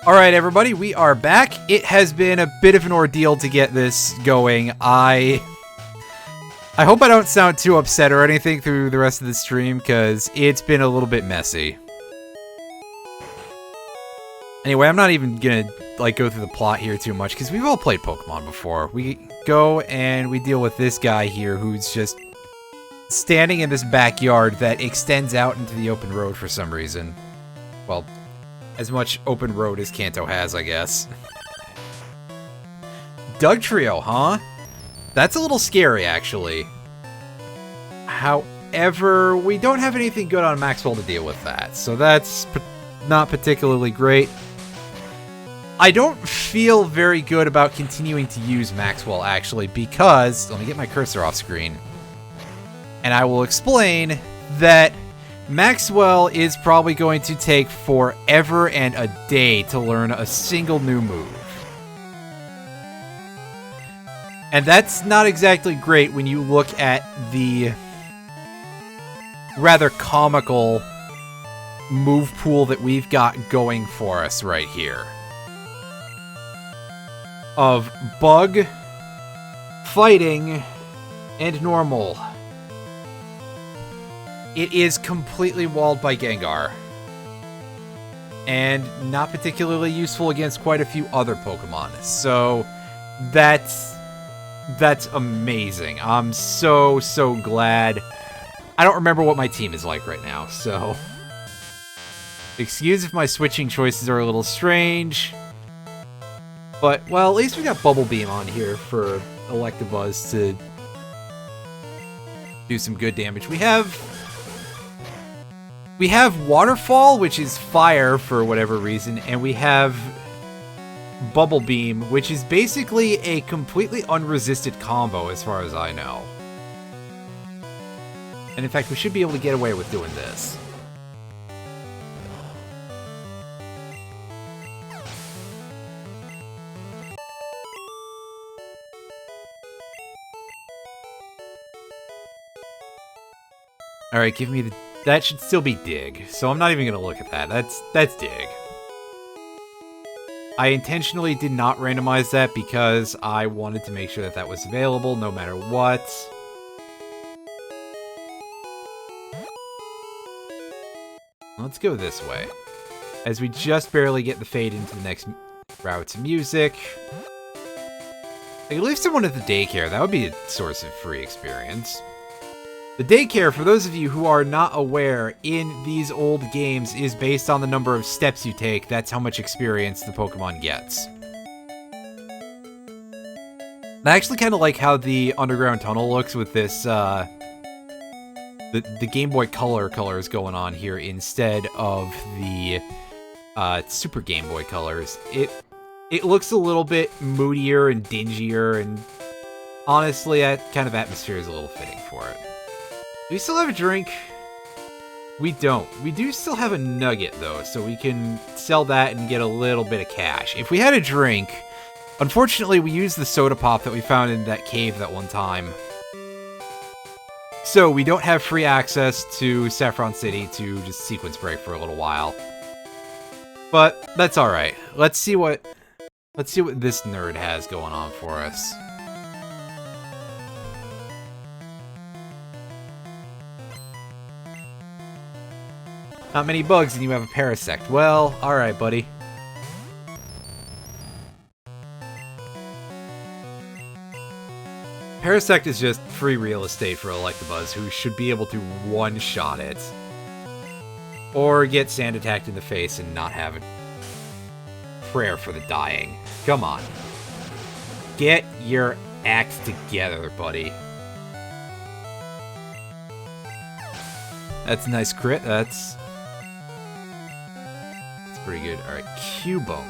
Alright everybody, we are back. It has been a bit of an ordeal to get this going. I hope I don't sound too upset or anything through the rest of the stream, because it's been a little bit messy. Anyway, I'm not even gonna go through the plot here too much, because we've all played Pokemon before. We go and we deal with this guy here who's just standing in this backyard that extends out into the open road for some reason. Well, as much open road as Kanto has, I guess. Dodrio, huh? That's a little scary, actually. However, we don't have anything good on Maxwell to deal with that, so that's not particularly great. I don't feel very good about continuing to use Maxwell, actually, because... Let me get my cursor off screen. And I will explain that Maxwell is probably going to take forever and a day to learn a single new move. And that's not exactly great when you look at the rather comical move pool that we've got going for us right here. Of Bug, Fighting, and Normal. It is completely walled by Gengar. And not particularly useful against quite a few other Pokemon. So, that's amazing. I'm so glad. I don't remember what my team is like right now, so... Excuse if my switching choices are a little strange. But, well, at least we got Bubble Beam on here for Electabuzz to do some good damage. We have Waterfall, which is fire for whatever reason, and we have Bubble Beam, which is basically a completely unresisted combo as far as I know. And in fact, we should be able to get away with doing this. Alright, give me the... That should still be Dig, so I'm not even going to look at that. That's Dig. I intentionally did not randomize that because I wanted to make sure that that was available no matter what. Let's go this way. As we just barely get the fade into the next route to music. I could leave someone at the daycare. That would be a source of free experience. The daycare, for those of you who are not aware, in these old games is based on the number of steps you take. That's how much experience the Pokemon gets. I actually kind of like how the underground tunnel looks with this, the Game Boy Color colors going on here instead of the Super Game Boy colors. It looks a little bit moodier and dingier, and honestly, that kind of atmosphere is a little fitting for it. Do we still have a drink? We don't. We do still have a nugget, though, so we can sell that and get a little bit of cash. If we had a drink, unfortunately, we used the soda pop that we found in that cave that one time. So we don't have free access to Saffron City to just sequence break for a little while. But that's alright. Let's see what this nerd has going on for us. Not many bugs and you have a Parasect. Well, alright, buddy. Parasect is just free real estate for Electabuzz, who should be able to one-shot it. Or get sand attacked in the face and not have a prayer for the dying. Come on. Get your act together, buddy. That's a nice crit. That's pretty good. Alright, Cubone.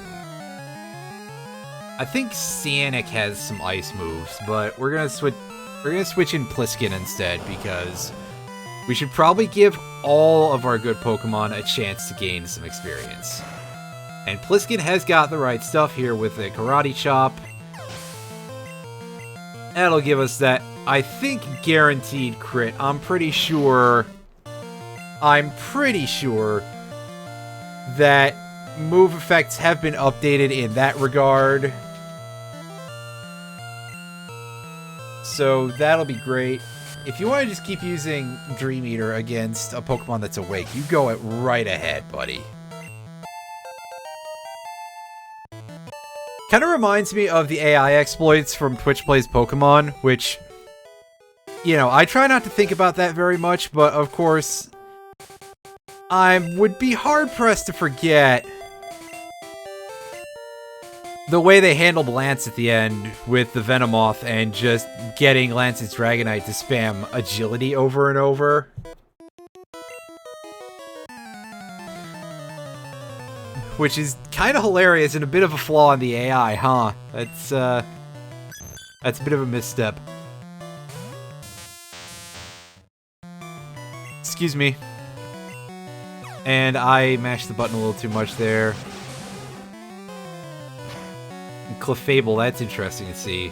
I think Sanic has some ice moves, but we're gonna switch in Pliskin instead, because we should probably give all of our good Pokemon a chance to gain some experience. And Pliskin has got the right stuff here with a Karate Chop. That'll give us that, I think, guaranteed crit. I'm pretty sure that move effects have been updated in that regard. So that'll be great. If you want to just keep using Dream Eater against a Pokemon that's awake, you go it right ahead, buddy. Kind of reminds me of the AI exploits from Twitch Plays Pokemon, which, you know, I try not to think about that very much, but of course, I would be hard-pressed to forget the way they handled Lance at the end with the Venomoth and just getting Lance's Dragonite to spam agility over and over. Which is kind of hilarious and a bit of a flaw in the AI, huh? That's a bit of a misstep. Excuse me. And I mashed the button a little too much there. Clefable, that's interesting to see.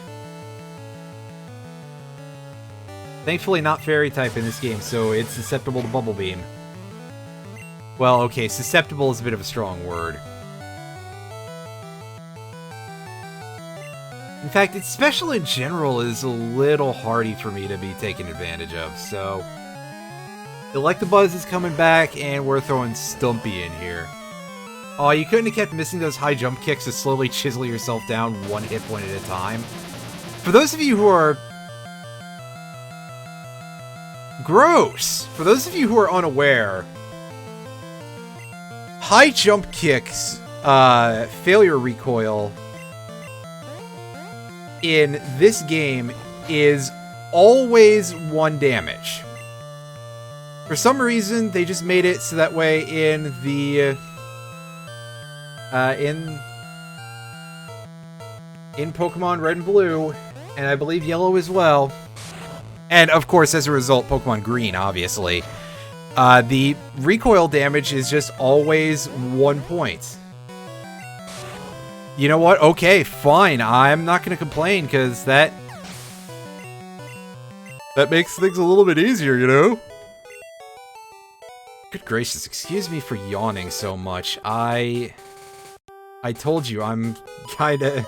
Thankfully not fairy type in this game, so it's susceptible to Bubble Beam. Well, okay, susceptible is a bit of a strong word. In fact, its special in general is a little hardy for me to be taken advantage of, so... Electabuzz is coming back, and we're throwing Stumpy in here. Oh, you couldn't have kept missing those high jump kicks to slowly chisel yourself down one hit point at a time. For those of you who are... Gross! For those of you who are unaware, high jump kicks, failure recoil, in this game is always 1 damage. For some reason, they just made it so that way in the... in Pokemon Red and Blue, and I believe Yellow as well, and of course, as a result, Pokemon Green, obviously, the recoil damage is just always 1 point. You know what? Okay, fine. I'm not going to complain, because that makes things a little bit easier, you know? Good gracious, excuse me for yawning so much. I told you, I'm kinda...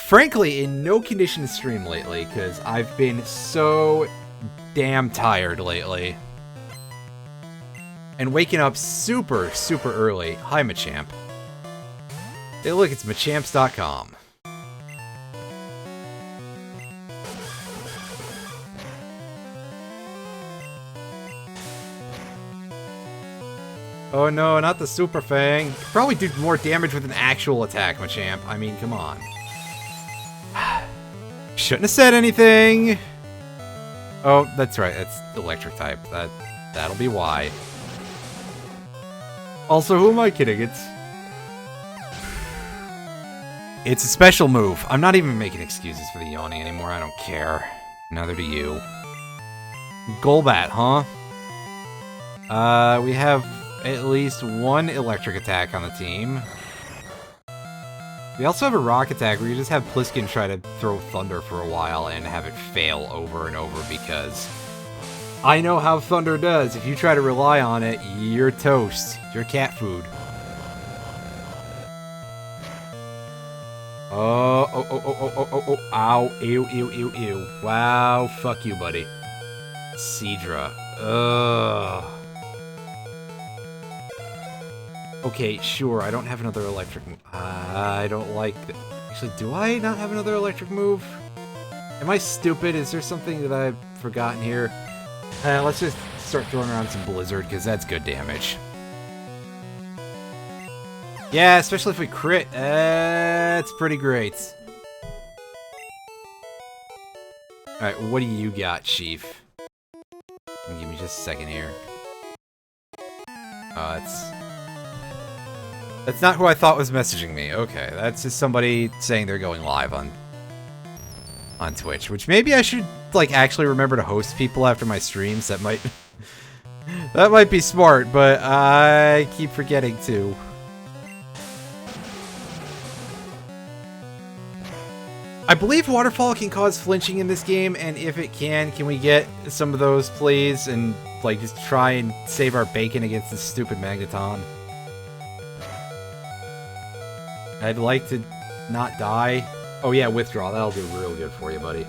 frankly, in no condition to stream lately, because I've been so damn tired lately. And waking up super, super early. Hi, Machamp. Hey, look, it's Machamps.com. Oh no, not the Super Fang. Could probably do more damage with an actual attack, Machamp. I mean, come on. Shouldn't have said anything. Oh, that's right. That's electric type. That'll be why. Also, who am I kidding? It's a special move. I'm not even making excuses for the yawning anymore. I don't care. Neither do you. Golbat, huh? We have at least 1 electric attack on the team. We also have a rock attack where you just have Pliskin try to throw Thunder for a while and have it fail over and over because I know how Thunder does. If you try to rely on it, you're toast. You're cat food. Oh, ow, ew, ew, ew, ew. Wow, fuck you, buddy. Seadra. Ugh. Okay, sure, I don't have another electric move. I don't like that. Actually, do I not have another electric move? Am I stupid? Is there something that I've forgotten here? Let's just start throwing around some Blizzard, because that's good damage. Yeah, especially if we crit. That's pretty great. Alright, what do you got, Chief? Give me just a second here. That's not who I thought was messaging me. Okay, that's just somebody saying they're going live on Twitch, which maybe I should, like, actually remember to host people after my streams. That might... that might be smart, but I keep forgetting to. I believe Waterfall can cause flinching in this game, and if it can we get some of those, please? And, like, just try and save our bacon against this stupid Magneton. I'd like to not die. Oh yeah, withdraw. That'll do real good for you, buddy.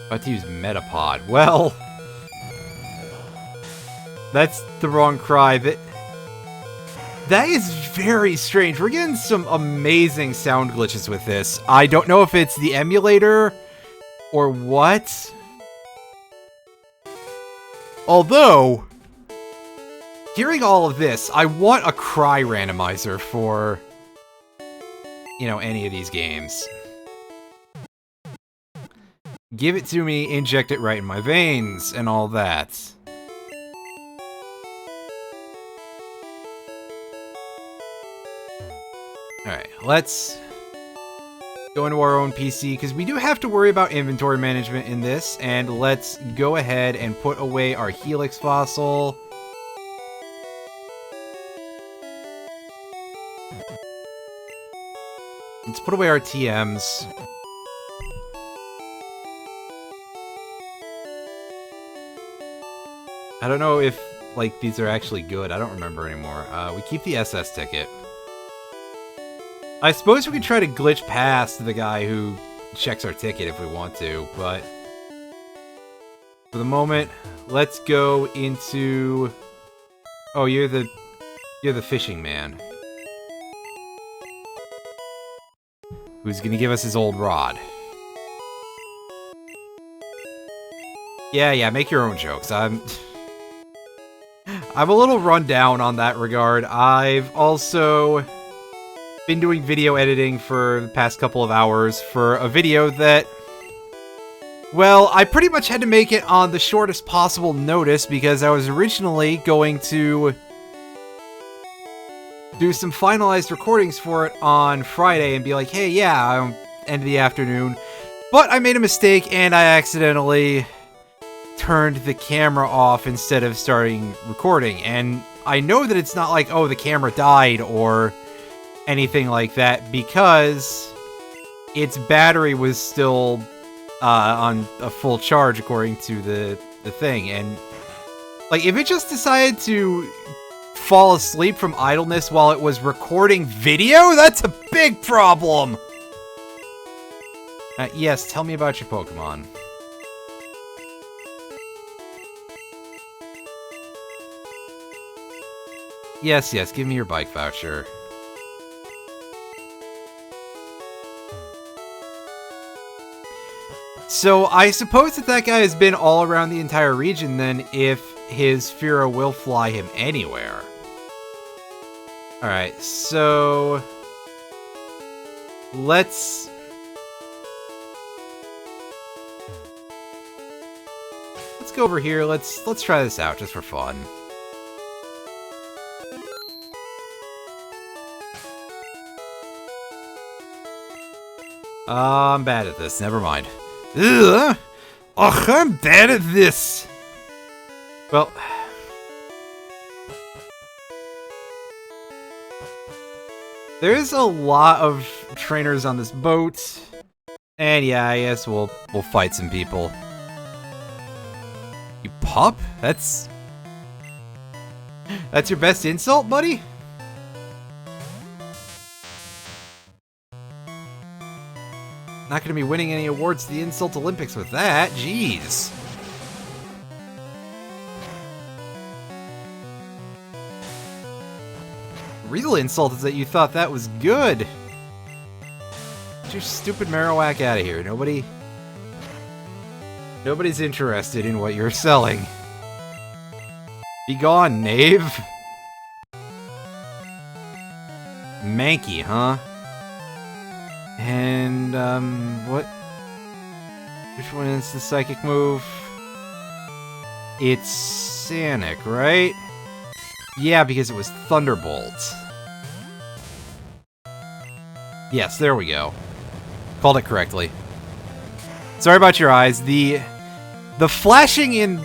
About to use Metapod. Well, that's the wrong cry. That is very strange. We're getting some amazing sound glitches with this. I don't know if it's the emulator or what. Although, hearing all of this, I want a cry randomizer for, you know, any of these games. Give it to me, inject it right in my veins, and all that. Alright, let's go into our own PC, because we do have to worry about inventory management in this, and let's go ahead and put away our Helix fossil. Let's put away our TMs. I don't know if, like, these are actually good. I don't remember anymore. We keep the SS ticket. I suppose we could try to glitch past the guy who checks our ticket if we want to, but for the moment, let's go into... Oh, you're the fishing man. Who's gonna give us his old rod. Yeah, make your own jokes. I'm a little run down on that regard. I've also been doing video editing for the past couple of hours for a video that, well, I pretty much had to make it on the shortest possible notice because I was originally going to do some finalized recordings for it on Friday and be like, hey, yeah, end of the afternoon. But I made a mistake and I accidentally turned the camera off instead of starting recording. And I know that it's not like, oh, the camera died or anything like that, because its battery was still on a full charge according to the thing. And like, if it just decided to fall asleep from idleness while it was recording video, that's a big problem. Yes, tell me about your Pokemon. Yes, give me your bike voucher. So, I suppose that guy has been all around the entire region then, if his Fearow will fly him anywhere. Alright, so... Let's go over here, let's try this out, just for fun. I'm bad at this, never mind. Ugh! Oh, I'm bad at this! Well... There's a lot of trainers on this boat. And yeah, I guess we'll fight some people. You pup? That's your best insult, buddy? Not gonna be winning any awards at the Insult Olympics with that, jeez. Real insult is that you thought that was good. Get your stupid Marowak out of here. Nobody's interested in what you're selling. Be gone, knave. Mankey, huh? And, what? Which one is the psychic move? It's Sanic, right? Yeah, because it was Thunderbolt. Yes, there we go. Called it correctly. Sorry about your eyes. The flashing in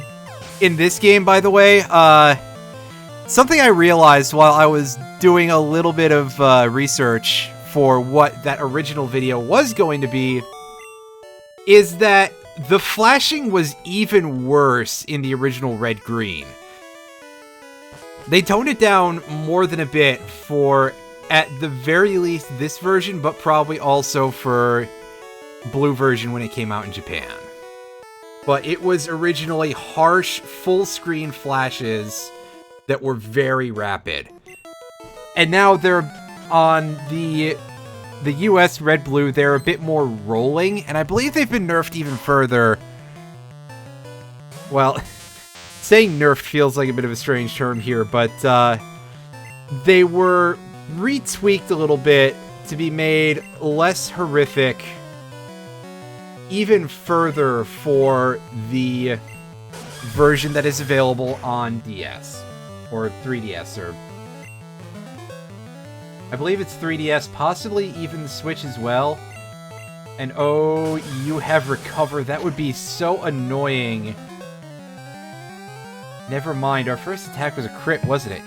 this game, by the way, something I realized while I was doing a little bit of research for what that original video was going to be is that the flashing was even worse in the original Red-Green. They toned it down more than a bit for, at the very least, this version, but probably also for Blue version when it came out in Japan. But it was originally harsh, full-screen flashes that were very rapid. And now they're on the US Red-Blue, they're a bit more rolling, and I believe they've been nerfed even further. Well, saying nerfed feels like a bit of a strange term here, but they were retweaked a little bit to be made less horrific even further for the version that is available on DS, or 3DS, or I believe it's 3DS, possibly even the Switch as well. And oh, you have recovered. That would be so annoying. Never mind, our first attack was a crit, wasn't it?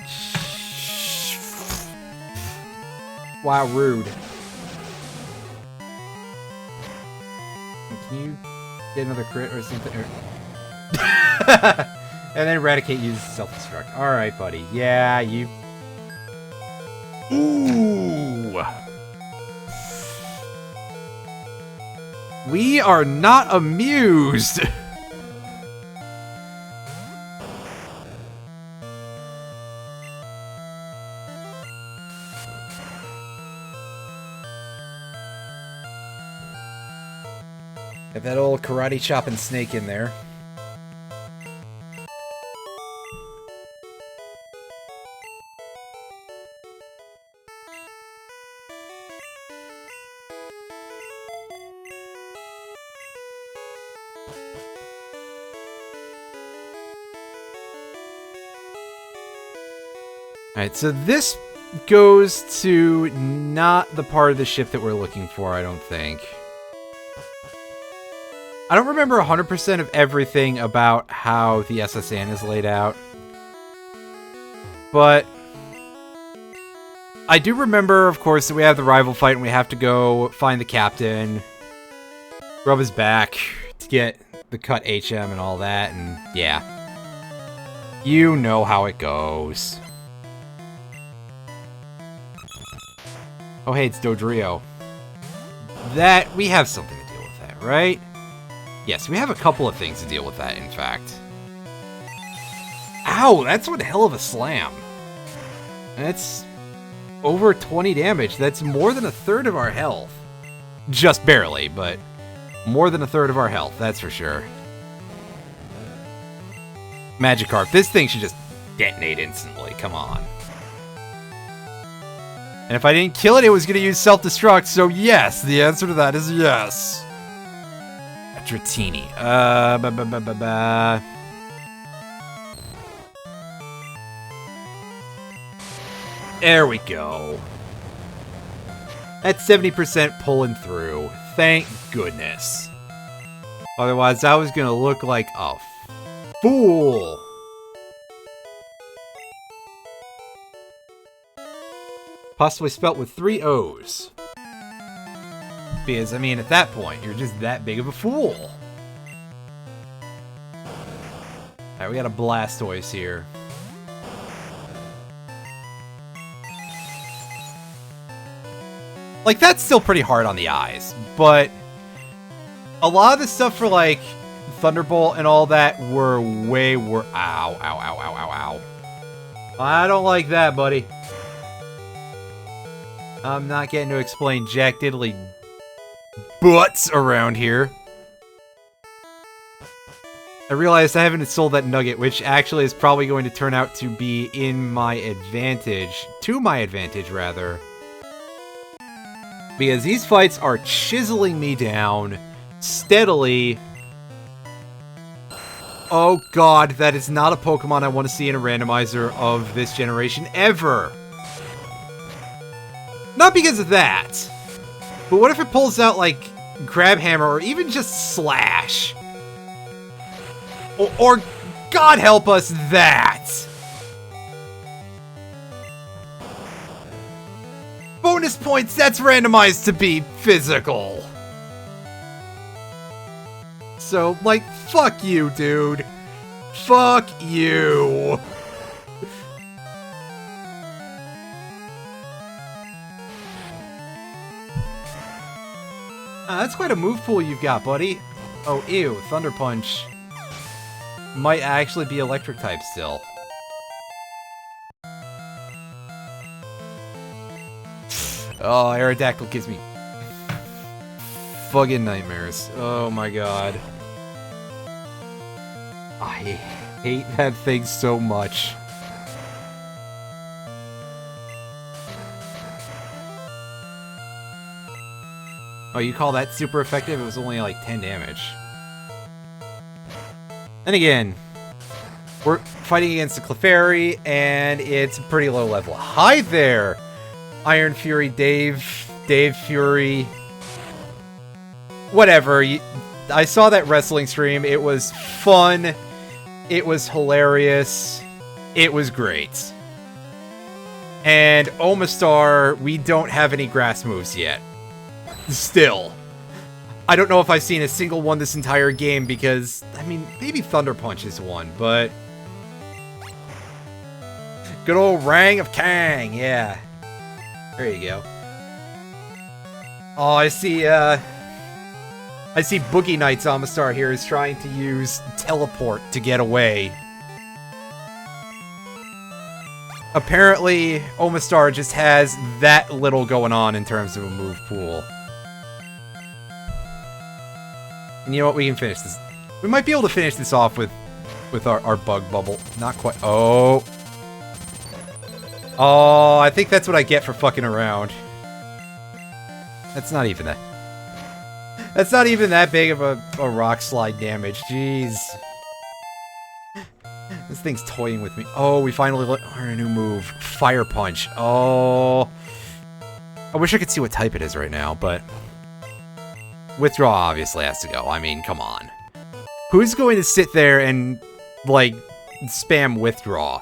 Wow, rude. Can you get another crit or something? And then Eradicate uses self-destruct. Alright, buddy. Yeah, you... Ooh! We are not amused! Got that old karate chopping snake in there. Alright, so this goes to not the part of the ship that we're looking for, I don't think. I don't remember 100% of everything about how the SSN is laid out. But I do remember, of course, that we have the rival fight and we have to go find the captain, rub his back to get the cut HM and all that, and yeah. You know how it goes. Oh, hey, it's Dodrio. That, we have something to deal with that, right? Yes, we have a couple of things to deal with that, in fact. Ow, that's one hell of a slam. That's over 20 damage. That's more than a third of our health. Just barely, but more than a third of our health, that's for sure. Magikarp, this thing should just detonate instantly, come on. And if I didn't kill it, it was going to use self-destruct, so yes, the answer to that is yes. Dratini. There we go. That's 70% pulling through. Thank goodness. Otherwise, I was going to look like a fool. Possibly spelt with 3 O's. Because, I mean, at that point, you're just that big of a fool. Alright, we got a Blastoise here. Like, that's still pretty hard on the eyes, but a lot of the stuff for, like, Thunderbolt and all that were way worse. Ow, ow, ow, ow, ow, ow. I don't like that, buddy. I'm not getting to explain jack diddly butts around here. I realized I haven't sold that nugget, which actually is probably going to turn out to be in my advantage. To my advantage, rather. Because these fights are chiseling me down steadily. Oh god, that is not a Pokemon I want to see in a randomizer of this generation ever. Not because of that. But what if it pulls out, like, Crab Hammer or even just Slash? Or God help us, that! But bonus points, that's randomized to be physical. So, like, fuck you, dude. Fuck you. That's quite a move pool you've got, buddy. Oh, ew, Thunder Punch might actually be electric type still. Oh, Aerodactyl gives me fucking nightmares. Oh my god. I hate that thing so much. Oh, you call that super effective? It was only like 10 damage. Then again, we're fighting against the Clefairy, and it's a pretty low level. Hi there, Iron Fury, Dave Fury. Whatever. I saw that wrestling stream. It was fun. It was hilarious. It was great. And Omastar, we don't have any grass moves yet. Still. I don't know if I've seen a single one this entire game because, I mean, maybe Thunder Punch is one, but... Good old Rang of Kang, yeah. There you go. Oh, I see Boogie Knight's Omastar here is trying to use Teleport to get away. Apparently, Omastar just has that little going on in terms of a move pool. And you know what? We can finish this. We might be able to finish this off with our bug bubble. Not quite. Oh. Oh, I think that's what I get for fucking around. That's not even that. That's not even that big of a rock slide damage. Jeez. This thing's toying with me. Oh, we finally learned a new move. Fire Punch. Oh. I wish I could see what type it is right now, but... Withdraw obviously has to go. I mean, come on. Who's going to sit there and, like, spam Withdraw?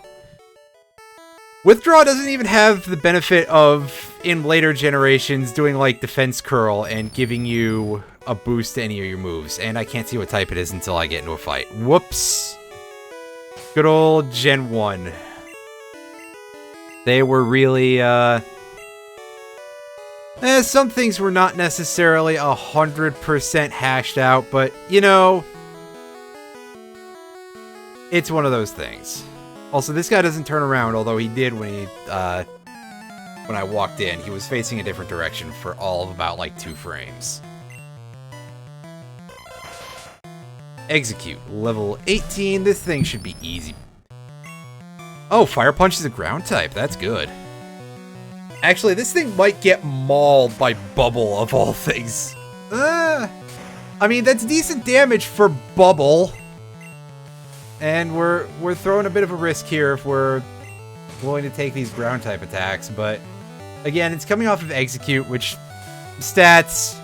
Withdraw doesn't even have the benefit of, in later generations, doing, like, Defense Curl and giving you a boost to any of your moves. And I can't see what type it is until I get into a fight. Whoops. Good old Gen 1. They were really, some things were not necessarily 100% hashed out, but, you know, it's one of those things. Also, this guy doesn't turn around, although he did when I walked in. He was facing a different direction for all of about, like, 2 frames. Execute. Level 18. This thing should be easy. Oh, Fire Punch is a ground type. That's good. Actually, this thing might get mauled by Bubble, of all things. I mean, that's decent damage for Bubble. And we're throwing a bit of a risk here if we're willing to take these ground type attacks, but again, it's coming off of Execute, which stats...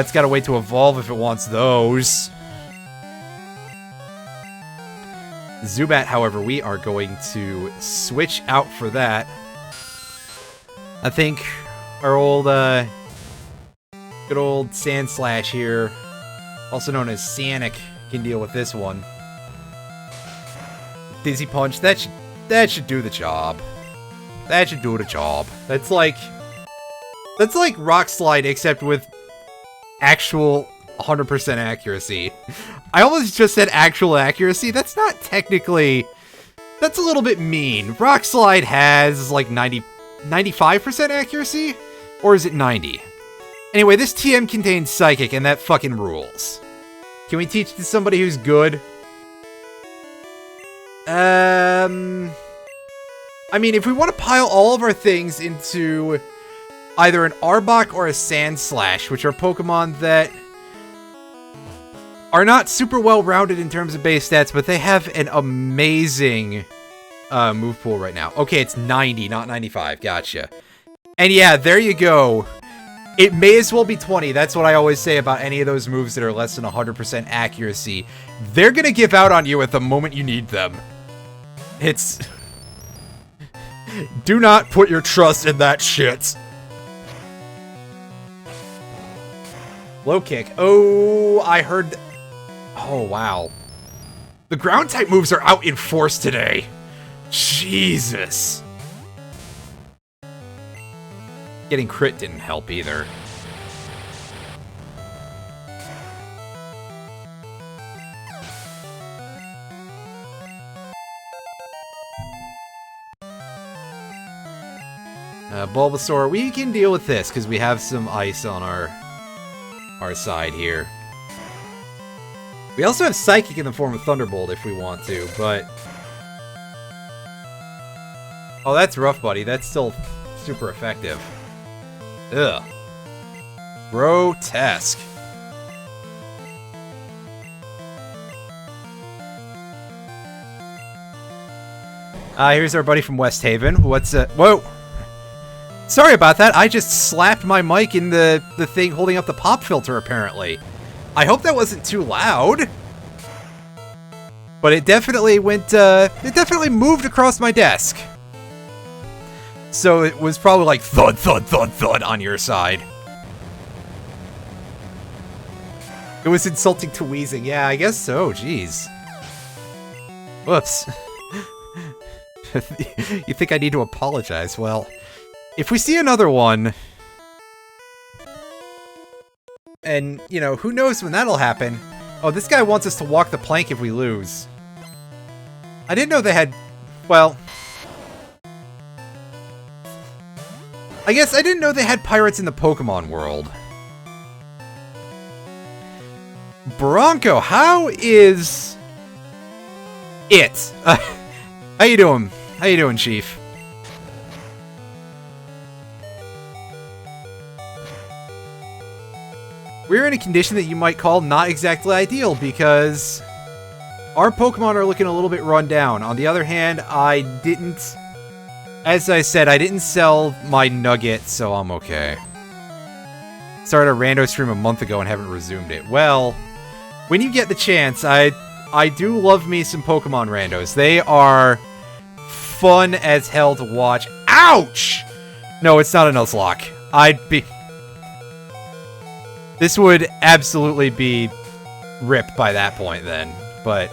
it's gotta wait to evolve if it wants those. Zubat, however, we are going to switch out for that. I think our old, good old Sand Slash here, also known as Sanic, can deal with this one. Dizzy Punch, that should do the job. That should do the job. That's like Rock Slide, except with actual 100% accuracy. I almost just said actual accuracy. That's not technically... That's a little bit mean. Rock Slide has like 95% accuracy? Or is it 90? Anyway, this TM contains Psychic, and that fucking rules. Can we teach to somebody who's good? I mean, if we want to pile all of our things into either an Arbok or a Sand Slash, which are Pokemon that are not super well-rounded in terms of base stats, but they have an amazing move pool right now. Okay, it's 90, not 95. Gotcha. And yeah, there you go. It may as well be 20. That's what I always say about any of those moves that are less than 100% accuracy. They're gonna give out on you at the moment you need them. It's... Do not put your trust in that shit. Low kick. Oh, I heard... Oh, wow. The ground type moves are out in force today. Jesus. Getting crit didn't help either. Bulbasaur, we can deal with this because we have some ice on our side here. We also have Psychic in the form of Thunderbolt if we want to, but... Oh, that's rough, buddy. That's still super effective. Ugh. Grotesque. Here's our buddy from West Haven. What's whoa! Sorry about that. I just slapped my mic in the thing holding up the pop filter, apparently. I hope that wasn't too loud. But it definitely went, it definitely moved across my desk. So it was probably like thud, thud, thud, thud on your side. It was insulting to wheezing. Yeah, I guess so. Jeez. Whoops. You think I need to apologize? Well, if we see another one, and, you know, who knows when that'll happen. Oh, this guy wants us to walk the plank if we lose. I didn't know they had... Well... I guess I didn't know they had pirates in the Pokemon world. Bronco, how is... it? How you doing? How you doing, Chief? We're in a condition that you might call not exactly ideal because our Pokemon are looking a little bit run down. On the other hand, I didn't... As I said, I didn't sell my Nugget, so I'm okay. Started a rando stream a month ago and haven't resumed it. Well, when you get the chance, I do love me some Pokemon randos. They are fun as hell to watch. Ouch! No, it's not a Nuzlocke. I'd be... This would absolutely be ripped by that point then, but...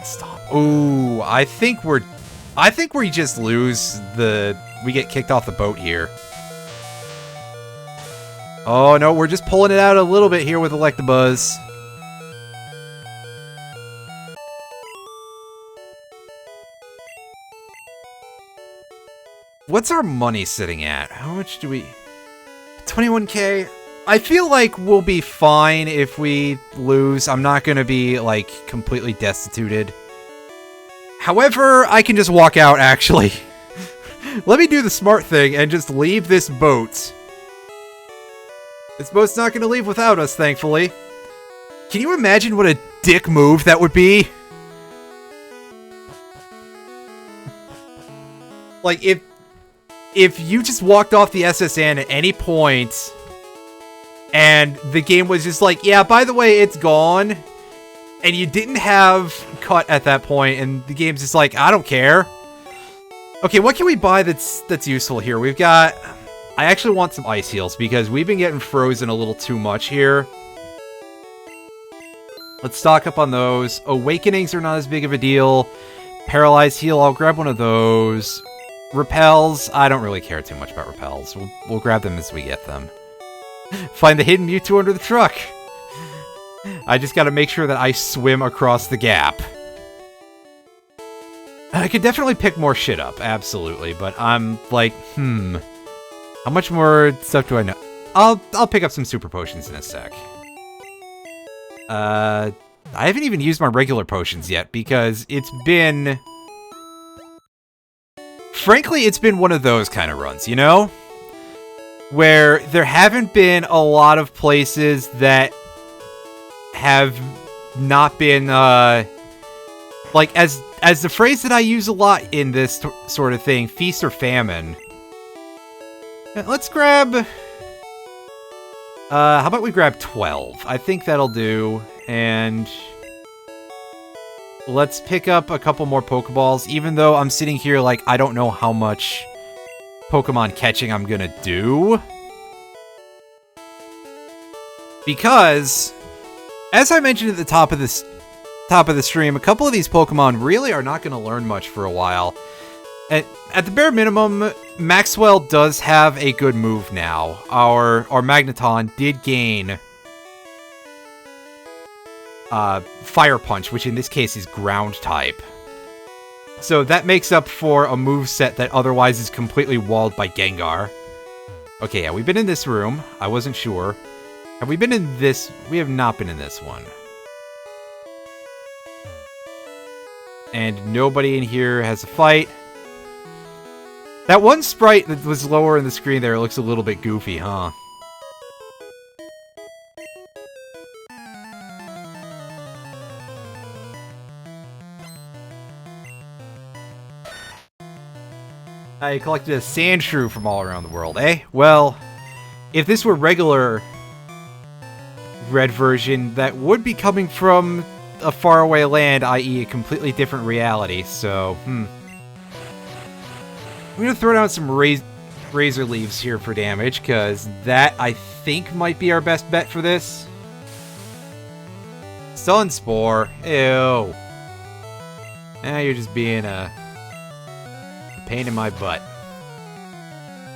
Stop. Ooh, I think we just lose the... We get kicked off the boat here. Oh, no, we're just pulling it out a little bit here with Electabuzz. What's our money sitting at? How much do we... 21k? I feel like we'll be fine if we lose. I'm not going to be, like, completely destituted. However, I can just walk out, actually. Let me do the smart thing and just leave this boat. This boat's not going to leave without us, thankfully. Can you imagine what a dick move that would be? Like, if you just walked off the SSN at any point, and the game was just like, yeah, by the way, it's gone, and you didn't have cut at that point, and the game's just like, I don't care. Okay, what can we buy that's useful here? We've got... I actually want some ice heals, because we've been getting frozen a little too much here. Let's stock up on those. Awakenings are not as big of a deal. Paralyzed heal, I'll grab one of those. Repels, I don't really care too much about repels. We'll grab them as we get them. Find the hidden Mewtwo under the truck. I just gotta make sure that I swim across the gap. I could definitely pick more shit up, absolutely, but I'm like, how much more stuff do I know? I'll pick up some super potions in a sec. I haven't even used my regular potions yet because it's been... Frankly, it's been one of those kind of runs, you know? Where there haven't been a lot of places that have not been, like, as the phrase that I use a lot in this sort of thing, feast or famine. Let's grab... how about we grab 12? I think that'll do, and... let's pick up a couple more Pokeballs, even though I'm sitting here like I don't know how much Pokemon catching I'm gonna do. Because, as I mentioned at the top of the stream, a couple of these Pokemon really are not gonna learn much for a while. At the bare minimum, Maxwell does have a good move now. Our Magneton did gain Fire Punch, which in this case is Ground type. So that makes up for a moveset that otherwise is completely walled by Gengar. Okay, yeah, we've been in this room. I wasn't sure. Have we been in this? We have not been in this one. And nobody in here has a fight. That one sprite that was lower in the screen there looks a little bit goofy, huh? I collected a Sandshrew from all around the world, eh? Well, if this were regular red version, that would be coming from a faraway land, i.e. a completely different reality, so, I'm gonna throw down some Razor Leaves here for damage, because that, I think, might be our best bet for this. Sunspore. Ew. Now you're just being a pain in my butt.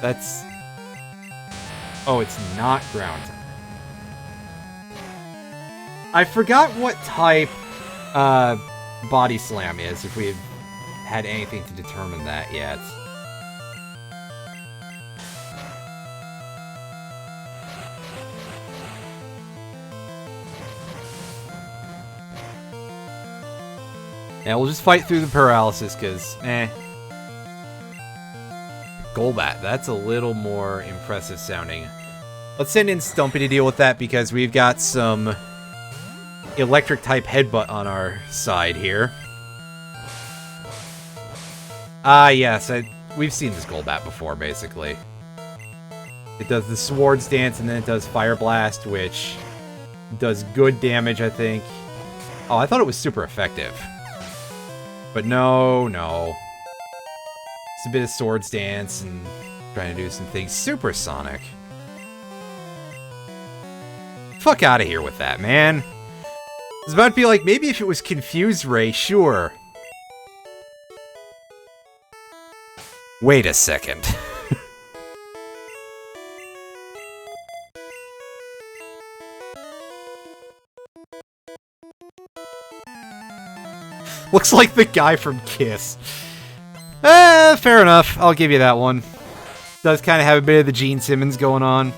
That's... Oh, it's not ground. I forgot what type Body Slam is, if we've had anything to determine that yet. Yeah, we'll just fight through the paralysis, because, Golbat, that's a little more impressive sounding. Let's send in Stumpy to deal with that, because we've got some electric-type headbutt on our side here. Ah, yes, we've seen this Golbat before, basically. It does the Swords Dance, and then it does Fire Blast, which does good damage, I think. Oh, I thought it was super effective. But no. It's a bit of Swords Dance and trying to do some things. Supersonic. Fuck out of here with that, man. It's about to be like, maybe if it was Confuse Ray, sure. Wait a second. Looks like the guy from Kiss. Fair enough. I'll give you that one. Does kind of have a bit of the Gene Simmons going on.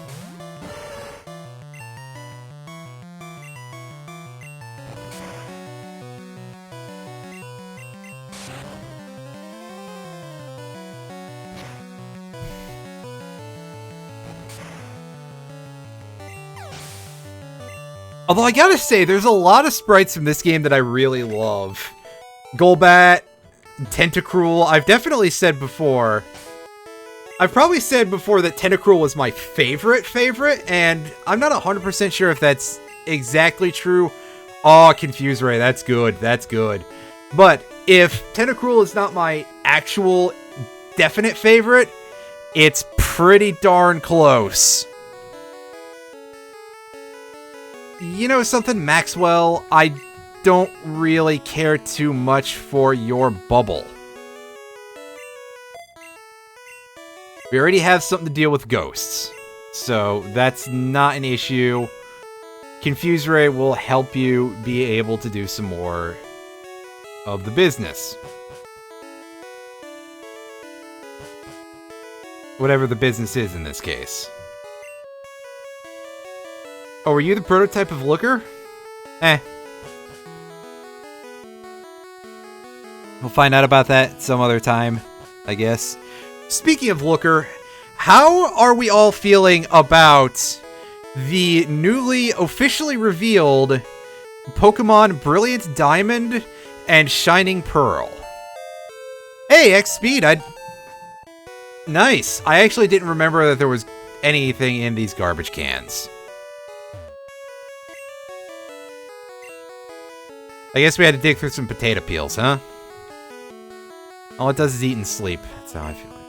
Although I gotta say, there's a lot of sprites from this game that I really love. Golbat, Tentacruel. I've definitely said before. I've probably said before that Tentacruel was my favorite, and I'm not 100% sure if that's exactly true. Oh, Confuse Ray, that's good, that's good. But if Tentacruel is not my actual definite favorite, it's pretty darn close. You know something, Maxwell? I don't really care too much for your bubble. We already have something to deal with ghosts, so that's not an issue. Confuse Ray will help you be able to do some more of the business. Whatever the business is in this case. Oh, were you the prototype of Looker? We'll find out about that some other time, I guess. Speaking of Looker, how are we all feeling about the newly officially revealed Pokemon Brilliant Diamond and Shining Pearl? Hey, X-Speed, Nice! I actually didn't remember that there was anything in these garbage cans. I guess we had to dig through some potato peels, huh? All it does is eat and sleep. That's how I feel like.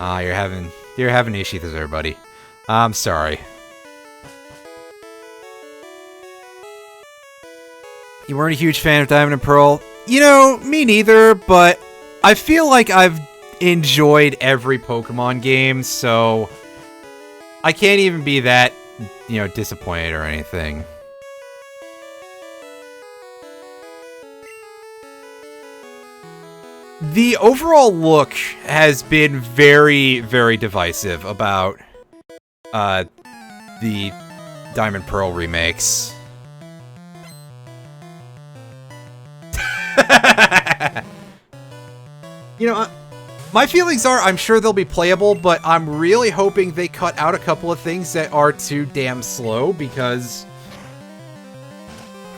Ah, you're having issues there, buddy. I'm sorry. You weren't a huge fan of Diamond and Pearl? You know, me neither, but I feel like I've enjoyed every Pokemon game, so I can't even be that, you know, disappointed or anything. The overall look has been very, very divisive about the Diamond Pearl remakes. You know, my feelings are I'm sure they'll be playable, but I'm really hoping they cut out a couple of things that are too damn slow, because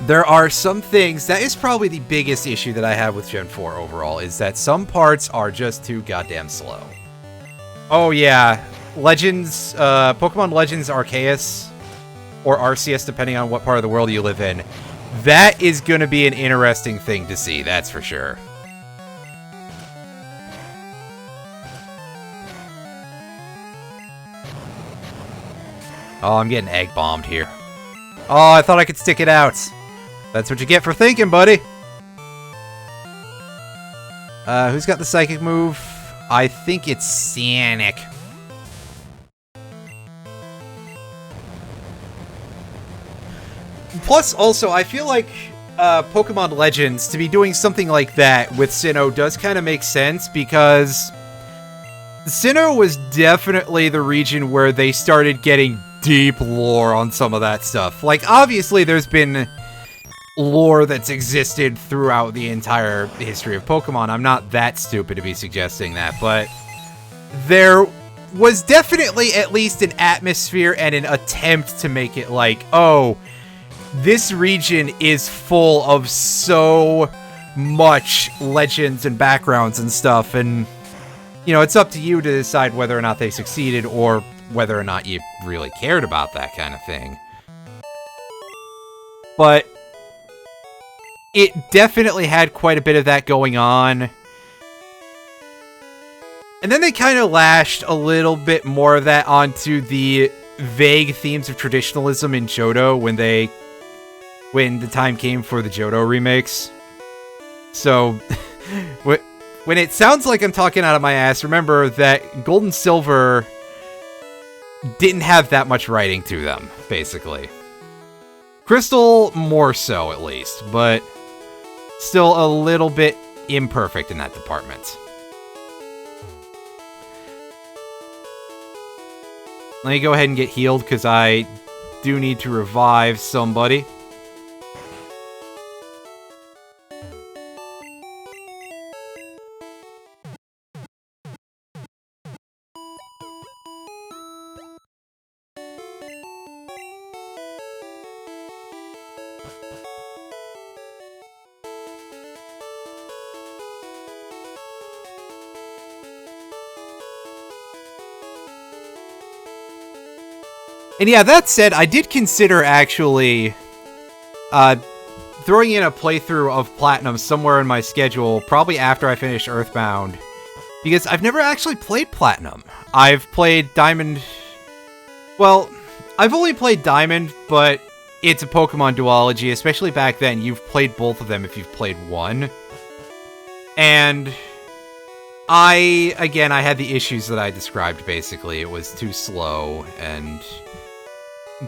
there are some things, that is probably the biggest issue that I have with Gen 4 overall, is that some parts are just too goddamn slow. Oh yeah, Legends, Pokemon Legends Arceus, or Arceus depending on what part of the world you live in, that is gonna be an interesting thing to see, that's for sure. Oh, I'm getting egg bombed here. Oh, I thought I could stick it out. That's what you get for thinking, buddy. Who's got the psychic move? I think it's Sonic. Plus, also, I feel like Pokemon Legends, to be doing something like that with Sinnoh does kind of make sense, because Sinnoh was definitely the region where they started getting deep lore on some of that stuff. Like, obviously, there's been lore that's existed throughout the entire history of Pokemon. I'm not that stupid to be suggesting that, but there was definitely at least an atmosphere and an attempt to make it like, oh, this region is full of so much legends and backgrounds and stuff, and, you know, it's up to you to decide whether or not they succeeded or whether or not you really cared about that kind of thing. But it definitely had quite a bit of that going on. And then they kind of lashed a little bit more of that onto the vague themes of traditionalism in Johto when the time came for the Johto remakes. So, when it sounds like I'm talking out of my ass, remember that Gold and Silver didn't have that much writing to them, basically. Crystal, more so, at least, but still a little bit imperfect in that department. Let me go ahead and get healed, because I do need to revive somebody. And yeah, that said, I did consider actually throwing in a playthrough of Platinum somewhere in my schedule, probably after I finish Earthbound, because I've never actually played Platinum. I've played Diamond. Well, I've only played Diamond, but it's a Pokemon duology, especially back then. You've played both of them if you've played one. And I had the issues that I described, basically. It was too slow, and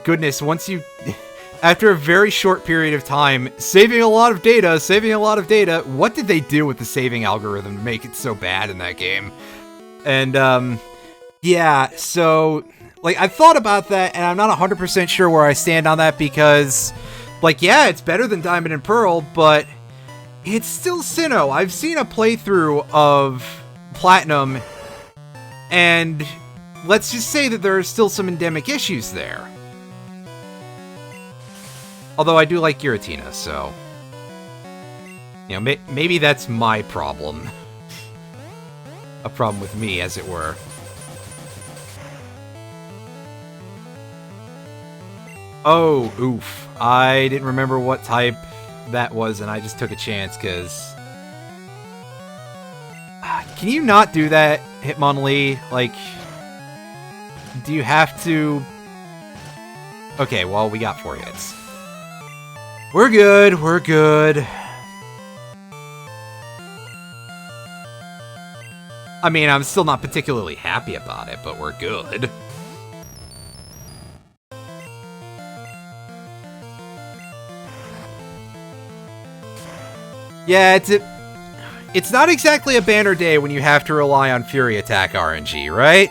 goodness, after a very short period of time, saving a lot of data, what did they do with the saving algorithm to make it so bad in that game? And, yeah, so, like, I've thought about that, and I'm not 100% sure where I stand on that, because, like, yeah, it's better than Diamond and Pearl, but it's still Sinnoh. I've seen a playthrough of Platinum, and let's just say that there are still some endemic issues there. Although I do like Giratina, so, you know, maybe that's my problem. A problem with me, as it were. Oh, oof. I didn't remember what type that was, and I just took a chance, because... Can you not do that, Hitmonlee? Like, do you have to... Okay, well, we got 4 hits. We're good, we're good. I mean, I'm still not particularly happy about it, but we're good. Yeah, it's not exactly a banner day when you have to rely on Fury Attack RNG, right?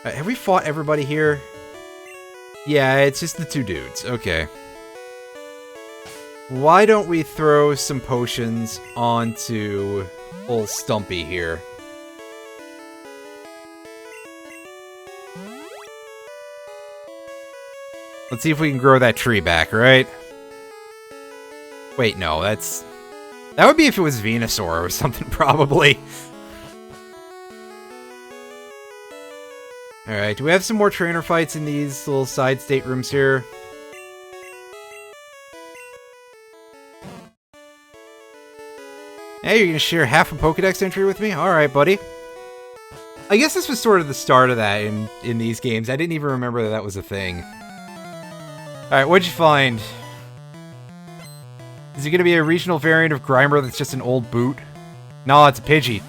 Have we fought everybody here? Yeah, it's just the 2 dudes. Okay. Why don't we throw some potions onto old Stumpy here? Let's see if we can grow that tree back, right? Wait, no, that would be if it was Venusaur or something, probably. Alright, do we have some more trainer fights in these little side staterooms here? Hey, you're gonna share half a Pokedex entry with me? Alright, buddy. I guess this was sort of the start of that in these games. I didn't even remember that was a thing. Alright, what'd you find? Is it gonna be a regional variant of Grimer that's just an old boot? No, it's a Pidgey.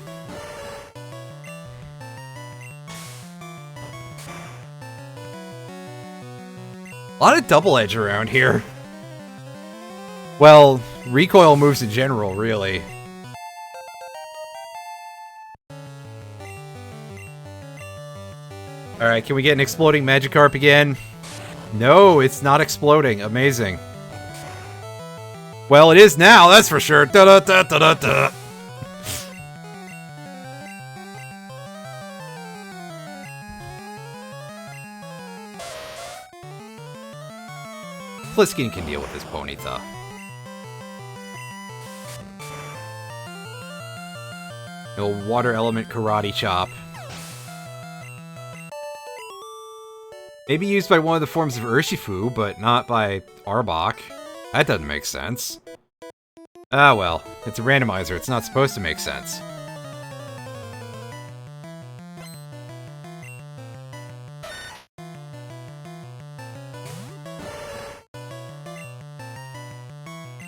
A lot of double edge around here. Well, recoil moves in general, really. Alright, can we get an exploding Magikarp again? No, it's not exploding. Amazing. Well, it is now, that's for sure. Da-da-da-da-da-da. Pliskin can deal with this Ponyta. No water element karate chop. Maybe used by one of the forms of Urshifu, but not by Arbok. That doesn't make sense. Ah well, it's a randomizer, it's not supposed to make sense.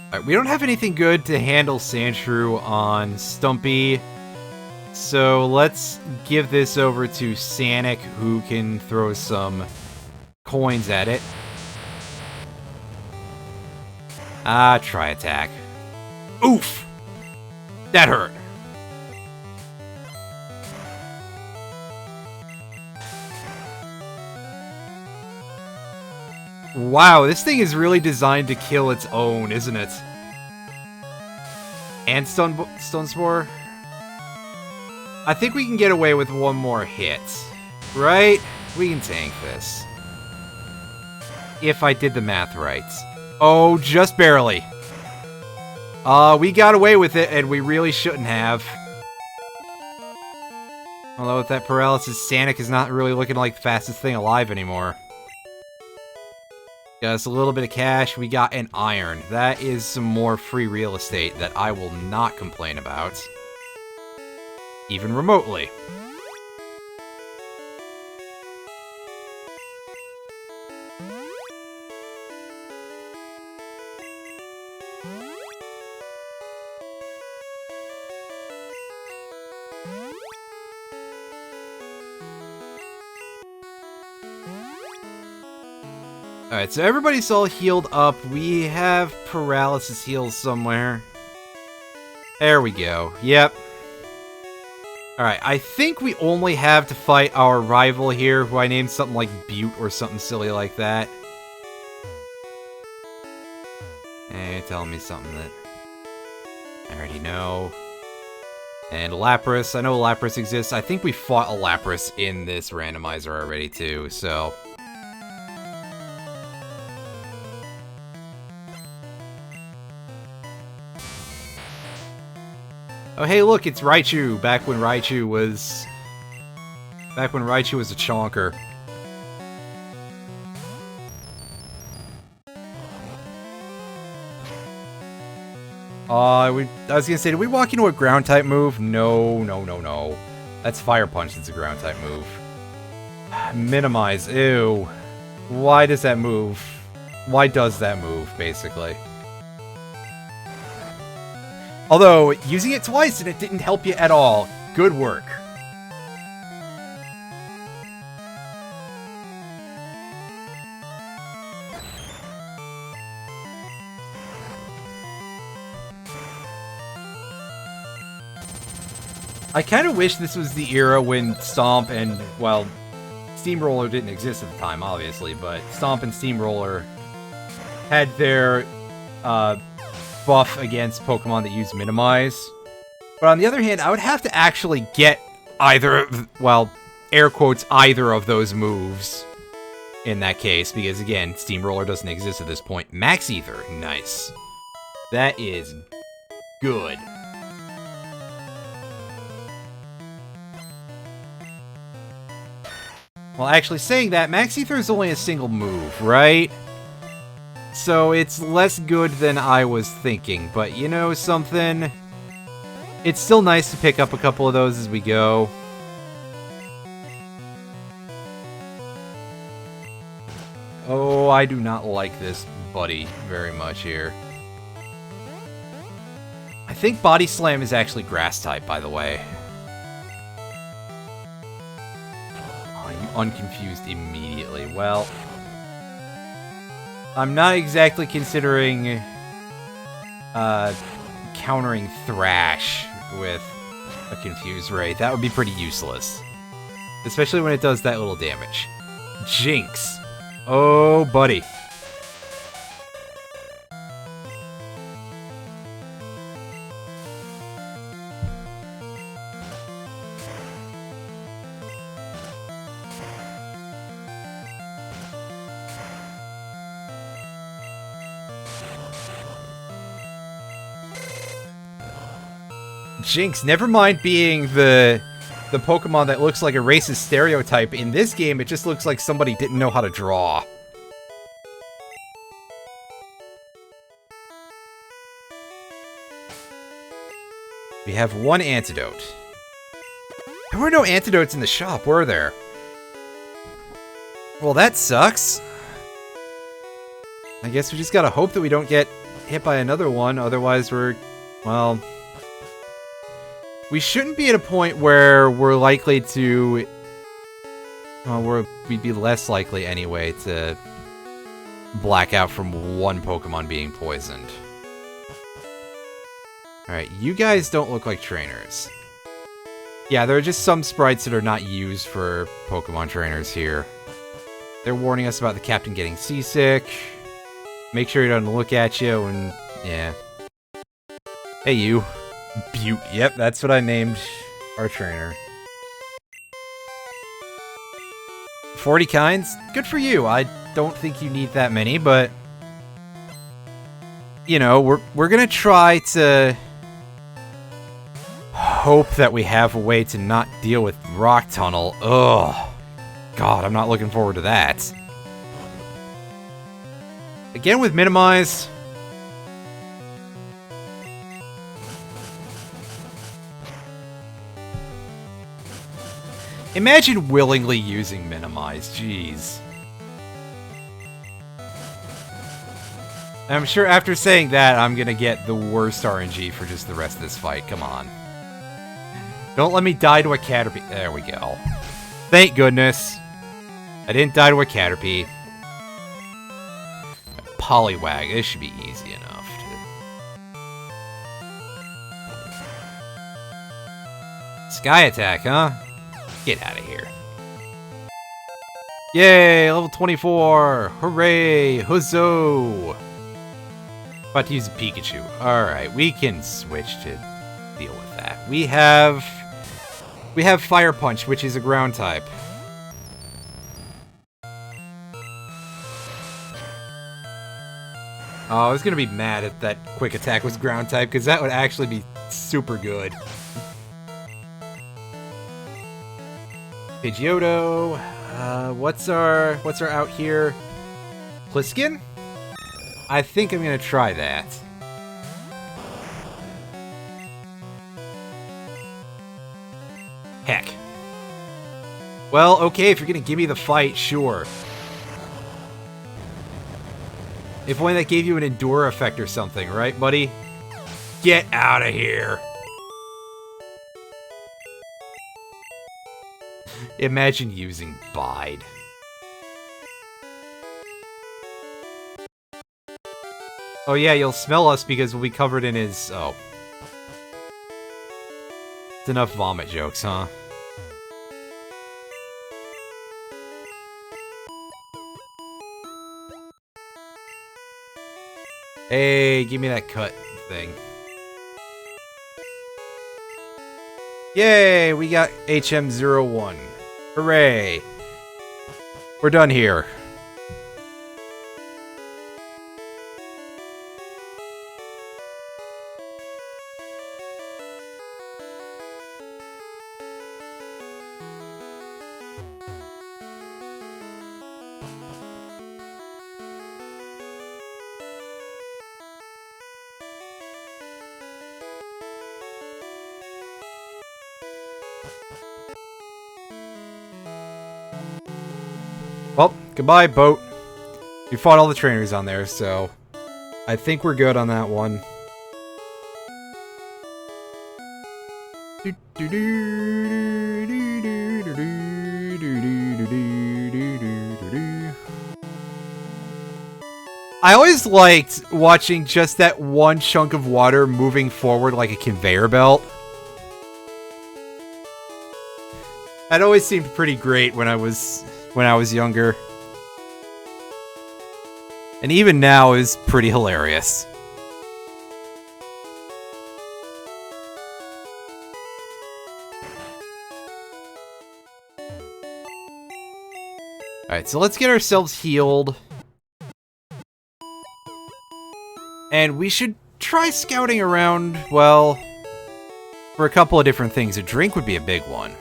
Alright, we don't have anything good to handle Sandshrew on Stumpy, so let's give this over to Sanic, who can throw some coins at it. Ah, try attack. Oof! That hurt. Wow, this thing is really designed to kill its own, isn't it? And Stone Spore? I think we can get away with one more hit. Right? We can tank this. If I did the math right. Oh, just barely. We got away with it, and we really shouldn't have. Although with that paralysis, Sanic is not really looking like the fastest thing alive anymore. Got us a little bit of cash. We got an iron. That is some more free real estate that I will not complain about. Even remotely. Alright, so everybody's all healed up. We have paralysis heals somewhere. There we go. Yep. Alright, I think we only have to fight our rival here, who I named something like Butte or something silly like that. Hey, you're telling me something that I already know. And Lapras. I know Lapras exists. I think we fought a Lapras in this randomizer already, too, so... Oh, hey, look, it's Raichu, back when Raichu was Back when Raichu was a chonker. I was gonna say, did we walk into a ground type move? No, no, no, no. That's Fire Punch, that's a ground type move. Minimize, ew. Why does that move? Why does that move, basically? Although, using it twice and it didn't help you at all. Good work. I kind of wish this was the era when Stomp and, well, Steamroller didn't exist at the time, obviously, but Stomp and Steamroller had their buff against Pokemon that use Minimize. But on the other hand, I would have to actually get either, well, air quotes, either of those moves in that case, because again, Steamroller doesn't exist at this point. Max Ether, nice. That is good. Well, actually, saying that, Max Ether is only a single move, right? So it's less good than I was thinking, but you know something? It's still nice to pick up a couple of those as we go. Oh, I do not like this buddy very much here. I think Body Slam is actually Grass type, by the way. Unconfused immediately. Well, I'm not exactly considering countering Thrash with a Confused Ray. That would be pretty useless. Especially when it does that little damage. Jinx. Oh, buddy. Jinx, never mind being the Pokemon that looks like a racist stereotype. In this game, it just looks like somebody didn't know how to draw. We have one antidote. There were no antidotes in the shop, were there? Well, that sucks. I guess we just gotta hope that we don't get hit by another one, otherwise we're, well... We shouldn't be at a point where we're likely to... Well, we'd be less likely anyway to black out from one Pokemon being poisoned. Alright, you guys don't look like trainers. Yeah, there are just some sprites that are not used for Pokemon trainers here. They're warning us about the captain getting seasick. Make sure he doesn't look at you and... yeah. Hey, you. Butte. Yep, that's what I named our trainer. 40 kinds? Good for you. I don't think you need that many, but... You know, we're gonna try to... hope that we have a way to not deal with Rock Tunnel. Ugh. God, I'm not looking forward to that. Again with Minimize... Imagine willingly using Minimize, jeez. I'm sure after saying that, I'm gonna get the worst RNG for just the rest of this fight, come on. Don't let me die to a Caterpie. There we go. Thank goodness. I didn't die to a Caterpie. Poliwag, this should be easy enough to... Sky Attack, huh? Get out of here. Yay, level 24. Hooray, huzzoo. About to use a Pikachu. Alright, we can switch to deal with that. We have Fire Punch, which is a ground type. Oh, I was gonna be mad if that Quick Attack was ground type, because that would actually be super good. Pidgeotto. What's our out here? Pliskin? I think I'm gonna try that. Heck. Well, okay, if you're gonna give me the fight, sure. If only that gave you an Endure effect or something, right, buddy? Get out of here. Imagine using Bide. Oh yeah, you'll smell us because we'll be covered in his... Oh. It's enough vomit jokes, huh? Hey, give me that cut thing. Yay, we got HM01. Hooray. We're done here. Well, goodbye, boat. You fought all the trainers on there, so I think we're good on that one. I always liked watching just that one chunk of water moving forward like a conveyor belt. That always seemed pretty great when I was younger. And even now is pretty hilarious. Alright, so let's get ourselves healed. And we should try scouting around, well, for a couple of different things. A drink would be a big one.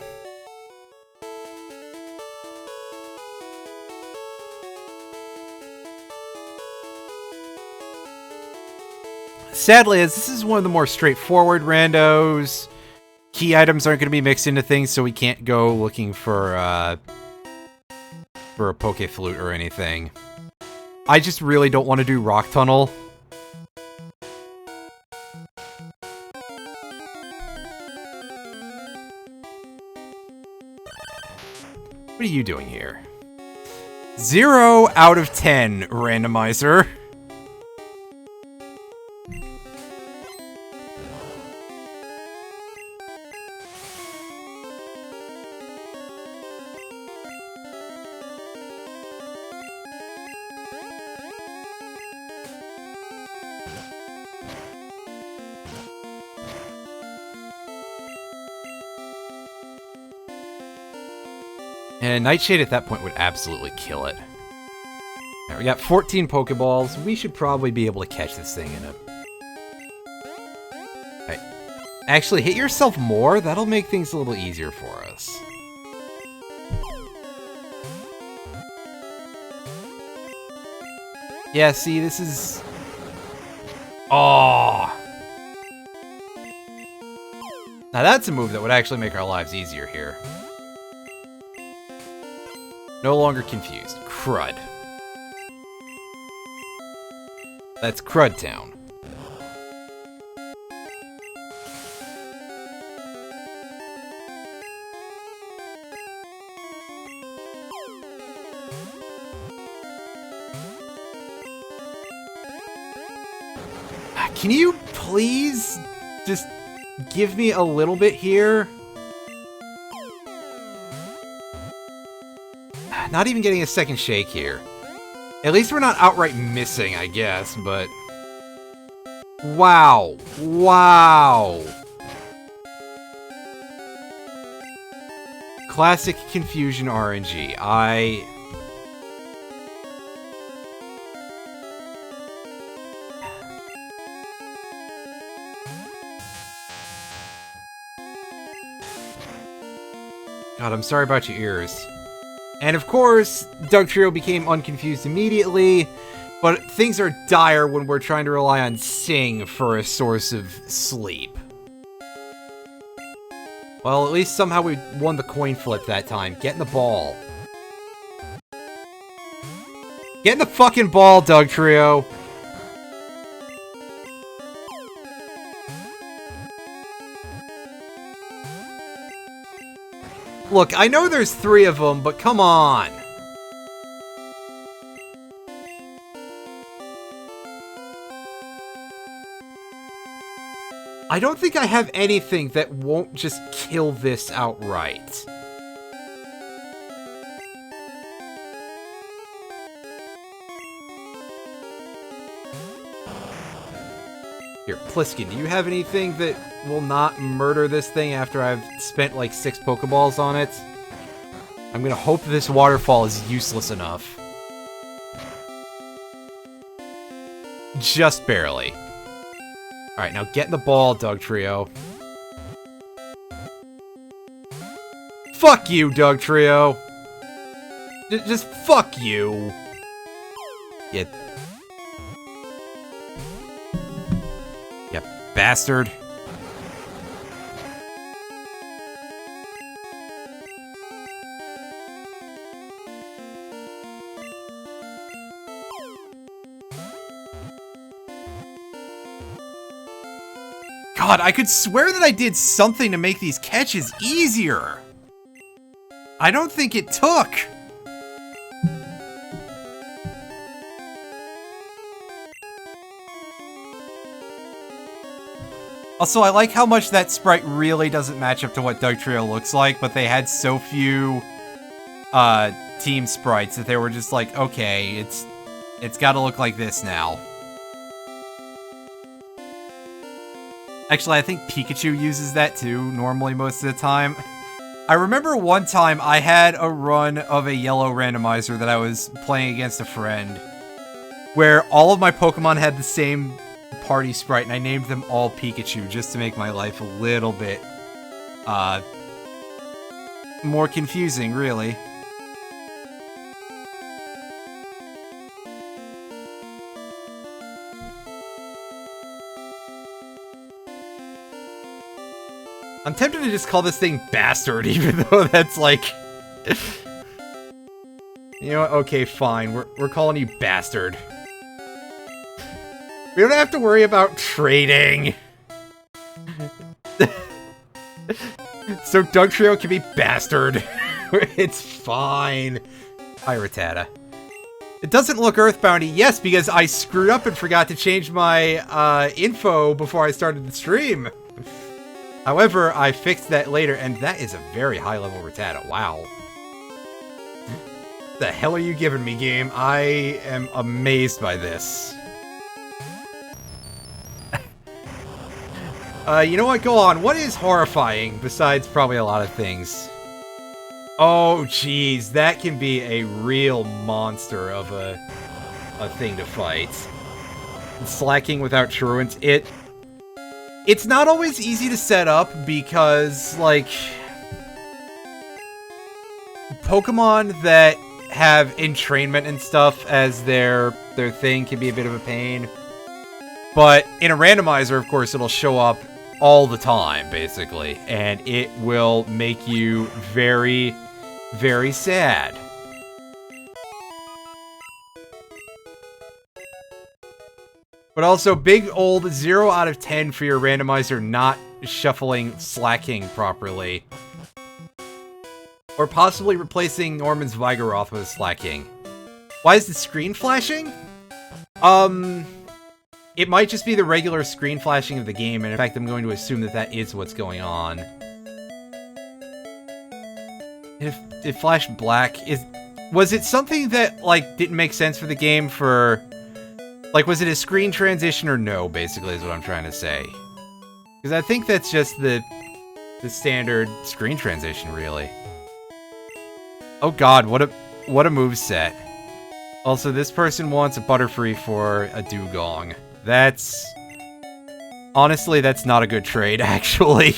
Sadly, as this is one of the more straightforward randos, key items aren't going to be mixed into things, so we can't go looking for a Poke Flute or anything. I just really don't want to do Rock Tunnel. What are you doing here? 0 out of 10, randomizer. And Nightshade at that point would absolutely kill it. Right, we got 14 Pokeballs. We should probably be able to catch this thing in a... Right. Actually, hit yourself more. That'll make things a little easier for us. Yeah, see, this is... Oh! Now that's a move that would actually make our lives easier here. No longer confused. Crud. That's Crud Town. Can you please just give me a little bit here? Not even getting a second shake here. At least we're not outright missing, I guess, but... Wow. Wow. Classic Confusion RNG. God, I'm sorry about your ears. And of course, Dugtrio became unconfused immediately, but things are dire when we're trying to rely on Sing for a source of sleep. Well, at least somehow we won the coin flip that time. Get in the ball. Get in the fucking ball, Dugtrio. Look, I know there's 3 of them, but come on. I don't think I have anything that won't just kill this outright. Here, Pliskin, do you have anything that will not murder this thing after I've spent like 6 Pokeballs on it? I'm gonna hope this waterfall is useless enough. Just barely. Alright, now get in the ball, Dugtrio. Fuck you, Dugtrio! Just fuck you! You bastard. God, I could swear that I did something to make these catches easier. I don't think it took. Also, I like how much that sprite really doesn't match up to what Dugtrio looks like, but they had so few team sprites that they were just like, okay, it's gotta look like this now. Actually, I think Pikachu uses that too, normally most of the time. I remember one time I had a run of a yellow randomizer that I was playing against a friend, where all of my Pokemon had the same party sprite, and I named them all Pikachu just to make my life a little bit more confusing, really. I'm tempted to just call this thing Bastard, even though that's like... You know what? Okay, fine. We're calling you Bastard. We don't have to worry about trading. So Dugtrio can be Bastard. It's fine. Hi, Rattata. It doesn't look Earthboundy. Yes, because I screwed up and forgot to change my info before I started the stream. However, I fixed that later, and that is a very high-level Rattata. Wow. The hell are you giving me, game? I am amazed by this. You know what? Go on. What is horrifying, besides probably a lot of things? Oh, jeez. That can be a real monster of a thing to fight. Slacking without Truant. It's not always easy to set up because, like, Pokemon that have entrainment and stuff as their thing can be a bit of a pain. But in a randomizer, of course, it'll show up all the time, basically, and it will make you very, very sad. But also, big old 0 out of 10 for your randomizer not shuffling slacking properly. Or possibly replacing Norman's Vigoroth with slacking. Why is the screen flashing? It might just be the regular screen flashing of the game, and in fact, I'm going to assume that that is what's going on. If it flashed black, was it something that, like, didn't make sense for the game for... Like, was it a screen transition or no, basically, is what I'm trying to say. Because I think that's just the standard screen transition, really. Oh god, what a moveset. Also, this person wants a Butterfree for a Dugong. Honestly, that's not a good trade, actually.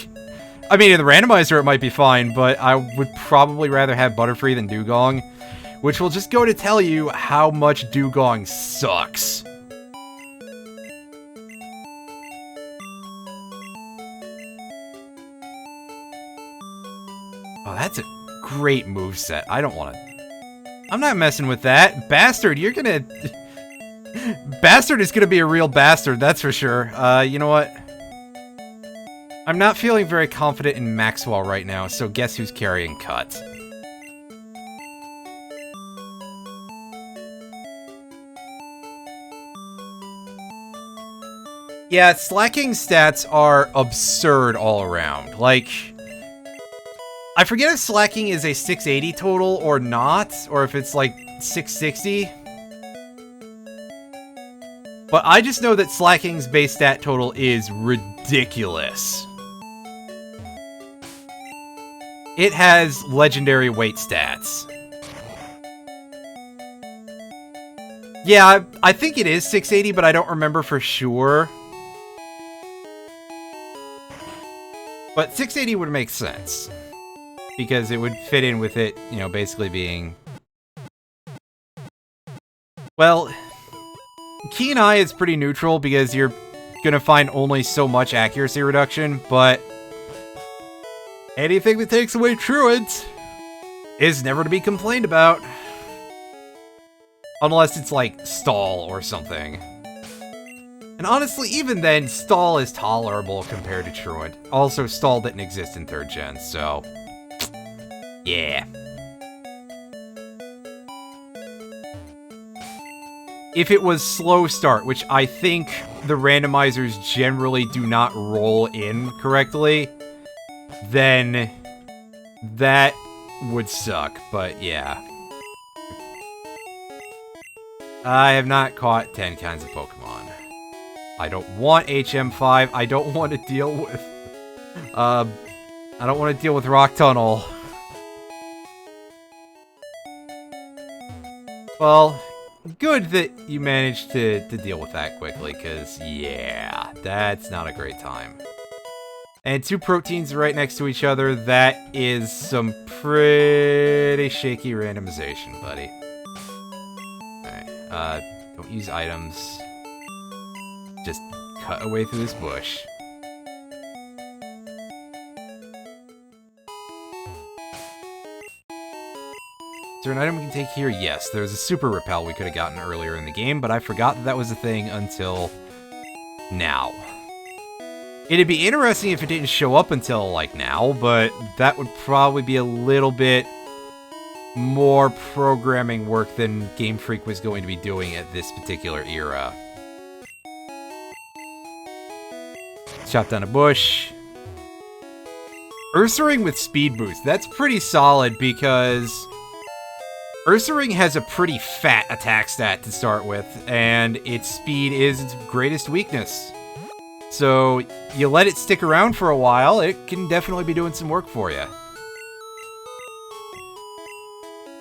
I mean, in the randomizer it might be fine, but I would probably rather have Butterfree than Dugong, which will just go to tell you how much Dugong sucks. Oh, that's a great moveset. I don't want to... I'm not messing with that. Bastard, you're gonna... Bastard is gonna be a real bastard, that's for sure. You know what? I'm not feeling very confident in Maxwell right now, so guess who's carrying Cut? Yeah, Slacking stats are absurd all around. Like, I forget if Slacking is a 680 total or not, or if it's like 660. But I just know that Slacking's base stat total is ridiculous. It has legendary weight stats. Yeah, I think it is 680, but I don't remember for sure. But 680 would make sense, because it would fit in with it, you know, basically being... Well, Keen Eye is pretty neutral, because you're gonna find only so much accuracy reduction, but... anything that takes away Truant is never to be complained about. Unless it's like Stall or something. And honestly, even then, Stall is tolerable compared to Truant. Also, Stall didn't exist in 3rd gen, so... yeah. If it was Slow Start, which I think the randomizers generally do not roll in correctly, then that would suck, but yeah. I have not caught 10 kinds of Pokemon. I don't want HM5. I don't want to deal with... I don't want to deal with Rock Tunnel. Well, good that you managed to deal with that quickly, because, yeah, that's not a great time. And 2 proteins right next to each other, that is some pretty shaky randomization, buddy. Alright, don't use items. Just cut away through this bush. Is there an item we can take here? Yes, there's a Super Repel we could have gotten earlier in the game, but I forgot that that was a thing until now. It'd be interesting if it didn't show up until, like, now, but that would probably be a little bit more programming work than Game Freak was going to be doing at this particular era. Chop down a bush. Ursaring with Speed Boost. That's pretty solid because Ursaring has a pretty fat attack stat to start with, and its speed is its greatest weakness. So you let it stick around for a while, it can definitely be doing some work for you.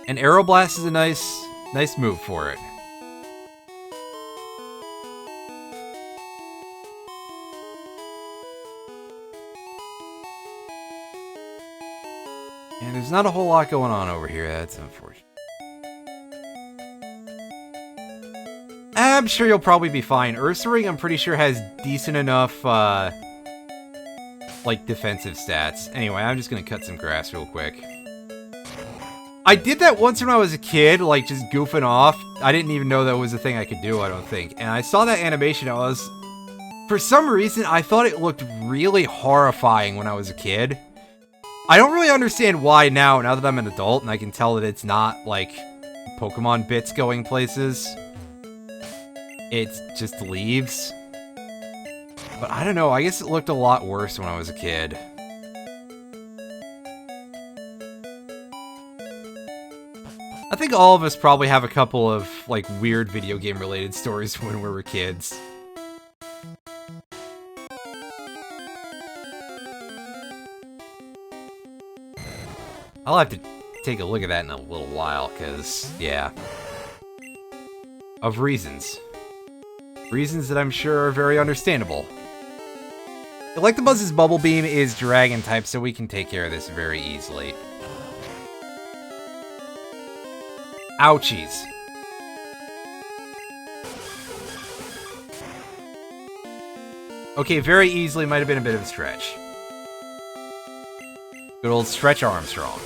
And Aeroblast is a nice move for it. And there's not a whole lot going on over here, that's unfortunate. I'm sure you'll probably be fine. Ursaring, I'm pretty sure, has decent enough, like, defensive stats. Anyway, I'm just gonna cut some grass real quick. I did that once when I was a kid, like, just goofing off. I didn't even know that was a thing I could do, I don't think. And I saw that animation, for some reason, I thought it looked really horrifying when I was a kid. I don't really understand why now that I'm an adult, and I can tell that it's not, like, Pokemon bits going places. It's just leaves. But I don't know, I guess it looked a lot worse when I was a kid. I think all of us probably have a couple of, like, weird video game related stories when we were kids. I'll have to take a look at that in a little while, because, yeah. Of reasons. Reasons that I'm sure are very understandable. Electabuzz's Bubble Beam is Dragon type, so we can take care of this very easily. Ouchies. Okay, very easily might have been a bit of a stretch. Good old Stretch Armstrong.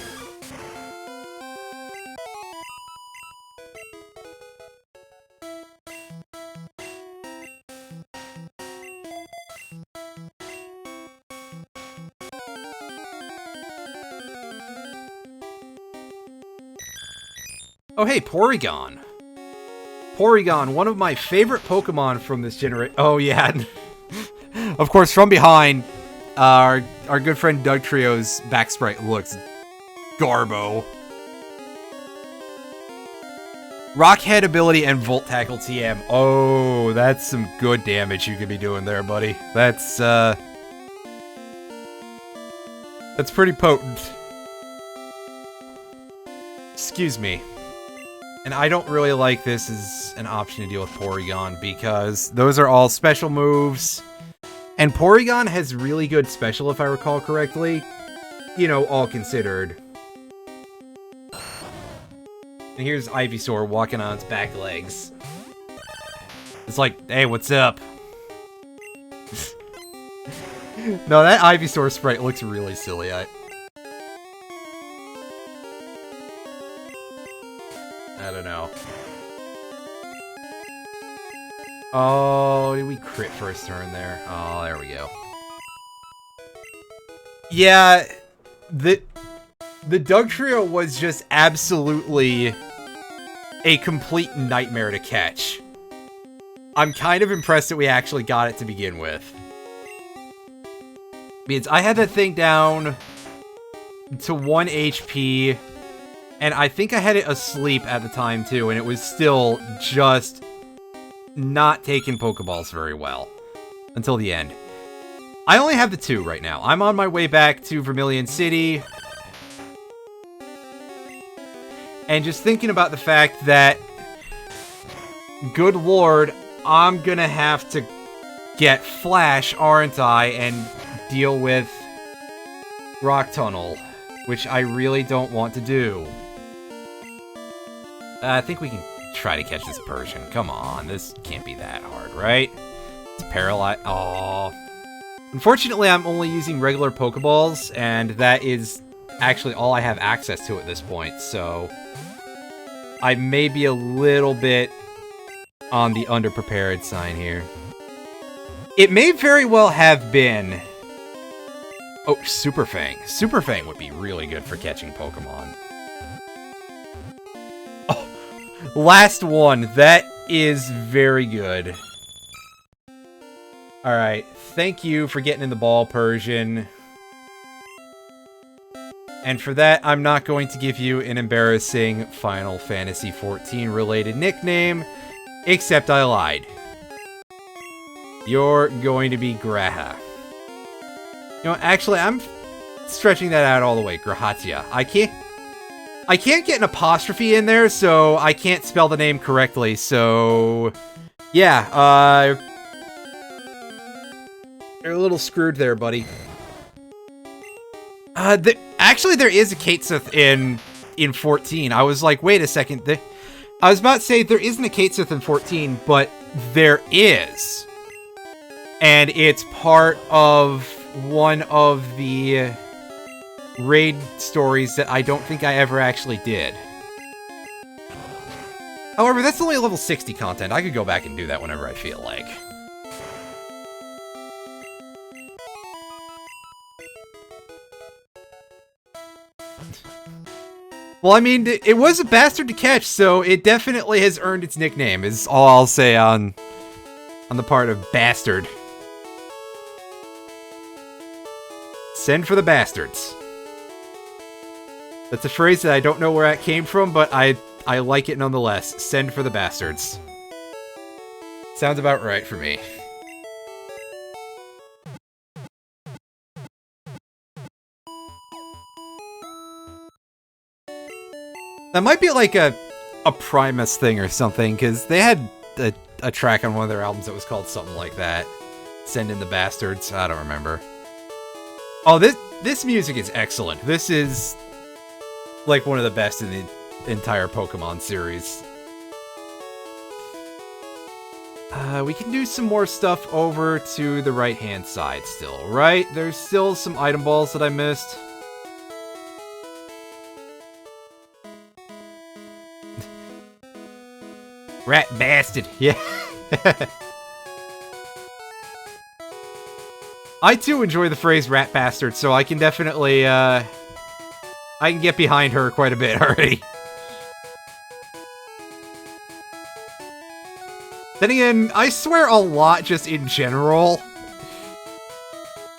Oh hey, Porygon. Porygon, one of my favorite Pokemon from this generation. Oh yeah. Of course, from behind, our good friend Dodrio's back sprite looks garbo. Rock Head ability and Volt Tackle TM. Oh, that's some good damage you could be doing there, buddy. That's pretty potent. Excuse me. And I don't really like this as an option to deal with Porygon because those are all special moves. And Porygon has really good special, if I recall correctly. You know, all considered. And here's Ivysaur walking on its back legs. It's like, hey, what's up? No, that Ivysaur sprite looks really silly. I don't know. Oh, did we crit first turn there? Oh, there we go. Yeah, the Dodrio was just absolutely a complete nightmare to catch. I'm kind of impressed that we actually got it to begin with. Means I had that thing down to 1 HP, and I think I had it asleep at the time too, and it was still just not taking Pokeballs very well until the end. I only have the 2 right now. I'm on my way back to Vermilion City. And just thinking about the fact that, good lord, I'm gonna have to get Flash, aren't I, and deal with Rock Tunnel, which I really don't want to do. I think we can try to catch this Persian. Come on, this can't be that hard, right? It's paralyzed. Aww. Unfortunately, I'm only using regular Pokeballs, and that is actually all I have access to at this point, so I may be a little bit on the underprepared sign here. It may very well have been... Oh, Super Fang. Super Fang would be really good for catching Pokemon. Oh, last one. That is very good. Alright, thank you for getting in the ball, Persian. And for that, I'm not going to give you an embarrassing Final Fantasy XIV related nickname, except I lied. You're going to be Graha. You know, actually, I'm stretching that out all the way. Grahatia. I can't get an apostrophe in there, so I can't spell the name correctly, so... Yeah, you're a little screwed there, buddy. Actually, there is a Katesith in 14. I was like, wait a second. I was about to say there isn't a Katesith in 14, but there is. And it's part of one of the raid stories that I don't think I ever actually did. However, that's only level 60 content. I could go back and do that whenever I feel like. Well, I mean, it was a bastard to catch, so it definitely has earned its nickname, is all I'll say on the part of bastard. Send for the bastards. That's a phrase that I don't know where it came from, but I like it nonetheless. Send for the bastards. Sounds about right for me. That might be like a Primus thing or something, because they had a track on one of their albums that was called something like that. Send in the bastards. I don't remember. Oh, this music is excellent. This is like one of the best in the entire Pokemon series. We can do some more stuff over to the right-hand side still, right? There's still some item balls that I missed. Rat bastard, yeah. I too enjoy the phrase rat bastard, so I can definitely, I can get behind her quite a bit already. Then again, I swear a lot just in general.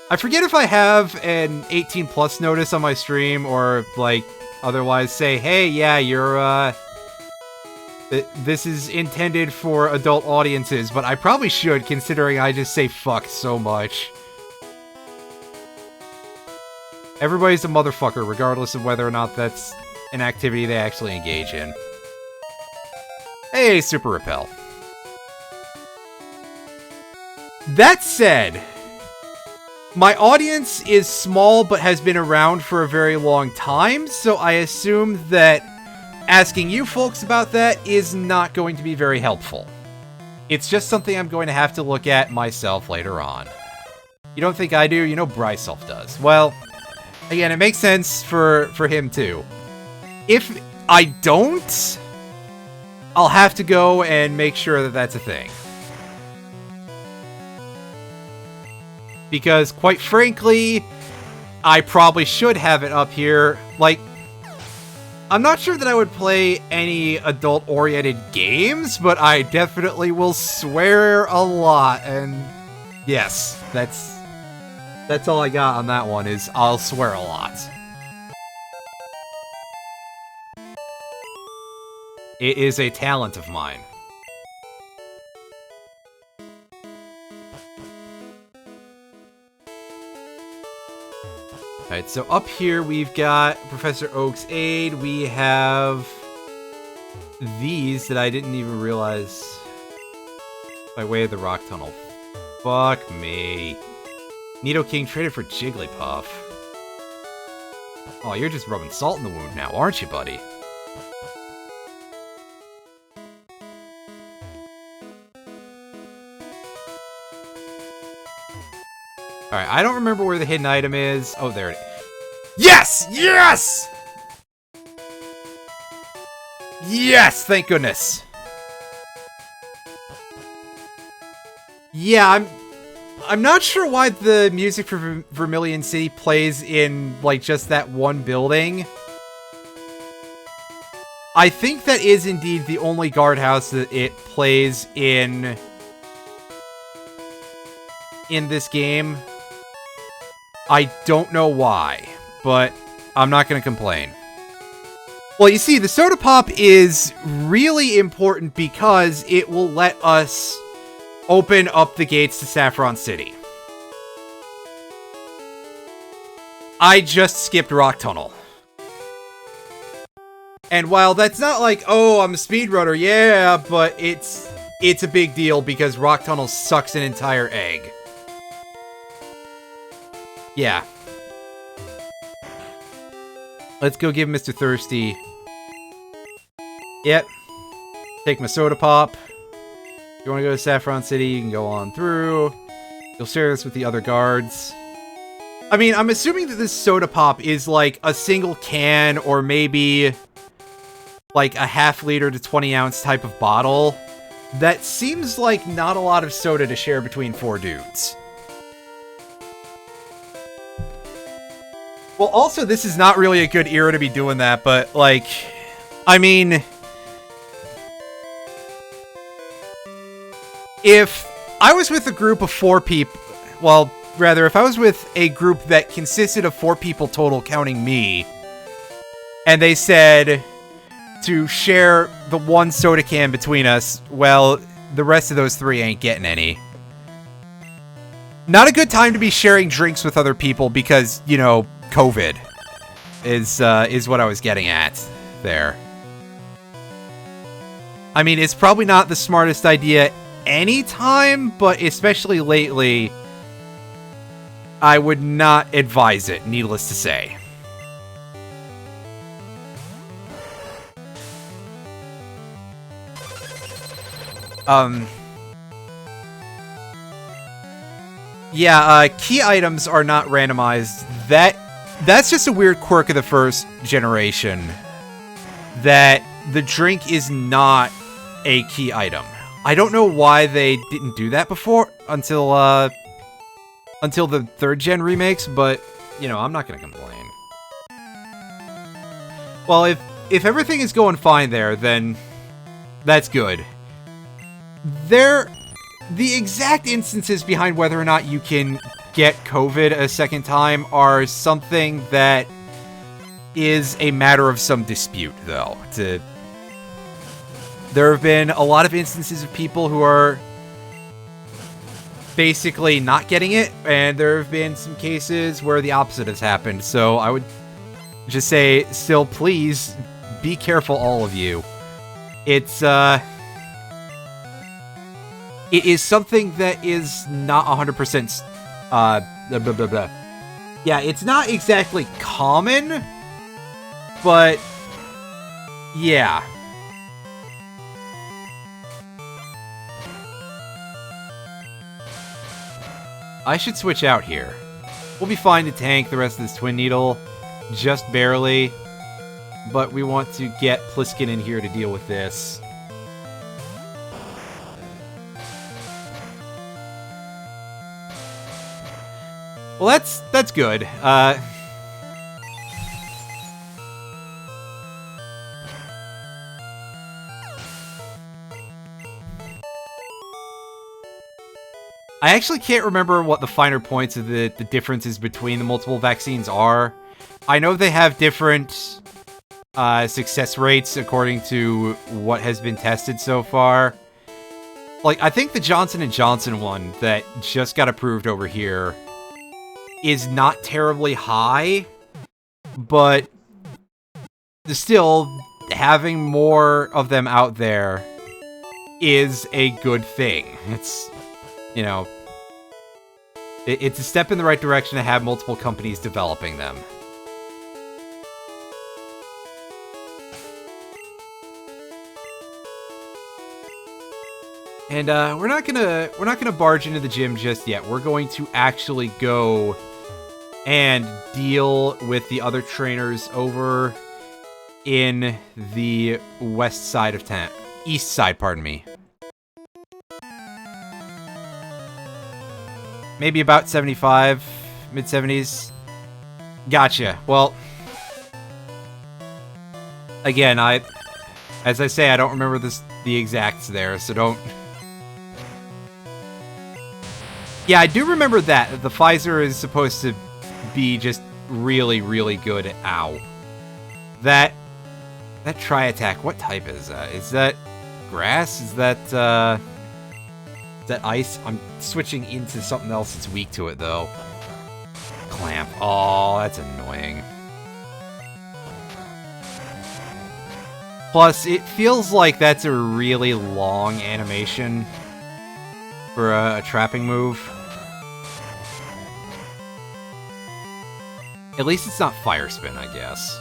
I forget if I have an 18 plus notice on my stream or, like, otherwise say, hey, yeah, you're, this is intended for adult audiences, but I probably should, considering I just say fuck so much. Everybody's a motherfucker, regardless of whether or not that's an activity they actually engage in. Hey, Super Repel. That said, my audience is small but has been around for a very long time, so I assume that asking you folks about that is not going to be very helpful. It's just something I'm going to have to look at myself later on. You don't think I do? You know Bryself does. Well, again, it makes sense for him too. If I don't, I'll have to go and make sure that that's a thing. Because, quite frankly, I probably should have it up here. Like, I'm not sure that I would play any adult-oriented games, but I definitely will swear a lot, and yes, that's all I got on that one, is I'll swear a lot. It is a talent of mine. Alright, so up here we've got Professor Oak's aid. We have these that I didn't even realize by way of the rock tunnel. Fuck me. Nidoking traded for Jigglypuff. Oh, you're just rubbing salt in the wound now, aren't you, buddy? Alright, I don't remember where the hidden item is. Oh, there it is. Yes! Yes! Yes! Thank goodness. Yeah, I'm not sure why the music for Vermilion City plays in, like, just that one building. I think that is indeed the only guardhouse that it plays in this game. I don't know why, but I'm not going to complain. Well, you see, the Soda Pop is really important because it will let us open up the gates to Saffron City. I just skipped Rock Tunnel. And while that's not like, oh, I'm a speedrunner, yeah, but it's a big deal because Rock Tunnel sucks an entire egg. Yeah. Let's go give Mr. Thirsty. Yep. Take my Soda Pop. If you want to go to Saffron City, you can go on through. You'll share this with the other guards. I mean, I'm assuming that this Soda Pop is like a single can or maybe like a half-liter to 20-ounce type of bottle. That seems like not a lot of soda to share between 4 dudes. Well, also, this is not really a good era to be doing that, but, like, I mean, if I was with a group of 4 people, well, rather, if I was with a group that consisted of 4 people total, counting me, and they said to share the 1 soda can between us, well, the rest of those 3 ain't getting any. Not a good time to be sharing drinks with other people because, you know, COVID is what I was getting at there. I mean, it's probably not the smartest idea anytime, but especially lately, I would not advise it, needless to say. Yeah, key items are not randomized. That's just a weird quirk of the first generation. That the drink is not a key item. I don't know why they didn't do that before until the third gen remakes, but you know, I'm not gonna complain. Well, if everything is going fine there, then that's good. The exact instances behind whether or not you can get COVID a second time are something that is a matter of some dispute, though. There have been a lot of instances of people who are basically not getting it, and there have been some cases where the opposite has happened. So I would just say, still, please be careful, all of you. It is something that is not 100%, blah, blah, blah, blah. Yeah, it's not exactly common, but, yeah. I should switch out here. We'll be fine to tank the rest of this Twin Needle, just barely, but we want to get Pliskin in here to deal with this. Well, that's good. I actually can't remember what the finer points of the differences between the multiple vaccines are. I know they have different success rates according to what has been tested so far. Like, I think the Johnson & Johnson one that just got approved over here is not terribly high, but still, having more of them out there is a good thing. It's, you know, it's a step in the right direction to have multiple companies developing them. And we're not gonna barge into the gym just yet. We're going to actually go and deal with the other trainers over in the west side of town. East side, pardon me. Maybe about 75, mid-70s. Gotcha. Well, again, as I say, I don't remember the exacts there, so don't... Yeah, I do remember that. The Pfizer is supposed to be just really, really good. Ow. That Tri-Attack, what type is that? Is that grass? Is that ice? I'm switching into something else that's weak to it, though. Clamp. Oh, that's annoying. Plus, it feels like that's a really long animation for a trapping move. At least it's not Fire Spin, I guess.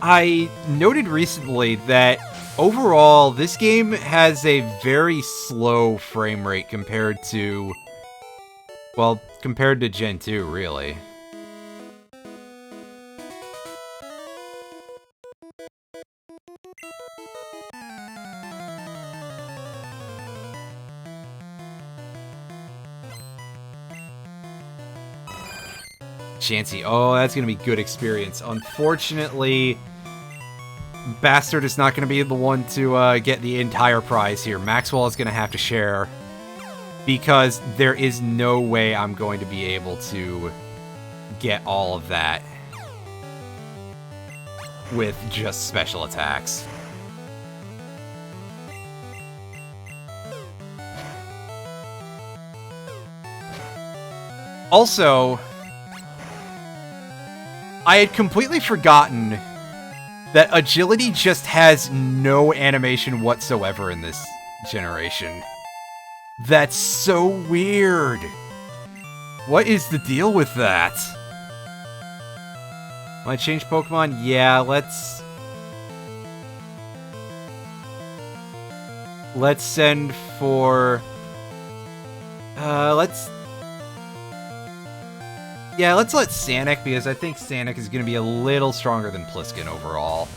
I noted recently that overall, this game has a very slow frame rate compared to... well, compared to Gen 2, really. Chansey. Oh, that's going to be good experience. Unfortunately, Bastard is not going to be the one to get the entire prize here. Maxwell is going to have to share, because there is no way I'm going to be able to get all of that with just special attacks. Also, I had completely forgotten that agility just has no animation whatsoever in this generation. That's so weird. What is the deal with that? Want to change Pokemon? Yeah, let's send for... let's let Sanic, because I think Sanic is going to be a little stronger than Pliskin overall.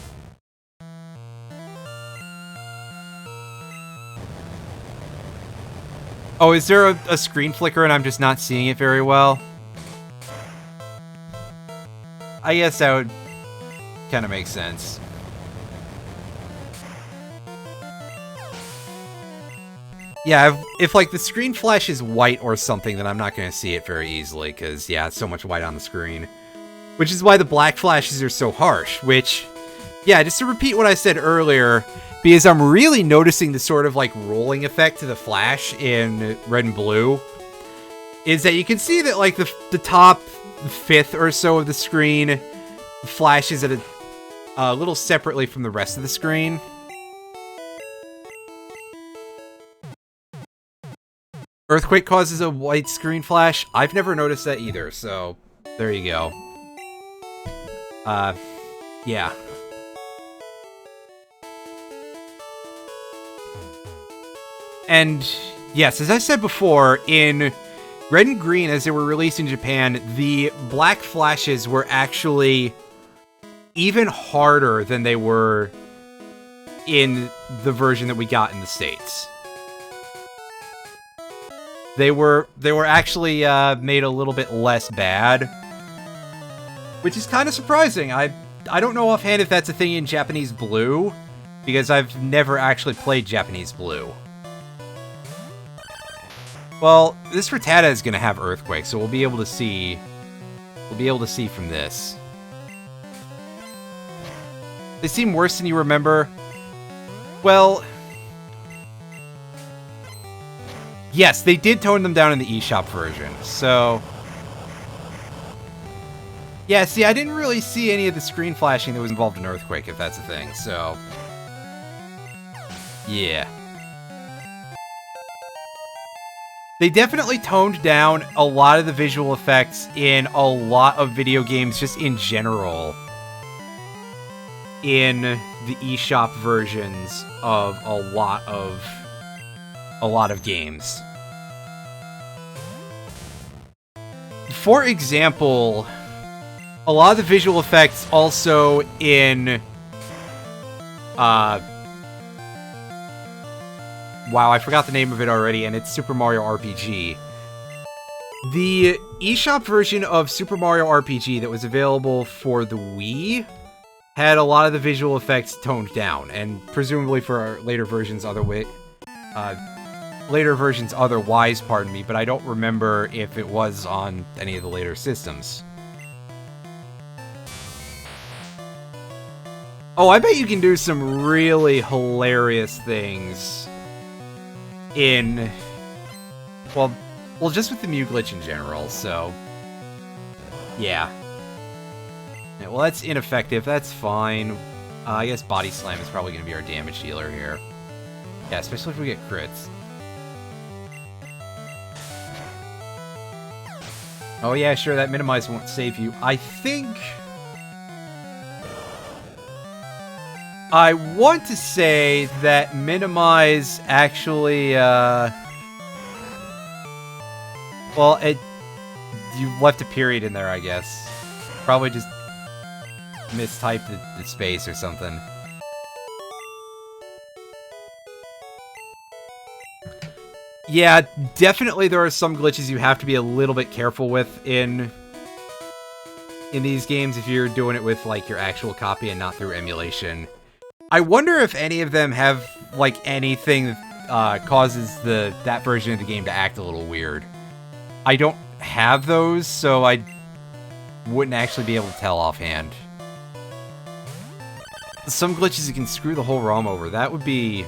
Oh, is there a screen flicker and I'm just not seeing it very well? I guess that would kind of make sense. Yeah, if like the screen flash is white or something, then I'm not going to see it very easily, because, yeah, it's so much white on the screen. Which is why the black flashes are so harsh, which, yeah, just to repeat what I said earlier, because I'm really noticing the sort of, like, rolling effect to the flash in Red and Blue, is that you can see that, like, the top fifth or so of the screen flashes at a little separately from the rest of the screen. Earthquake causes a white screen flash? I've never noticed that either, so there you go. Yeah. And, yes, as I said before, in Red and Green, as they were released in Japan, the black flashes were actually even harder than they were in the version that we got in the States. They were actually made a little bit less bad, which is kind of surprising. I don't know offhand if that's a thing in Japanese Blue, because I've never actually played Japanese Blue. Well, this Rattata is going to have Earthquake, so we'll be able to see. We'll be able to see from this. They seem worse than you remember. Well, yes, they did tone them down in the eShop version, so... Yeah, see, I didn't really see any of the screen flashing that was involved in Earthquake, if that's a thing, so... Yeah. They definitely toned down a lot of the visual effects in a lot of video games, just in general, in the eShop versions of a lot of games. For example, a lot of the visual effects also in wow, I forgot the name of it already, and it's Super Mario RPG. The eShop version of Super Mario RPG that was available for the Wii had a lot of the visual effects toned down, and presumably for later versions otherwise, pardon me, but I don't remember if it was on any of the later systems. Oh, I bet you can do some really hilarious things in, well, just with the Mew glitch in general, so, yeah. Yeah, well, that's ineffective, that's fine. I guess Body Slam is probably going to be our damage dealer here. Yeah, especially if we get crits. Oh yeah, sure, that Minimize won't save you. I think... I want to say that Minimize actually, well, you left a period in there, I guess. Probably just mistyped the space or something. Yeah, definitely there are some glitches you have to be a little bit careful with in these games if you're doing it with, like, your actual copy and not through emulation. I wonder if any of them have, like, anything that causes that version of the game to act a little weird. I don't have those, so I wouldn't actually be able to tell offhand. Some glitches you can screw the whole ROM over. That would be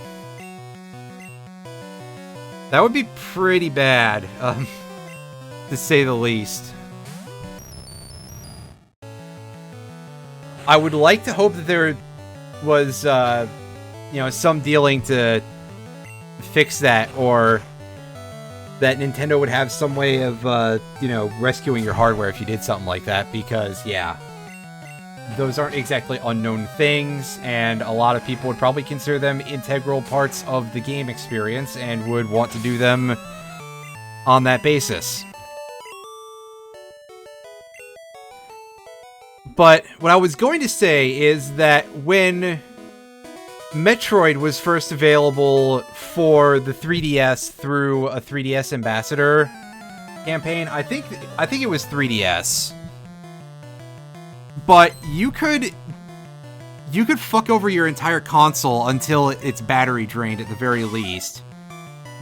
pretty bad, to say the least. I would like to hope that there was, you know, some dealing to fix that, or that Nintendo would have some way of, you know, rescuing your hardware if you did something like that, because, yeah, those aren't exactly unknown things, and a lot of people would probably consider them integral parts of the game experience and would want to do them on that basis. But what I was going to say is that when Metroid was first available for the 3DS through a 3DS Ambassador campaign, I think it was 3DS. But you could fuck over your entire console until its battery drained at the very least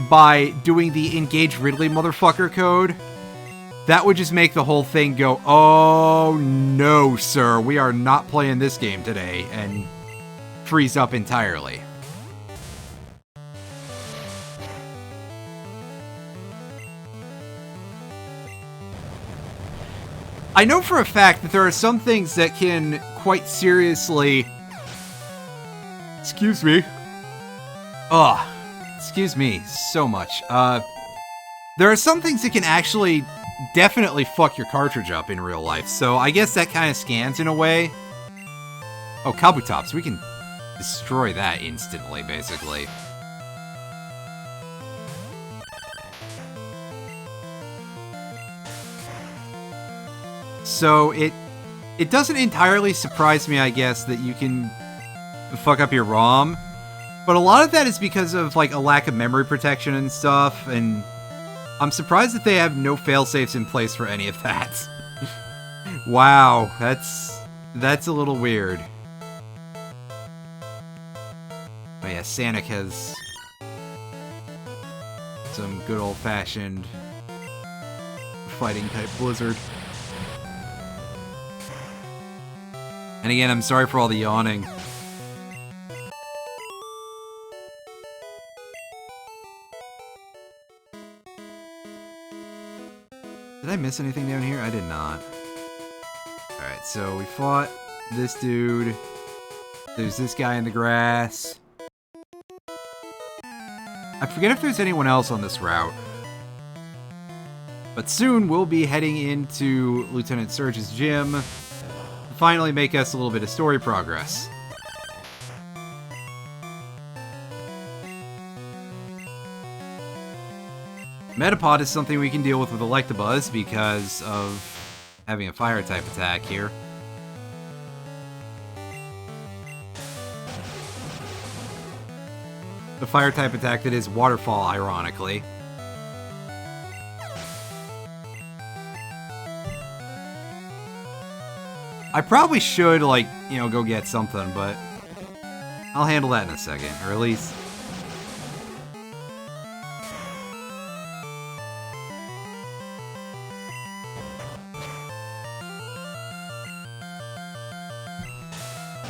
by doing the Engage Ridley motherfucker code. That would just make the whole thing go, oh no, sir, we are not playing this game today, and freeze up entirely. I know for a fact that there are some things that can quite seriously... Excuse me. Ugh. Excuse me so much. There are some things that can actually definitely fuck your cartridge up in real life, so I guess that kind of scans in a way. Oh, Kabutops. We can destroy that instantly, basically. So it doesn't entirely surprise me, I guess, that you can fuck up your ROM, but a lot of that is because of like a lack of memory protection and stuff, and I'm surprised that they have no failsafes in place for any of that. Wow, that's a little weird. Oh yeah, Sanic has some good old-fashioned fighting-type blizzard. And again, I'm sorry for all the yawning. Did I miss anything down here? I did not. Alright, so we fought this dude. There's this guy in the grass. I forget if there's anyone else on this route. But soon we'll be heading into Lieutenant Surge's gym to finally make us a little bit of story progress. Metapod is something we can deal with Electabuzz because of having a fire-type attack here. The fire-type attack that is Waterfall, ironically. I probably should, like, you know, go get something, but I'll handle that in a second, or at least...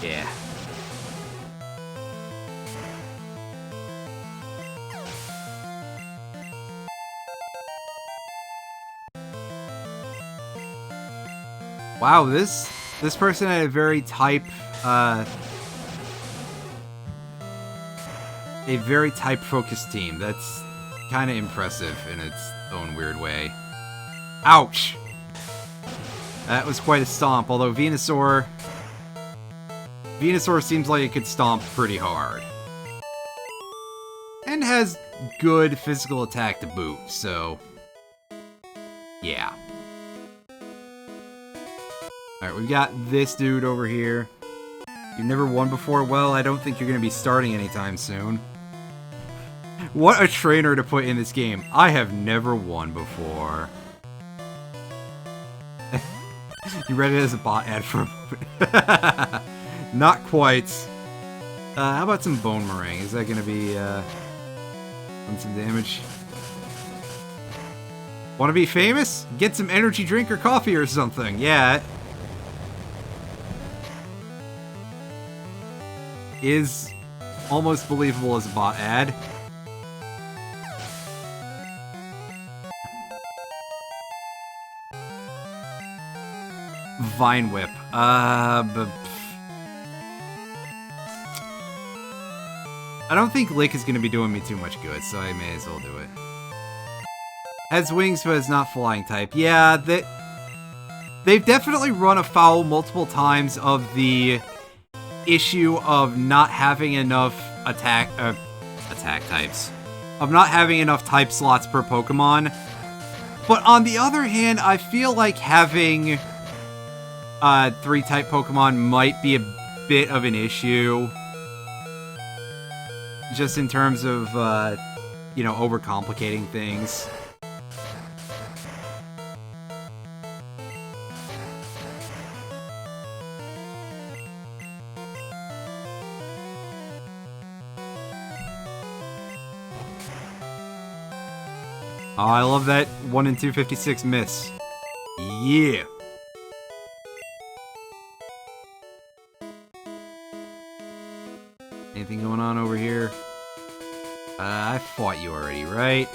Yeah. Wow, this person had a very type-focused team. That's kind of impressive in its own weird way. Ouch! That was quite a stomp, although Venusaur seems like it could stomp pretty hard. And has good physical attack to boot, so... yeah. Alright, we've got this dude over here. You've never won before? Well, I don't think you're going to be starting anytime soon. What a trainer to put in this game. I have never won before. You read it as a bot ad for a moment. Not quite. How about some Bone Meringue? Is that going to be on some damage? Want to be famous? Get some energy drink or coffee or something. Yeah. Is almost believable as a bot ad. Vine Whip. I don't think Lick is going to be doing me too much good, so I may as well do it. Has wings, but it's not flying type. Yeah, they've definitely run afoul multiple times of the issue of not having enough attack types. Of not having enough type slots per Pokemon. But on the other hand, I feel like having 3-type Pokemon might be a bit of an issue. Just in terms of, you know, overcomplicating things. Oh, I love that 1 in 256 miss. Yeah. Anything going on over here? I fought you already, right?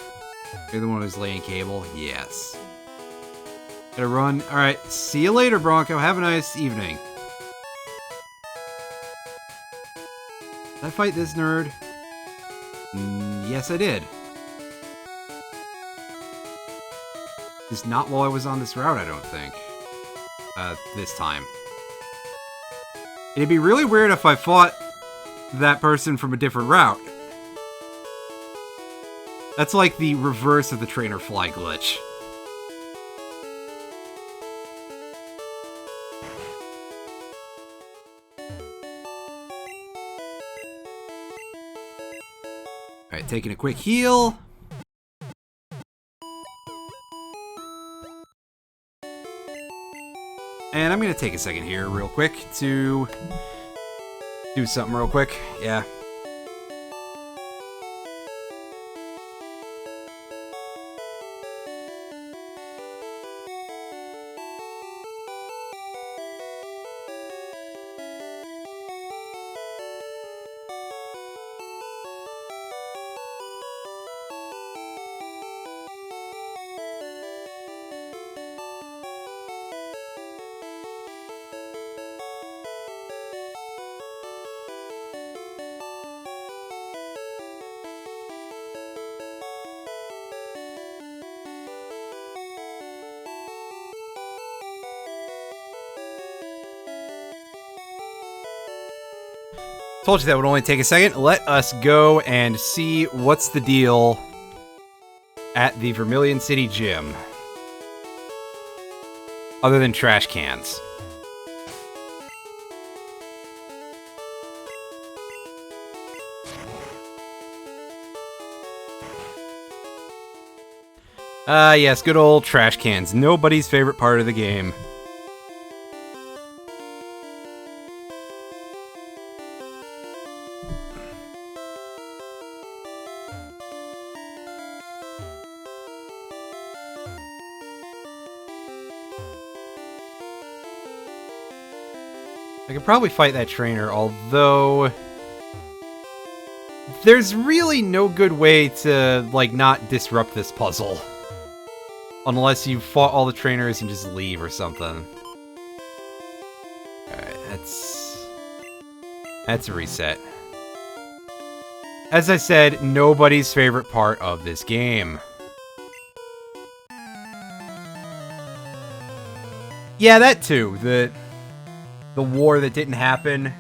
You're the one who's laying cable? Yes. Gotta run. Alright, see you later, Bronco. Have a nice evening. Did I fight this nerd? Yes, I did. Just not while I was on this route, I don't think. This time. It'd be really weird if I fought that person from a different route. That's like the reverse of the trainer fly glitch. Alright, taking a quick heal. And I'm gonna take a second here real quick to do something real quick. Yeah. Told you that would only take a second. Let us go and see what's the deal at the Vermilion City Gym. Other than trash cans. Yes, good old trash cans. Nobody's favorite part of the game. I could probably fight that trainer, although there's really no good way to, like, not disrupt this puzzle. Unless you fought all the trainers and just leave or something. Alright, that's a reset. As I said, nobody's favorite part of this game. Yeah, that too. The war that didn't happen.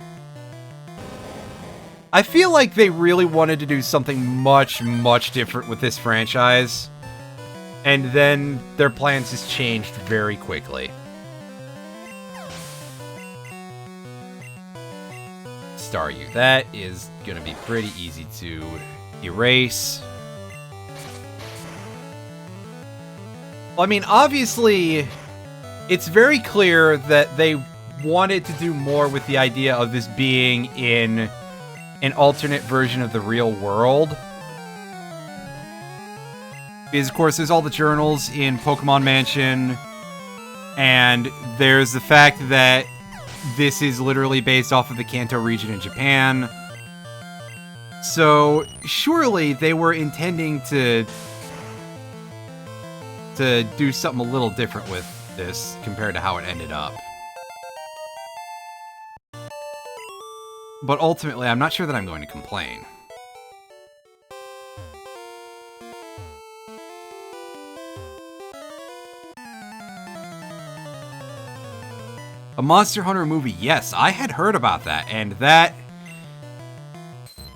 I feel like they really wanted to do something much, much different with this franchise. And then their plans just changed very quickly. Staryu. That is going to be pretty easy to erase. Well, I mean, obviously, it's very clear that they wanted to do more with the idea of this being in an alternate version of the real world. Because, of course, there's all the journals in Pokemon Mansion, and there's the fact that this is literally based off of the Kanto region in Japan. So, surely they were intending to do something a little different with this compared to how it ended up. But ultimately, I'm not sure that I'm going to complain. A Monster Hunter movie. Yes, I had heard about that, and that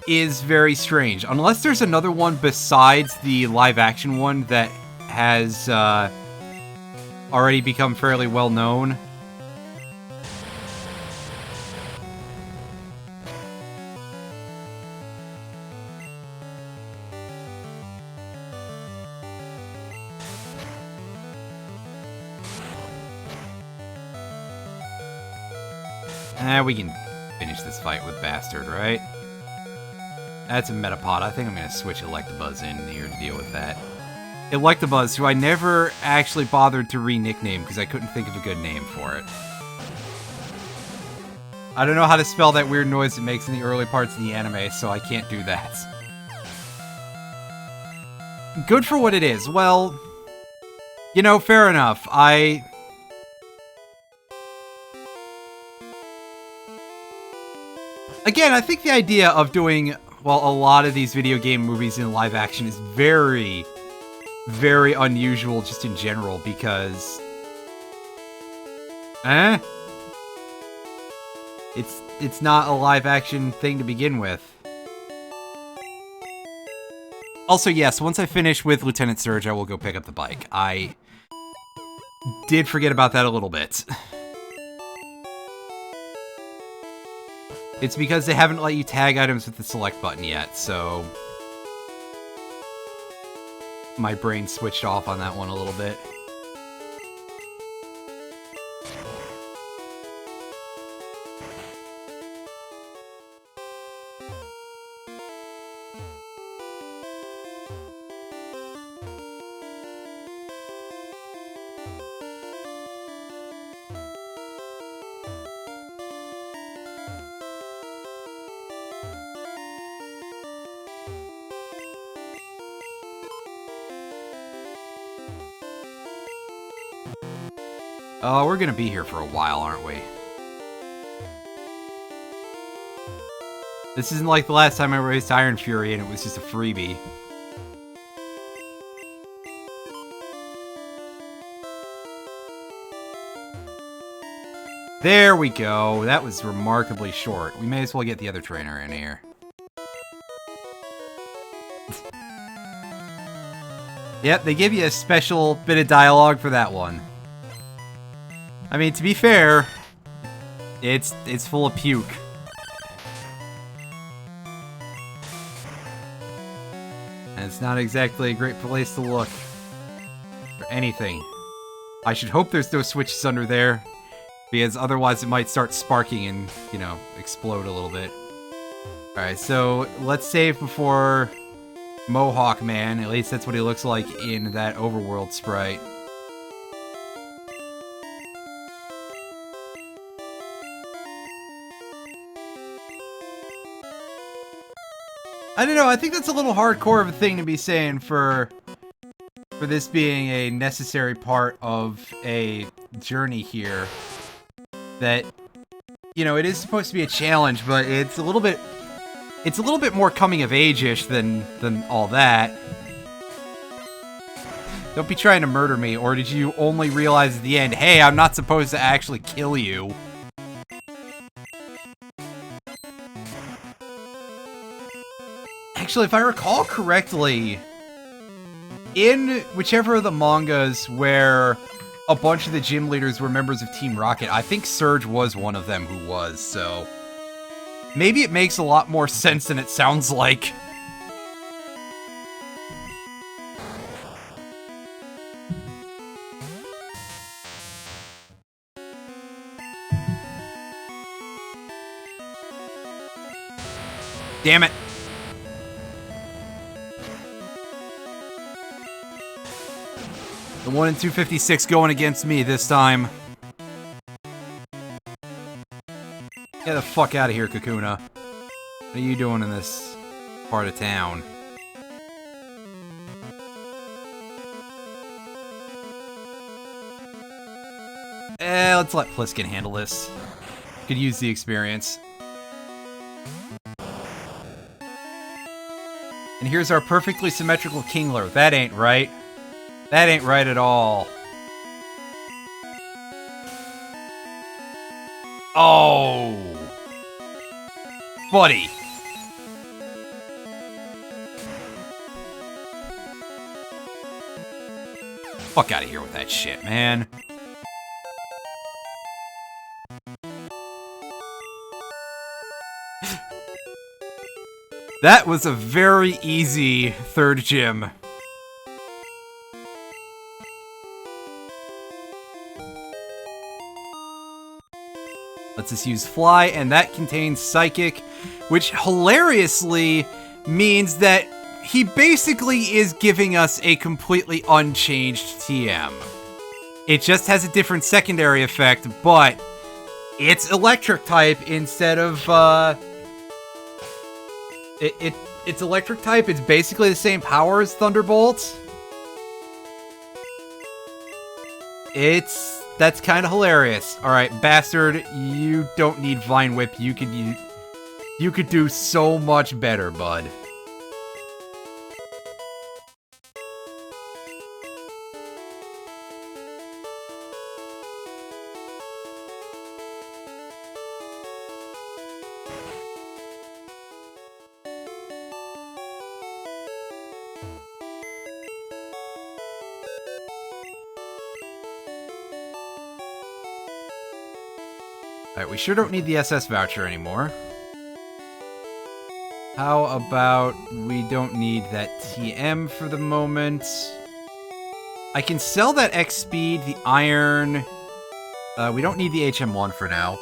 is very strange. Unless there's another one besides the live-action one that has already become fairly well known. We can finish this fight with Bastard, right? That's a Metapod. I think I'm going to switch Electabuzz in here to deal with that. Electabuzz, who I never actually bothered to re-nickname because I couldn't think of a good name for it. I don't know how to spell that weird noise it makes in the early parts of the anime, so I can't do that. Good for what it is. Well, you know, fair enough. Again, I think the idea of doing, well, a lot of these video game movies in live action is very, very unusual just in general, because... It's not a live action thing to begin with. Also, yes, once I finish with Lieutenant Surge, I will go pick up the bike. I did forget about that a little bit. It's because they haven't let you tag items with the select button yet, so... my brain switched off on that one a little bit. Oh, we're gonna be here for a while, aren't we? This isn't like the last time I raised Iron Fury and it was just a freebie. There we go. That was remarkably short. We may as well get the other trainer in here. Yep, they give you a special bit of dialogue for that one. I mean, to be fair, it's full of puke. And it's not exactly a great place to look for anything. I should hope there's no switches under there, because otherwise it might start sparking and, you know, explode a little bit. Alright, so let's save before Mohawk Man. At least that's what he looks like in that overworld sprite. I don't know, I think that's a little hardcore of a thing to be saying for this being a necessary part of a journey here. That, you know, it is supposed to be a challenge, but it's a little bit more coming of age-ish than all that. Don't be trying to murder me, or did you only realize at the end, hey, I'm not supposed to actually kill you? Actually, if I recall correctly, in whichever of the mangas where a bunch of the gym leaders were members of Team Rocket, I think Surge was one of them who was, so... maybe it makes a lot more sense than it sounds like. Damn it. The 1 in 256 going against me this time. Get the fuck out of here, Kakuna. What are you doing in this part of town? Let's let Pliskin handle this. Could use the experience. And here's our perfectly symmetrical Kingler. That ain't right. That ain't right at all. Oh! Buddy! Fuck out of here with that shit, man. That was a very easy third gym. Let's just use Fly, and that contains Psychic, which hilariously means that he basically is giving us a completely unchanged TM. It just has a different secondary effect, but it's Electric type instead of, It's Electric type, it's basically the same power as Thunderbolt. That's kind of hilarious. Alright, Bastard, you don't need Vine Whip, you could do so much better, bud. Alright, we sure don't need the SS voucher anymore. How about we don't need that TM for the moment? I can sell that X speed, the iron. We don't need the HM1 for now.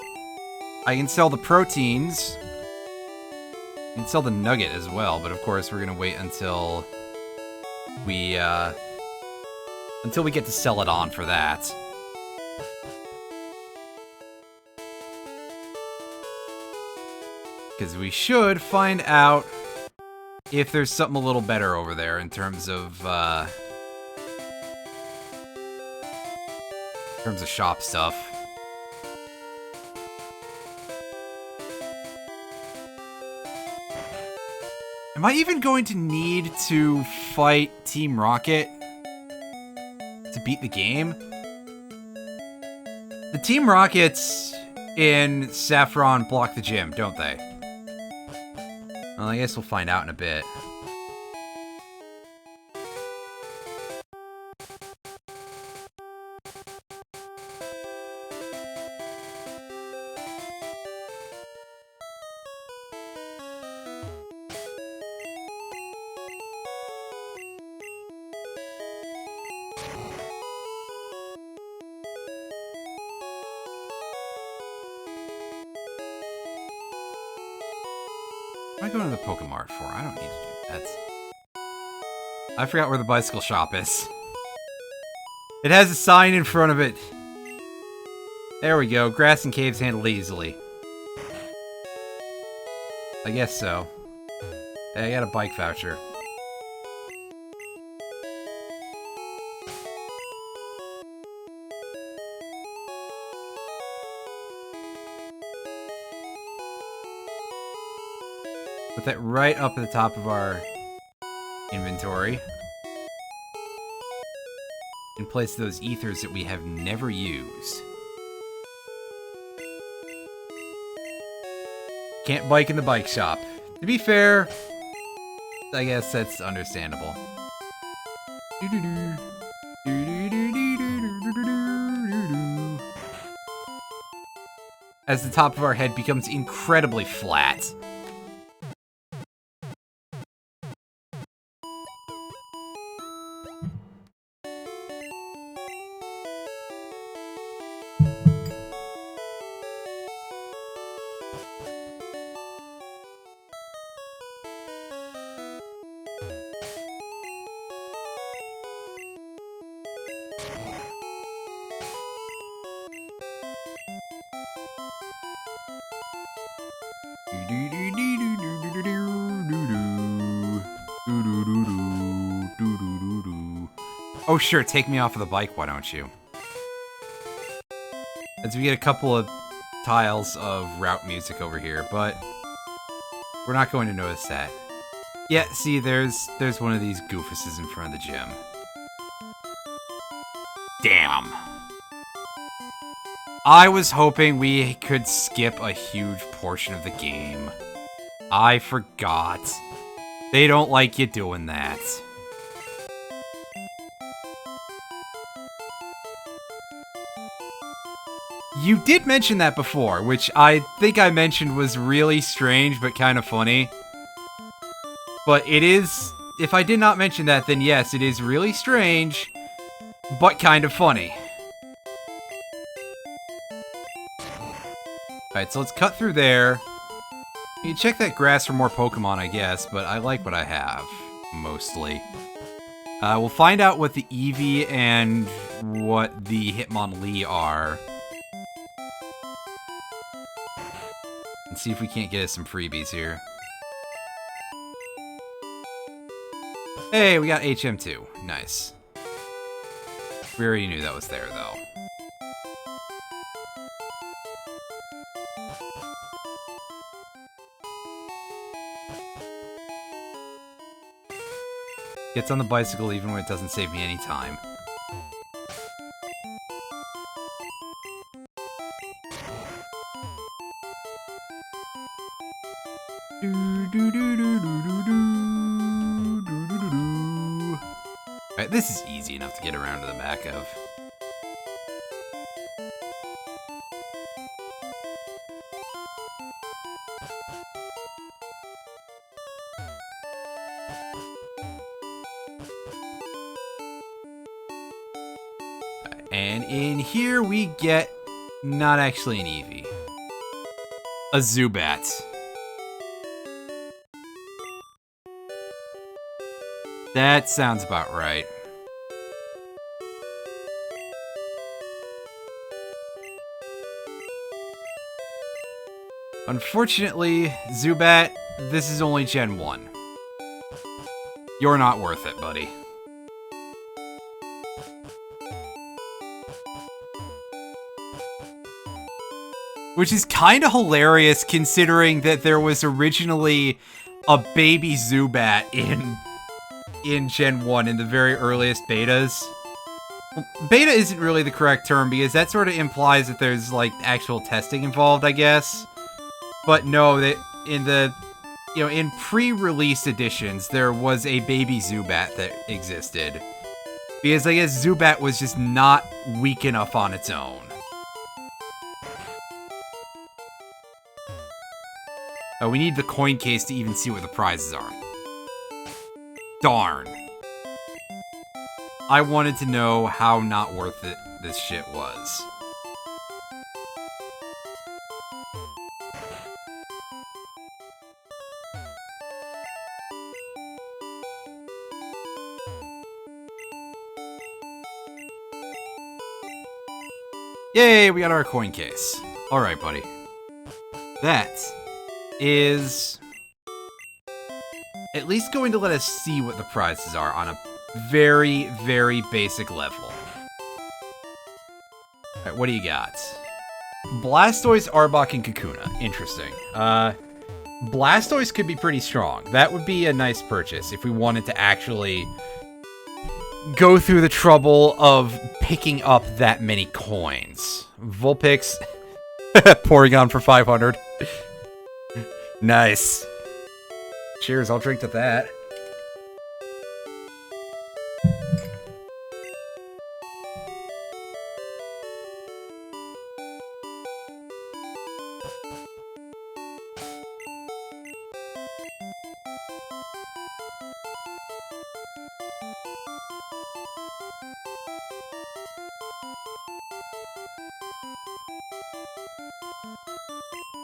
I can sell the proteins. I can sell the nugget as well, but of course we're gonna wait until we get to sell it on for that. Because we should find out if there's something a little better over there in terms of shop stuff. Am I even going to need to fight Team Rocket to beat the game? The Team Rockets in Saffron block the gym, don't they? Well, I guess we'll find out in a bit. What am I going to the Pokemart for? I don't need to do that. I forgot where the bicycle shop is. It has a sign in front of it. There we go. Grass and caves handled easily. I guess so. Hey, I got a bike voucher. Put that right up at the top of our inventory. In place of those ethers that we have never used. Can't bike in the bike shop. To be fair, I guess that's understandable. As the top of our head becomes incredibly flat. Oh sure, take me off of the bike, why don't you? As we get a couple of tiles of route music over here, but we're not going to notice that. Yeah, see, there's one of these goofuses in front of the gym. Damn. I was hoping we could skip a huge portion of the game. I forgot. They don't like you doing that. You did mention that before, which I think I mentioned was really strange but kind of funny. But it is... If I did not mention that, then yes, it is really strange, but kind of funny. Alright, so let's cut through there. You can check that grass for more Pokemon, I guess, but I like what I have, mostly. We'll find out what the Eevee and what the Hitmonlee are. And see if we can't get us some freebies here. Hey, we got HM2. Nice. We already knew that was there, though. Gets on the bicycle even when it doesn't save me any time. Alright, this is easy enough to get around to the back of. And in here we get not actually an Eevee. A Zubat. That sounds about right. Unfortunately, Zubat, this is only Gen 1. You're not worth it, buddy. Which is kind of hilarious considering that there was originally a baby Zubat in Gen 1 in the very earliest betas. Well, beta isn't really the correct term because that sort of implies that there's like actual testing involved, I guess. But no, that in the in pre-release editions there was a baby Zubat that existed. Because I guess Zubat was just not weak enough on its own. We need the coin case to even see what the prizes are. Darn. I wanted to know how not worth it this shit was. Yay, we got our coin case. Alright, buddy. That is at least going to let us see what the prizes are on a very, very basic level. Alright, what do you got? Blastoise, Arbok, and Kakuna. Interesting. Blastoise could be pretty strong. That would be a nice purchase if we wanted to actually go through the trouble of picking up that many coins. Vulpix, Porygon for 500. Nice. Cheers, I'll drink to that.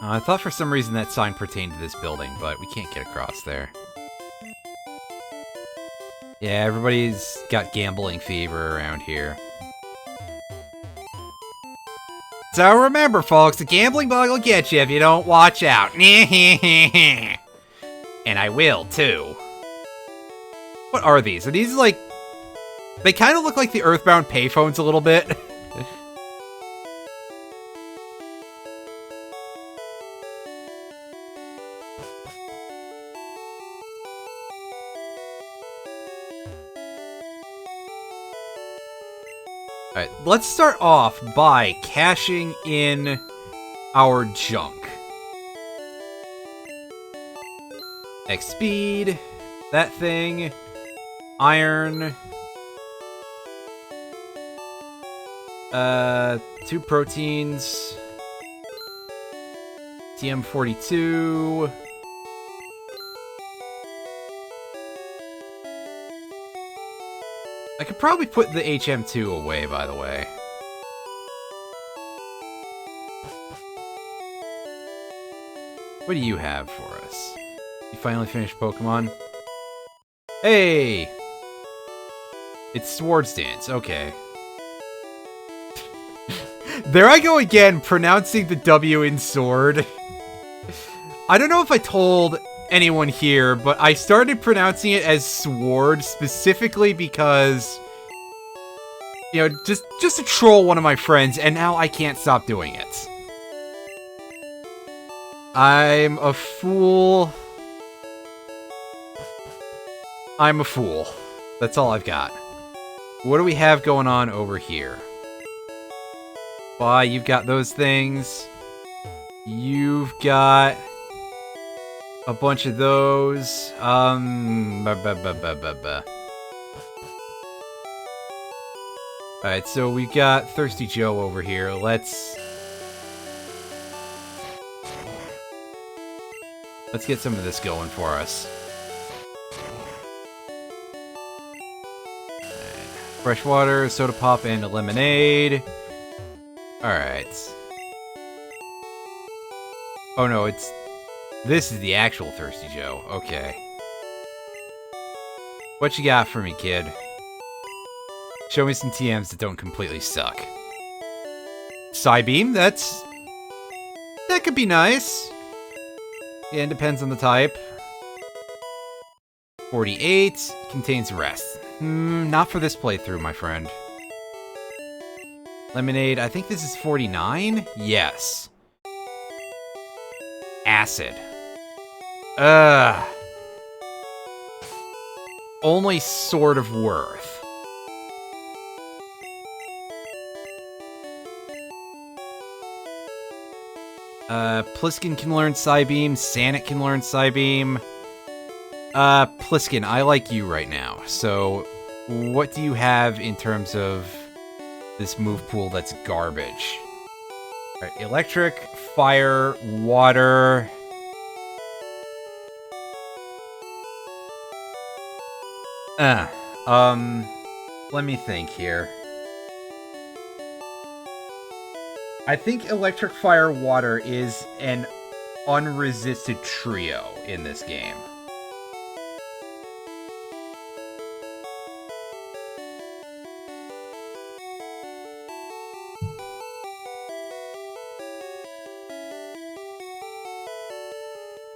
I thought for some reason that sign pertained to this building, but we can't get across there. Yeah, everybody's got gambling fever around here. So remember, folks, the gambling bug will get you if you don't watch out. And I will, too. What are these? Are these, like... They kind of look like the Earthbound payphones a little bit. Alright, let's start off by cashing in our junk. X speed, that thing, iron, 2 proteins, TM42, I could probably put the HM2 away, by the way. What do you have for us? You finally finished Pokemon? Hey! It's Swords Dance, okay. There I go again, pronouncing the W in sword. I don't know if I told anyone here, but I started pronouncing it as sword specifically because, you know, just to troll one of my friends, and now I can't stop doing it. I'm a fool. I'm a fool. That's all I've got. What do we have going on over here? Why, you've got those things. You've got a bunch of those. Alright, so we've got Thirsty Joe over here. Let's get some of this going for us. Fresh water, soda pop, and a lemonade. Alright. Oh no, this is the actual Thirsty Joe. Okay. What you got for me, kid? Show me some TMs that don't completely suck. Psybeam, that could be nice. Yeah, it depends on the type. 48 contains rest. Not for this playthrough, my friend. Lemonade, I think this is 49? Yes. Acid. Only sort of worth. Pliskin can learn Psybeam, Sanic can learn Psybeam. Pliskin, I like you right now, so what do you have in terms of this move pool that's garbage? Alright, electric, fire, water. Let me think here. I think electric, fire, water is an unresisted trio in this game.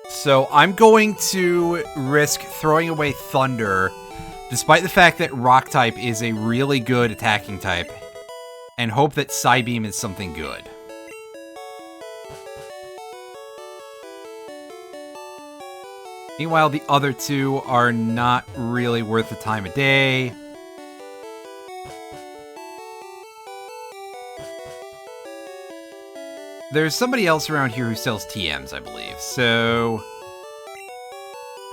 So I'm going to risk throwing away Thunder, despite the fact that Rock type is a really good attacking type, and hope that Psybeam is something good. Meanwhile, the other two are not really worth the time of day. There's somebody else around here who sells TMs, I believe. So,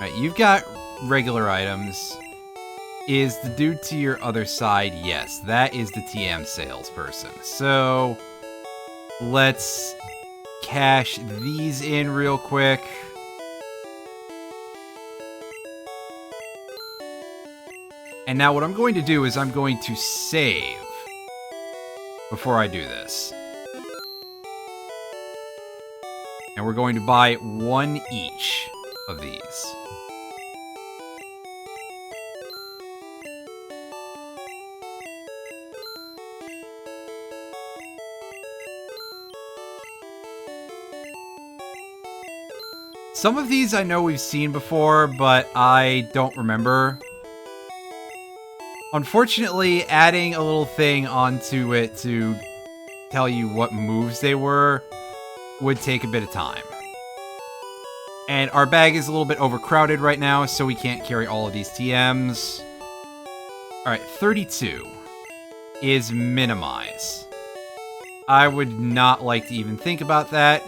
alright, you've got regular items. Is the dude to your other side? Yes, that is the TM salesperson. So, let's cash these in real quick. And now what I'm going to do is I'm going to save before I do this. And we're going to buy one each of these. Some of these I know we've seen before, but I don't remember. Unfortunately, adding a little thing onto it to tell you what moves they were would take a bit of time. And our bag is a little bit overcrowded right now, so we can't carry all of these TMs. Alright, 32. is Minimize. I would not like to even think about that.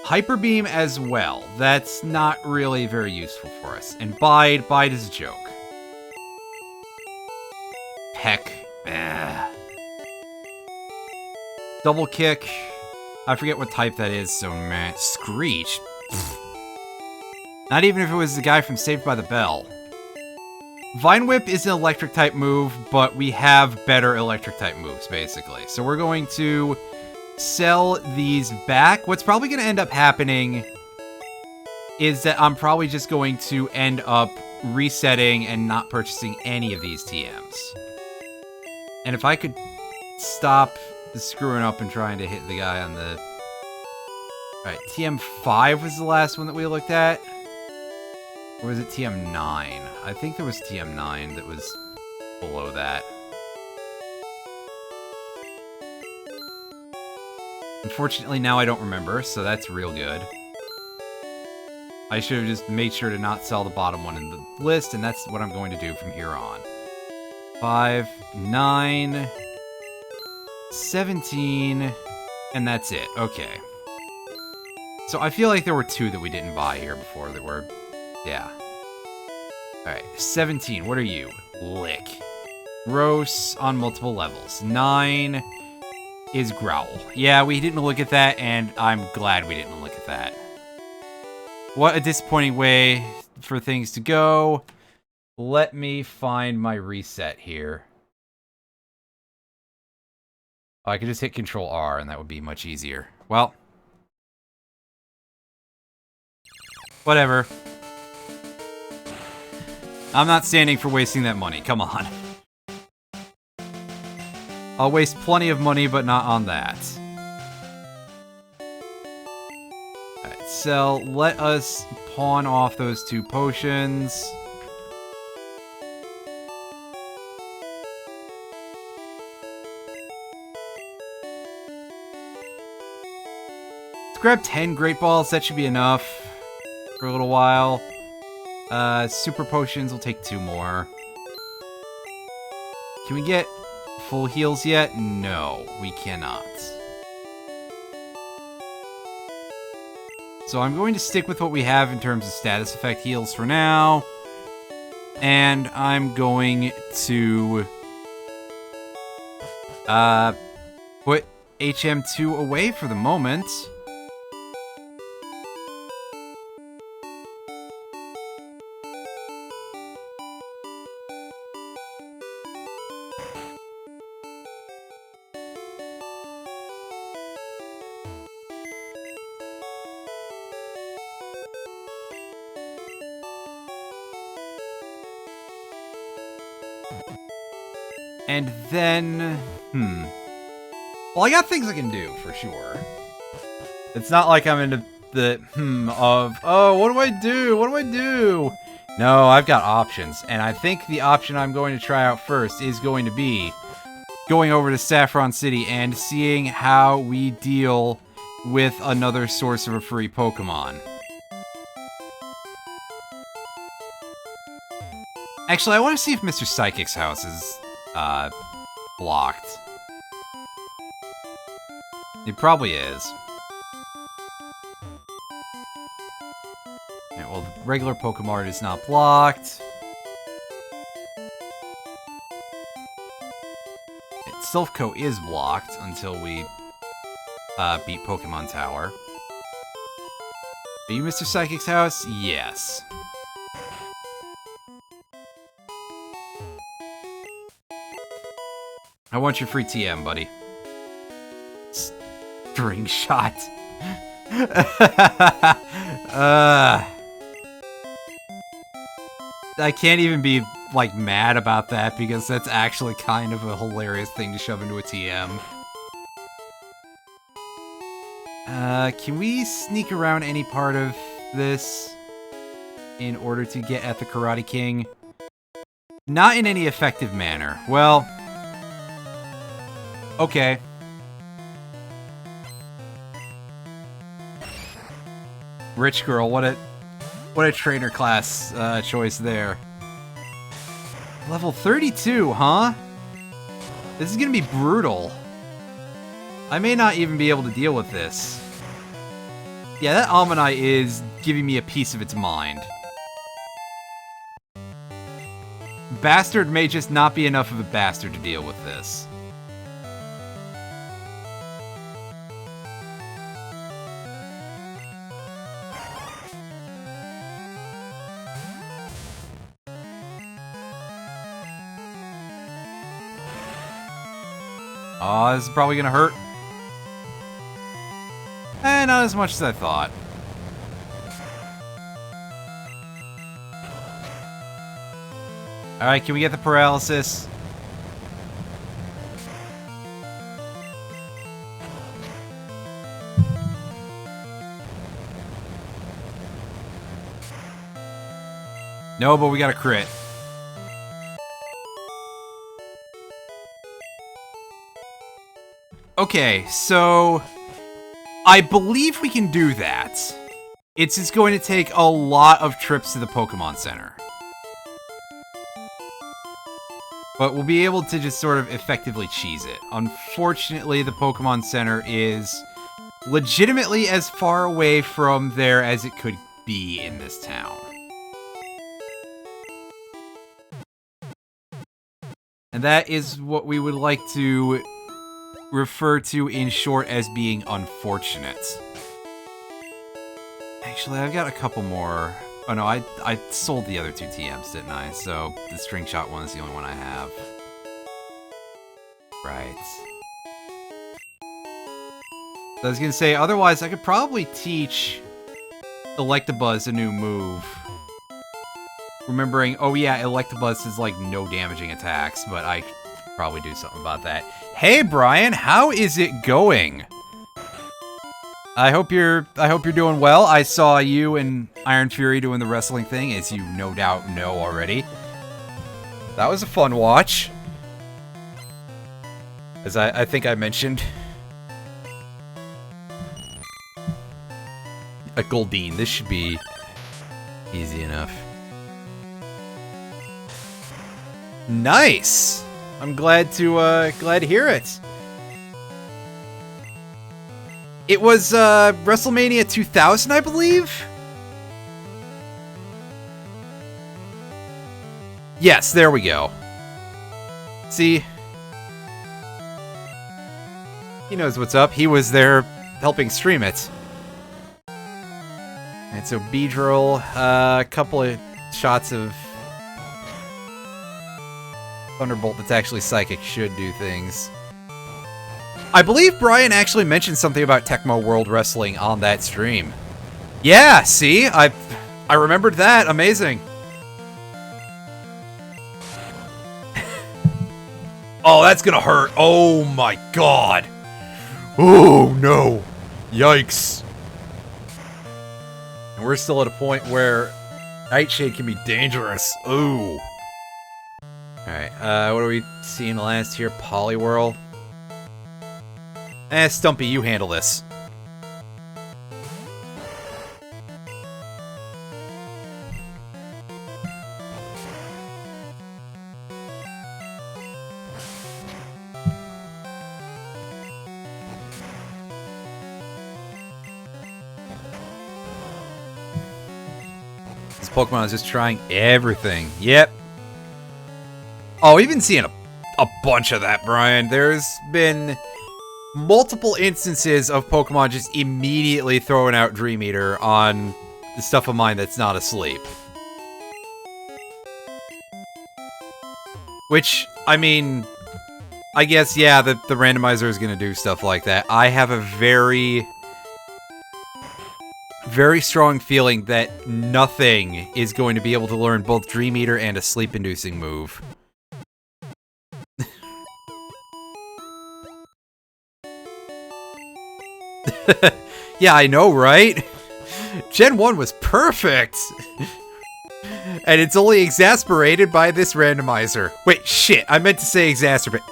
Hyper Beam as well. That's not really very useful for us. And Bide is a joke. Peck. Double Kick. I forget what type that is, so meh. Screech. Not even if it was the guy from Saved by the Bell. Vine Whip is an electric type move, but we have better electric type moves, basically. So we're going to sell these back. What's probably going to end up happening is that I'm probably just going to end up resetting and not purchasing any of these TMs. And if I could stop screwing up and trying to hit the guy on the... Alright, TM5 was the last one that we looked at. Or was it TM9? I think there was TM9 that was below that. Unfortunately, now I don't remember, so that's real good. I should have just made sure to not sell the bottom one in the list, and that's what I'm going to do from here on. 5, 9, 17, and that's it. Okay. So I feel like there were 2 that we didn't buy here before that were... Yeah. Alright, 17, what are you? Lick. Gross on multiple levels. 9 is Growl. Yeah, we didn't look at that, and I'm glad we didn't look at that. What a disappointing way for things to go. Let me find my reset here. Oh, I could just hit Control R, and that would be much easier. Well. Whatever. I'm not standing for wasting that money. Come on. I'll waste plenty of money, but not on that. Alright, so let us pawn off those 2 potions. Let's grab 10 Great Balls. That should be enough for a little while. Super Potions will take 2 more. Can we get full heals yet? No, we cannot. So I'm going to stick with what we have in terms of status effect heals for now. And I'm going to put HM2 away for the moment. And then, well, I got things I can do, for sure. It's not like I'm into the, of, oh, what do I do? What do I do? No, I've got options. And I think the option I'm going to try out first is going to be going over to Saffron City and seeing how we deal with another source of a free Pokemon. Actually, I want to see if Mr. Psychic's house is blocked. It probably is. Yeah, well, the regular Pokemart is not blocked. Silphco is blocked until we beat Pokemon Tower. Are you Mr. Psychic's house? Yes. I want your free TM, buddy. String shot. I can't even be, like, mad about that because that's actually kind of a hilarious thing to shove into a TM. Can we sneak around any part of this in order to get at the Karate King? Not in any effective manner. Well... okay. Rich girl, what a trainer class choice there. Level 32, huh? This is gonna be brutal. I may not even be able to deal with this. Yeah, that Almanai is giving me a piece of its mind. Bastard may just not be enough of a bastard to deal with this. Oh, this is probably gonna hurt. Not as much as I thought. Alright, can we get the paralysis? No, but we got a crit. Okay, so I believe we can do that. It's just going to take a lot of trips to the Pokemon Center. But we'll be able to just sort of effectively cheese it. Unfortunately, the Pokemon Center is legitimately as far away from there as it could be in this town. And that is what we would like to refer to in short as being unfortunate. Actually, I've got a couple more. Oh no, I sold the other two TMs, didn't I? So the string shot one is the only one I have. Right. So I was gonna say, otherwise I could probably teach Electabuzz a new move. Remembering, oh yeah, Electabuzz is like no damaging attacks, but I could probably do something about that. Hey Brian, how is it going? I hope you're doing well. I saw you and Iron Fury doing the wrestling thing, as you no doubt know already. That was a fun watch. As I think I mentioned. A Goldeen, this should be easy enough. Nice! I'm glad to hear it. It was WrestleMania 2000, I believe? Yes, there we go. See? He knows what's up. He was there helping stream it. And so Beedrill, a couple of shots of Thunderbolt that's actually psychic should do things. I believe Brian actually mentioned something about Tecmo World Wrestling on that stream. Yeah, see? I remembered that. Amazing. Oh, that's gonna hurt. Oh my god. Oh no. Yikes. And we're still at a point where Nightshade can be dangerous. Ooh. Alright, what are we seeing last here? Poliwhirl. Stumpy, you handle this. This Pokemon is just trying everything. Yep. Oh, we've been seeing a bunch of that, Brian. There's been multiple instances of Pokemon just immediately throwing out Dream Eater on the stuff of mine that's not asleep. Which, I mean, I guess, yeah, the randomizer is going to do stuff like that. I have a very strong feeling that nothing is going to be able to learn both Dream Eater and a sleep-inducing move. Yeah, I know, right? Gen 1 was perfect! And it's only exasperated by this randomizer. Wait, shit, I meant to say exacerbate.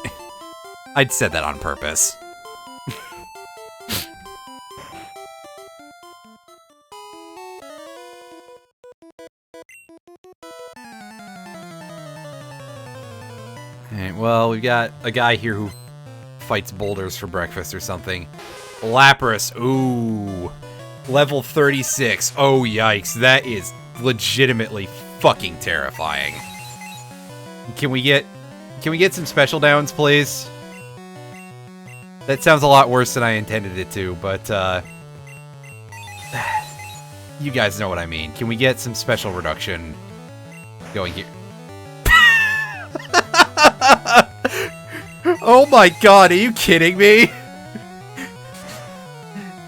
I'd said that on purpose. Alright, well, we've got a guy here who fights boulders for breakfast or something. Lapras, ooh. Level 36. Oh, yikes. That is legitimately fucking terrifying. Can we get some special downs, please? That sounds a lot worse than I intended it to, but, you guys know what I mean. Can we get some special reduction going here? Oh my god, are you kidding me?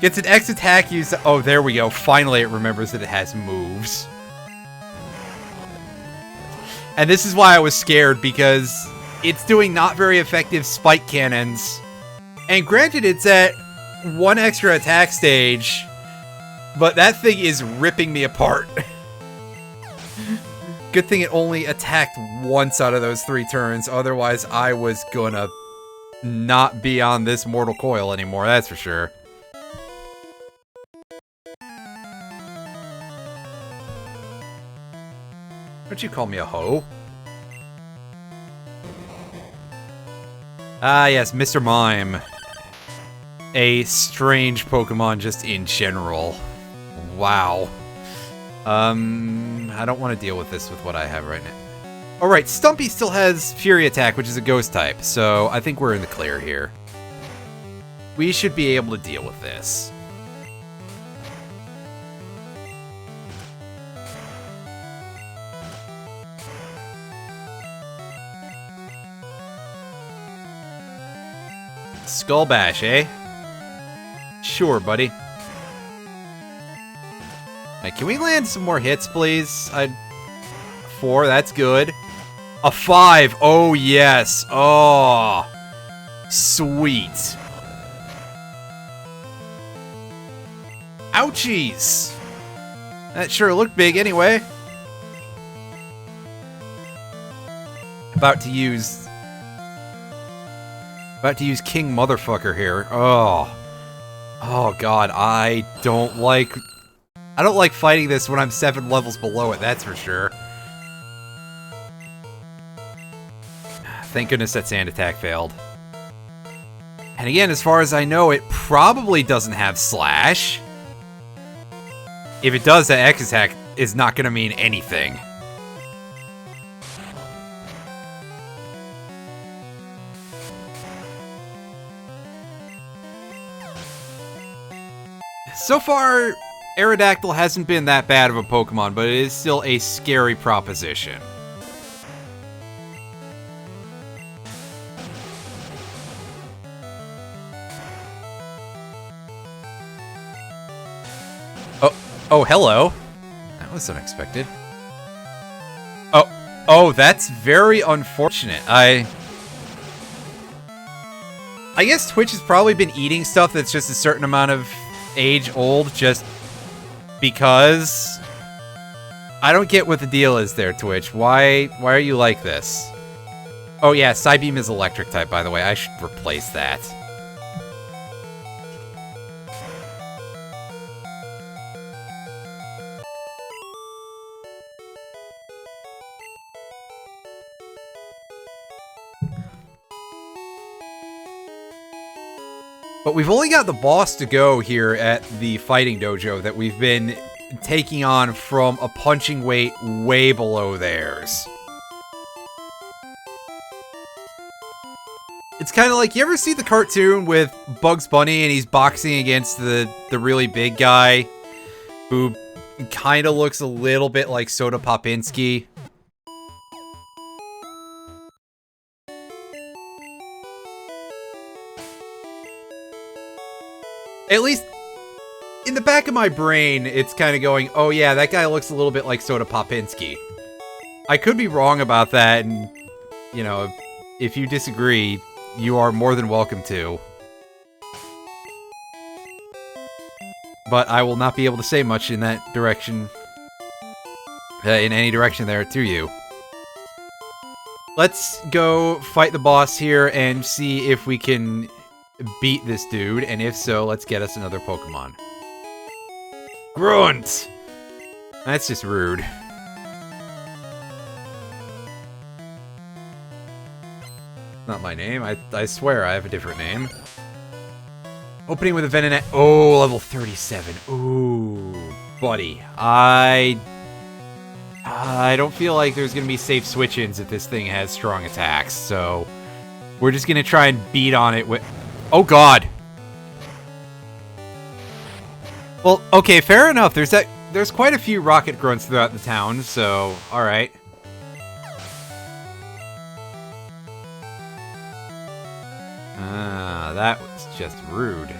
Gets an X attack used. Oh, there we go. Finally, it remembers that it has moves. And this is why I was scared, because it's doing not very effective spike cannons. And granted, it's at 1 extra attack stage, but that thing is ripping me apart. Good thing it only attacked once out of those 3 turns, otherwise I was gonna not be on this mortal coil anymore, that's for sure. Don't you call me a hoe? Ah, yes, Mr. Mime. A strange Pokemon just in general. Wow. I don't want to deal with this with what I have right now. Alright, Stumpy still has Fury Attack, which is a Ghost type, so I think we're in the clear here. We should be able to deal with this. Skull Bash, eh? Sure, buddy. Right, can we land some more hits, please? 4, that's good. A 5, oh yes. Oh, sweet. Ouchies. That sure looked big anyway. About to use King Motherfucker here. Oh. Oh god, I don't like fighting this when I'm 7 levels below it, that's for sure. Thank goodness that Sand Attack failed. And again, as far as I know, it probably doesn't have Slash. If it does, that X Attack is not going to mean anything. So far, Aerodactyl hasn't been that bad of a Pokemon, but it is still a scary proposition. Oh, hello. That was unexpected. Oh, that's very unfortunate. I guess Twitch has probably been eating stuff that's just a certain amount of age old, just because. I don't get what the deal is there, Twitch. Why are you like this? Oh yeah, Psybeam is electric type, by the way. I should replace that. But we've only got the boss to go here at the fighting dojo that we've been taking on from a punching weight way below theirs. It's kind of like, you ever see the cartoon with Bugs Bunny and he's boxing against the really big guy who kind of looks a little bit like Soda Popinski? At least, in the back of my brain, it's kind of going, oh yeah, that guy looks a little bit like Soda Popinski. I could be wrong about that, and, you know, if you disagree, you are more than welcome to. But I will not be able to say much in that direction, in any direction there to you. Let's go fight the boss here and see if we can beat this dude, and if so, let's get us another Pokemon. Grunt! That's just rude. Not my name. I swear I have a different name. Opening with a Venonat. Oh, level 37. Ooh, buddy. I don't feel like there's going to be safe switch-ins if this thing has strong attacks, so we're just going to try and beat on it with... Oh, God. Well, okay, fair enough. There's quite a few rocket grunts throughout the town, so alright. Ah, that was just rude.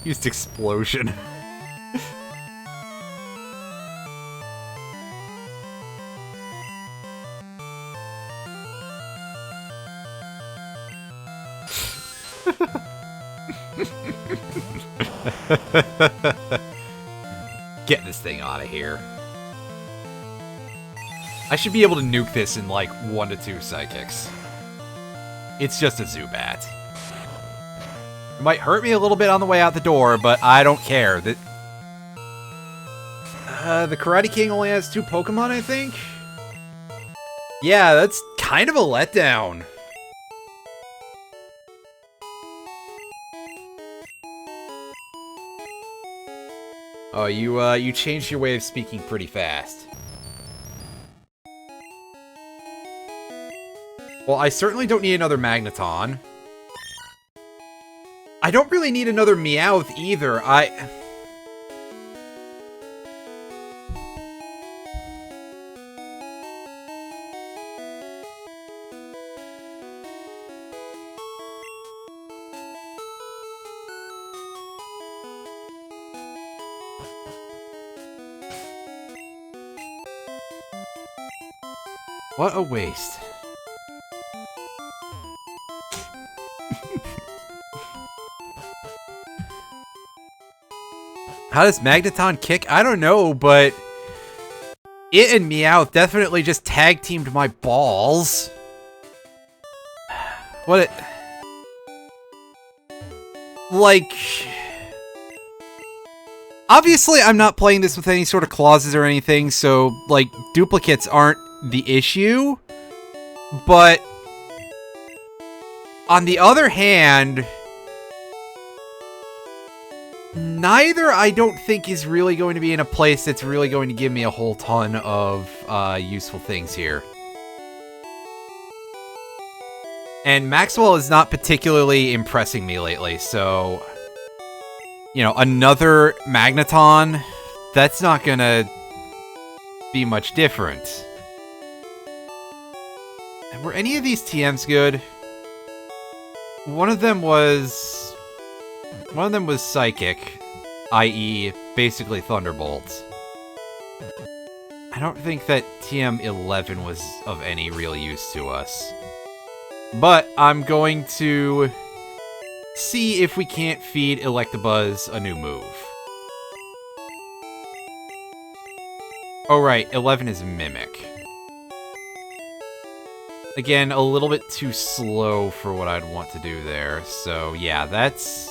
Used explosion. Get this thing out of here. I should be able to nuke this in like 1 to 2 psychics. It's just a Zubat. It might hurt me a little bit on the way out the door, but I don't care. The Karate King only has 2 Pokemon, I think? Yeah, that's kind of a letdown. Oh, you changed your way of speaking pretty fast. Well, I certainly don't need another Magneton. I don't really need another Meowth either. What a waste. How does Magneton kick? I don't know, but it and Meowth definitely just tag teamed my balls. What it... Like... Obviously, I'm not playing this with any sort of clauses or anything, so, like, duplicates aren't the issue. But... on the other hand... neither, I don't think, is really going to be in a place that's really going to give me a whole ton of useful things here. And Maxwell is not particularly impressing me lately, so... you know, another Magneton, that's not gonna be much different. Were any of these TMs good? One of them was Psychic, i.e. basically Thunderbolt. I don't think that TM11 was of any real use to us. But I'm going to see if we can't feed Electabuzz a new move. Oh right, 11 is Mimic. Again, a little bit too slow for what I'd want to do there, so yeah, that's...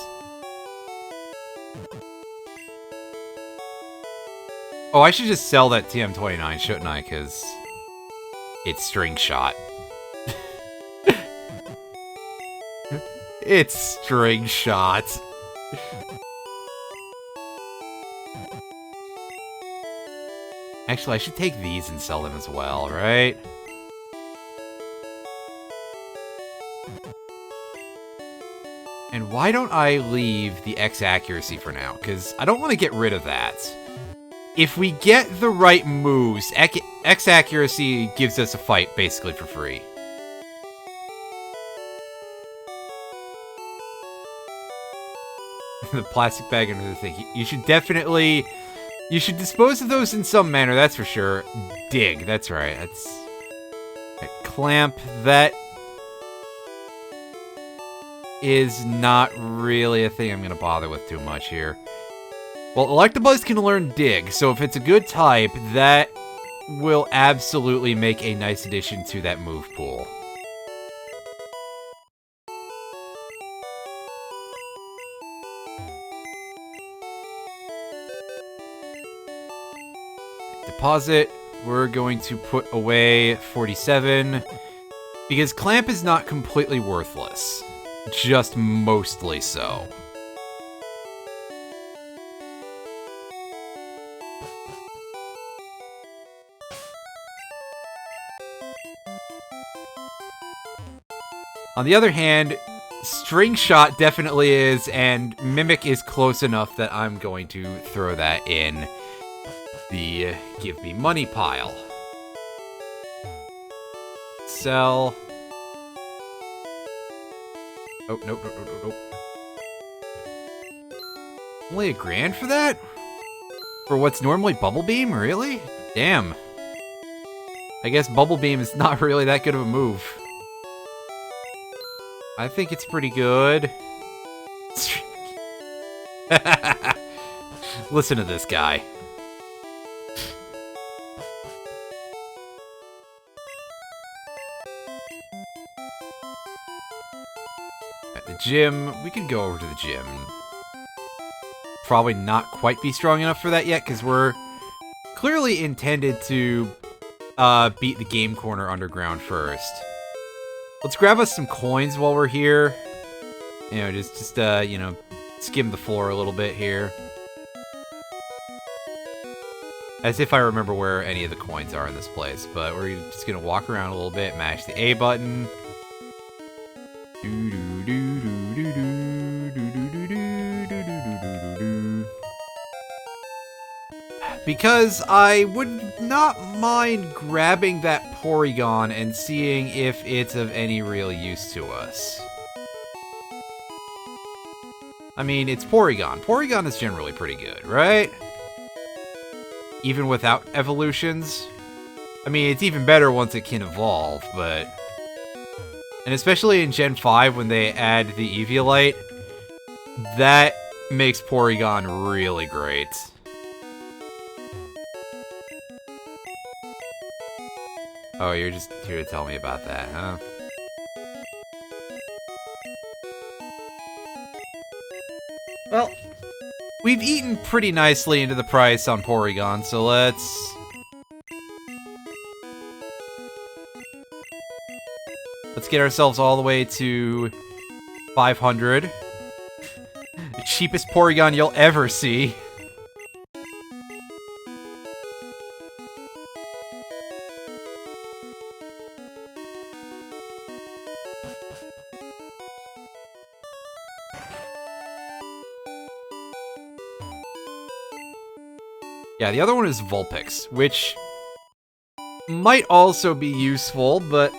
Oh, I should just sell that TM29, shouldn't I? Because it's String Shot. It's String Shot. Actually, I should take these and sell them as well, right? And why don't I leave the X accuracy for now? Because I don't want to get rid of that. If we get the right moves, X accuracy gives us a fight basically for free. The plastic bag under the thing. You should definitely... you should dispose of those in some manner, that's for sure. Dig, that's right. That's... right, clamp, that... is not really a thing I'm going to bother with too much here. Well, Electabuzz can learn Dig, so if it's a good type, that will absolutely make a nice addition to that move pool. Deposit, we're going to put away 47, because Clamp is not completely worthless, just mostly so. On the other hand, String Shot definitely is, and Mimic is close enough that I'm going to throw that in the give me money pile. Sell. Oh, nope. Only $1,000 for that? For what's normally Bubble Beam? Really? Damn. I guess Bubble Beam is not really that good of a move. I think it's pretty good. Listen to this guy. At the gym, we could go over to the gym. Probably not quite be strong enough for that yet, because we're clearly intended to beat the Game Corner Underground first. Let's grab us some coins while we're here. You know, just you know, skim the floor a little bit here. As if I remember where any of the coins are in this place, but we're just gonna walk around a little bit, mash the A button. Because I would not mind grabbing that Porygon and seeing if it's of any real use to us. I mean, it's Porygon. Porygon is generally pretty good, right? Even without evolutions. I mean, it's even better once it can evolve, but... And especially in Gen 5 when they add the Eviolite, that makes Porygon really great. Oh, you're just here to tell me about that, huh? Well, we've eaten pretty nicely into the price on Porygon, so let's get ourselves all the way to 500. The cheapest Porygon you'll ever see. Yeah, the other one is Vulpix, which might also be useful, but...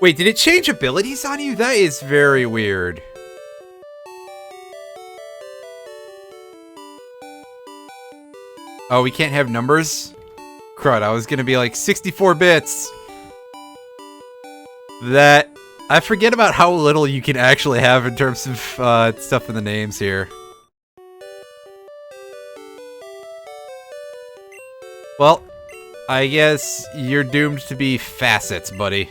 Wait, did it change abilities on you? That is very weird. Oh, we can't have numbers? Crud, I was gonna be like 64 bits. That... I forget about how little you can actually have in terms of stuff in the names here. Well, I guess you're doomed to be Facets, buddy.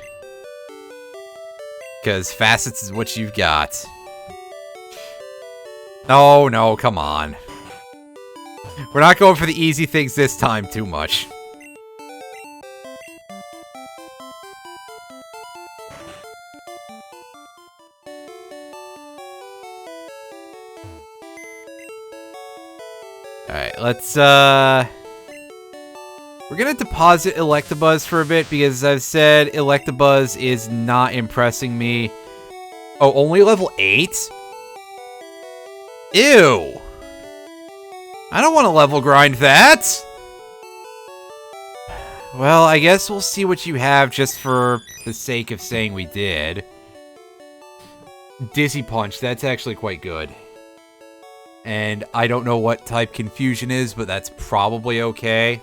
Because Facets is what you've got. No, come on. We're not going for the easy things this time too much. Alright, let's, we're gonna deposit Electabuzz for a bit, because as I've said, Electabuzz is not impressing me. Oh, only level 8? Ew! I don't want to level grind that! Well, I guess we'll see what you have just for the sake of saying we did. Dizzy Punch, that's actually quite good. And I don't know what type Confusion is, but that's probably okay.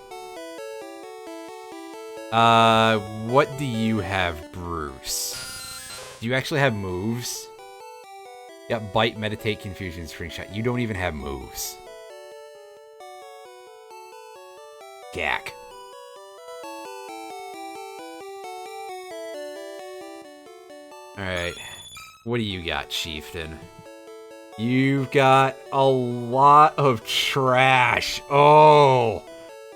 What do you have, Bruce? Do you actually have moves? Yeah, Bite, Meditate, Confusion, String Shot. You don't even have moves. Gak. Alright. What do you got, Chieftain? You've got a lot of trash. Oh.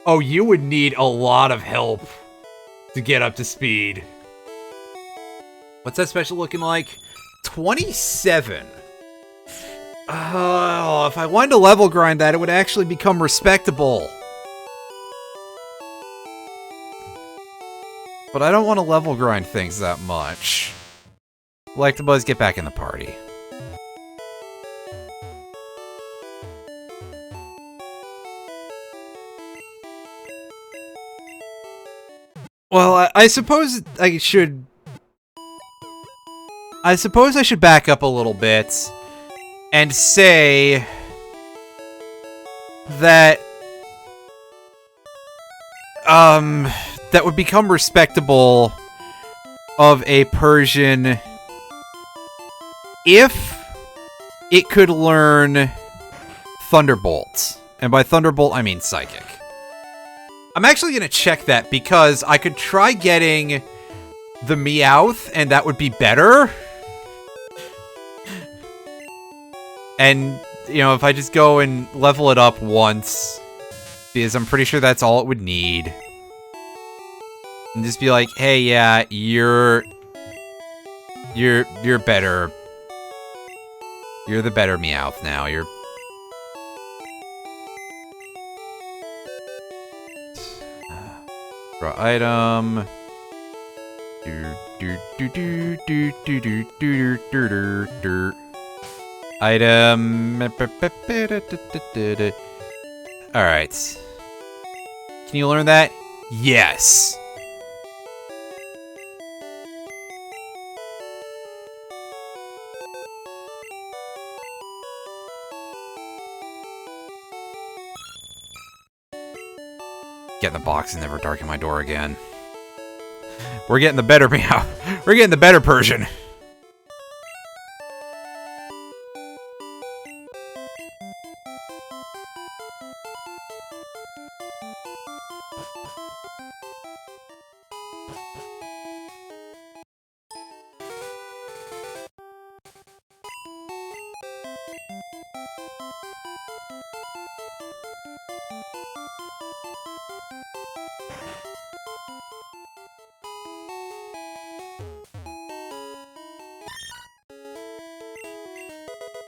Oh, you would need a lot of help to get up to speed. What's that special looking like? 27. Oh, if I wanted to level grind that, it would actually become respectable. But I don't want to level grind things that much. Electabuzz, get back in the party. Well, I suppose I should... I suppose I should back up a little bit and say that that would become respectable of a Persian if it could learn Thunderbolt. And by Thunderbolt, I mean Psychic. I'm actually going to check that because I could try getting the Meowth and that would be better. And, you know, if I just go and level it up once, because I'm pretty sure that's all it would need. And just be like, hey, yeah, you're better. You're the better Meowth now. You're... Draw item. Item. Alright. Can you learn that? Yes. Get in the box and never darken my door again. We're getting the better Meow. We're getting the better Persian.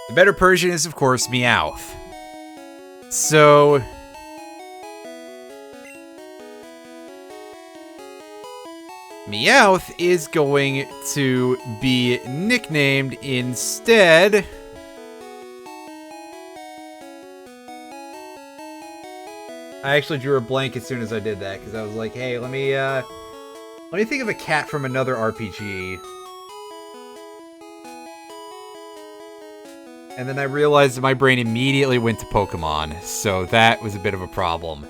The better Persian is, of course, Meowth. So... Meowth is going to be nicknamed instead... I actually drew a blank as soon as I did that, because I was like, hey, let me think of a cat from another RPG. And then I realized that my brain immediately went to Pokemon, so that was a bit of a problem.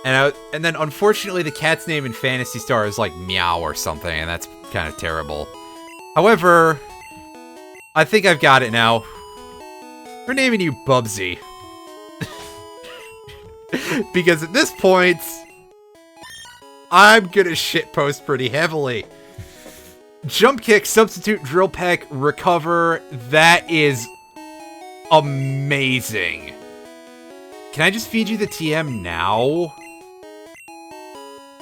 And then, unfortunately, the cat's name in Phantasy Star is like Meow or something, and that's kind of terrible. However, I think I've got it now. We're naming you Bubsy. Because at this point, I'm gonna shitpost pretty heavily. Jump Kick, Substitute, Drill Peck, Recover. That is amazing. Can I just feed you the TM now?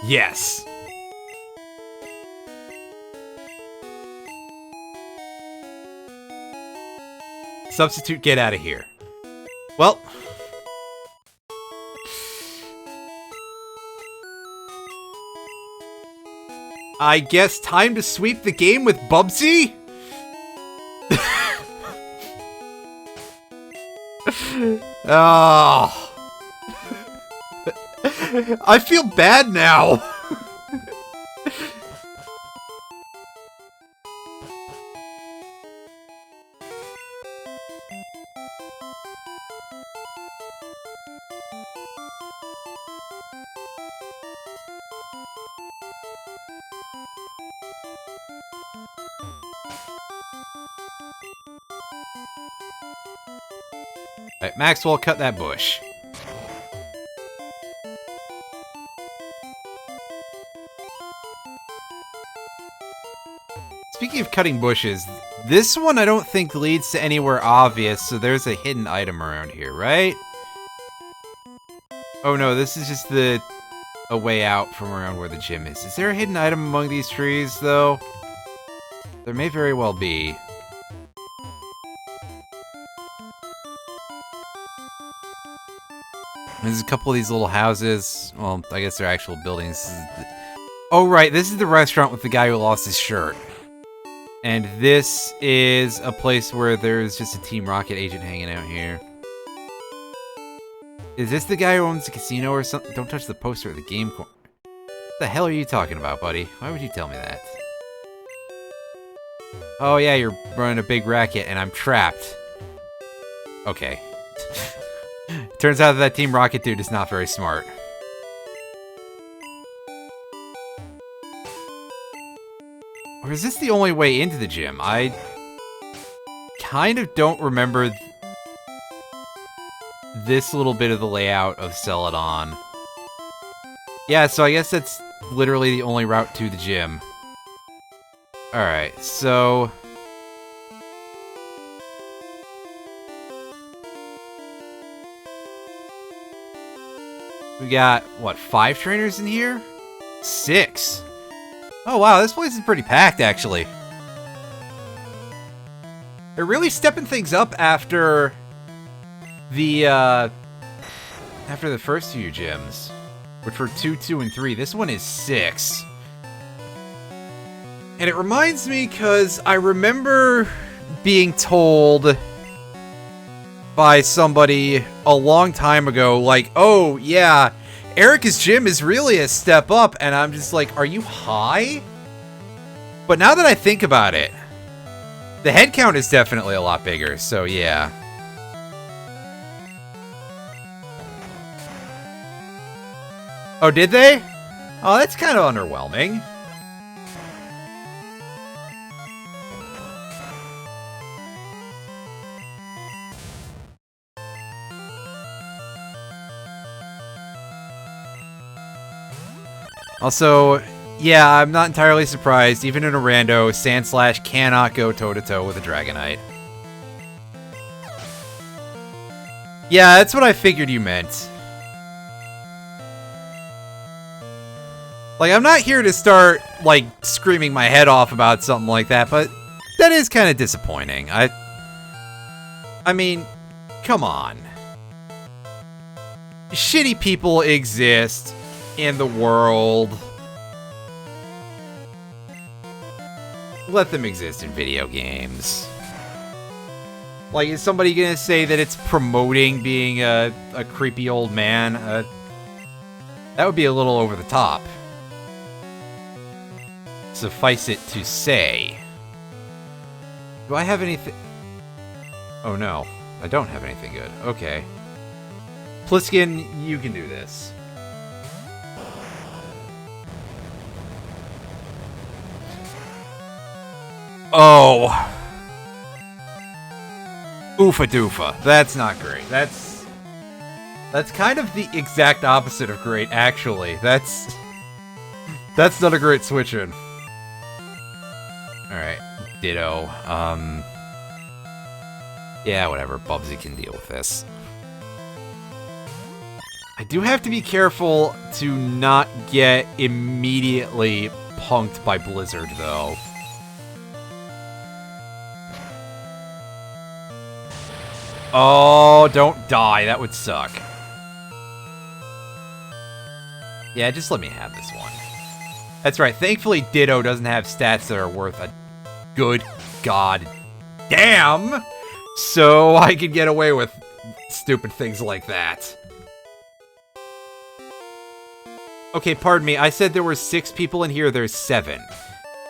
Yes. Substitute, get out of here. Well... I guess time to sweep the game with Bubsy? Oh. I feel bad now. Alright, Maxwell, cut that bush. Speaking of cutting bushes, this one I don't think leads to anywhere obvious, so there's a hidden item around here, right? Oh no, this is just a way out from around where the gym is. Is there a hidden item among these trees, though? There may very well be. There's a couple of these little houses. Well, I guess they're actual buildings. Oh, right, this is the restaurant with the guy who lost his shirt. And this is a place where there's just a Team Rocket agent hanging out here. Is this the guy who owns the casino or something? Don't touch the poster at the game corner. What the hell are you talking about, buddy? Why would you tell me that? Oh yeah, you're running a big racket and I'm trapped. Okay. Turns out that Team Rocket dude is not very smart. Or is this the only way into the gym? I kind of don't remember this little bit of the layout of Celadon. Yeah, so I guess that's literally the only route to the gym. Alright, so... we got, what, 5 trainers in here? 6. Oh wow, this place is pretty packed, actually. They're really stepping things up after the first few gyms, which were 2, 2, and 3. This one is 6. And it reminds me, because I remember being told by somebody a long time ago, like, oh, yeah, Erica's gym is really a step up, and I'm just like, are you high? But now that I think about it, the head count is definitely a lot bigger, so yeah. Oh, did they? Oh, that's kind of underwhelming. Also, yeah, I'm not entirely surprised. Even in a rando, Sandslash cannot go toe-to-toe with a Dragonite. Yeah, that's what I figured you meant. Like, I'm not here to start, like, screaming my head off about something like that, but that is kind of disappointing. I mean, come on. Shitty people exist in the world. Let them exist in video games. Like, is somebody gonna say that it's promoting being a creepy old man? That would be a little over the top. Suffice it to say. Do I have anything? Oh no, I don't have anything good. Okay. Pliskin, you can do this. Oh. Oofa doofa. That's not great. That's kind of the exact opposite of great, actually. That's not a great switch-in. Alright. Ditto. Yeah, whatever. Bubsy can deal with this. I do have to be careful to not get immediately punked by Blizzard, though. Oh, don't die. That would suck. Yeah, just let me have this one. That's right. Thankfully, Ditto doesn't have stats that are worth a good god damn, so I can get away with stupid things like that. Okay, pardon me. I said there were 6 people in here. There's 7.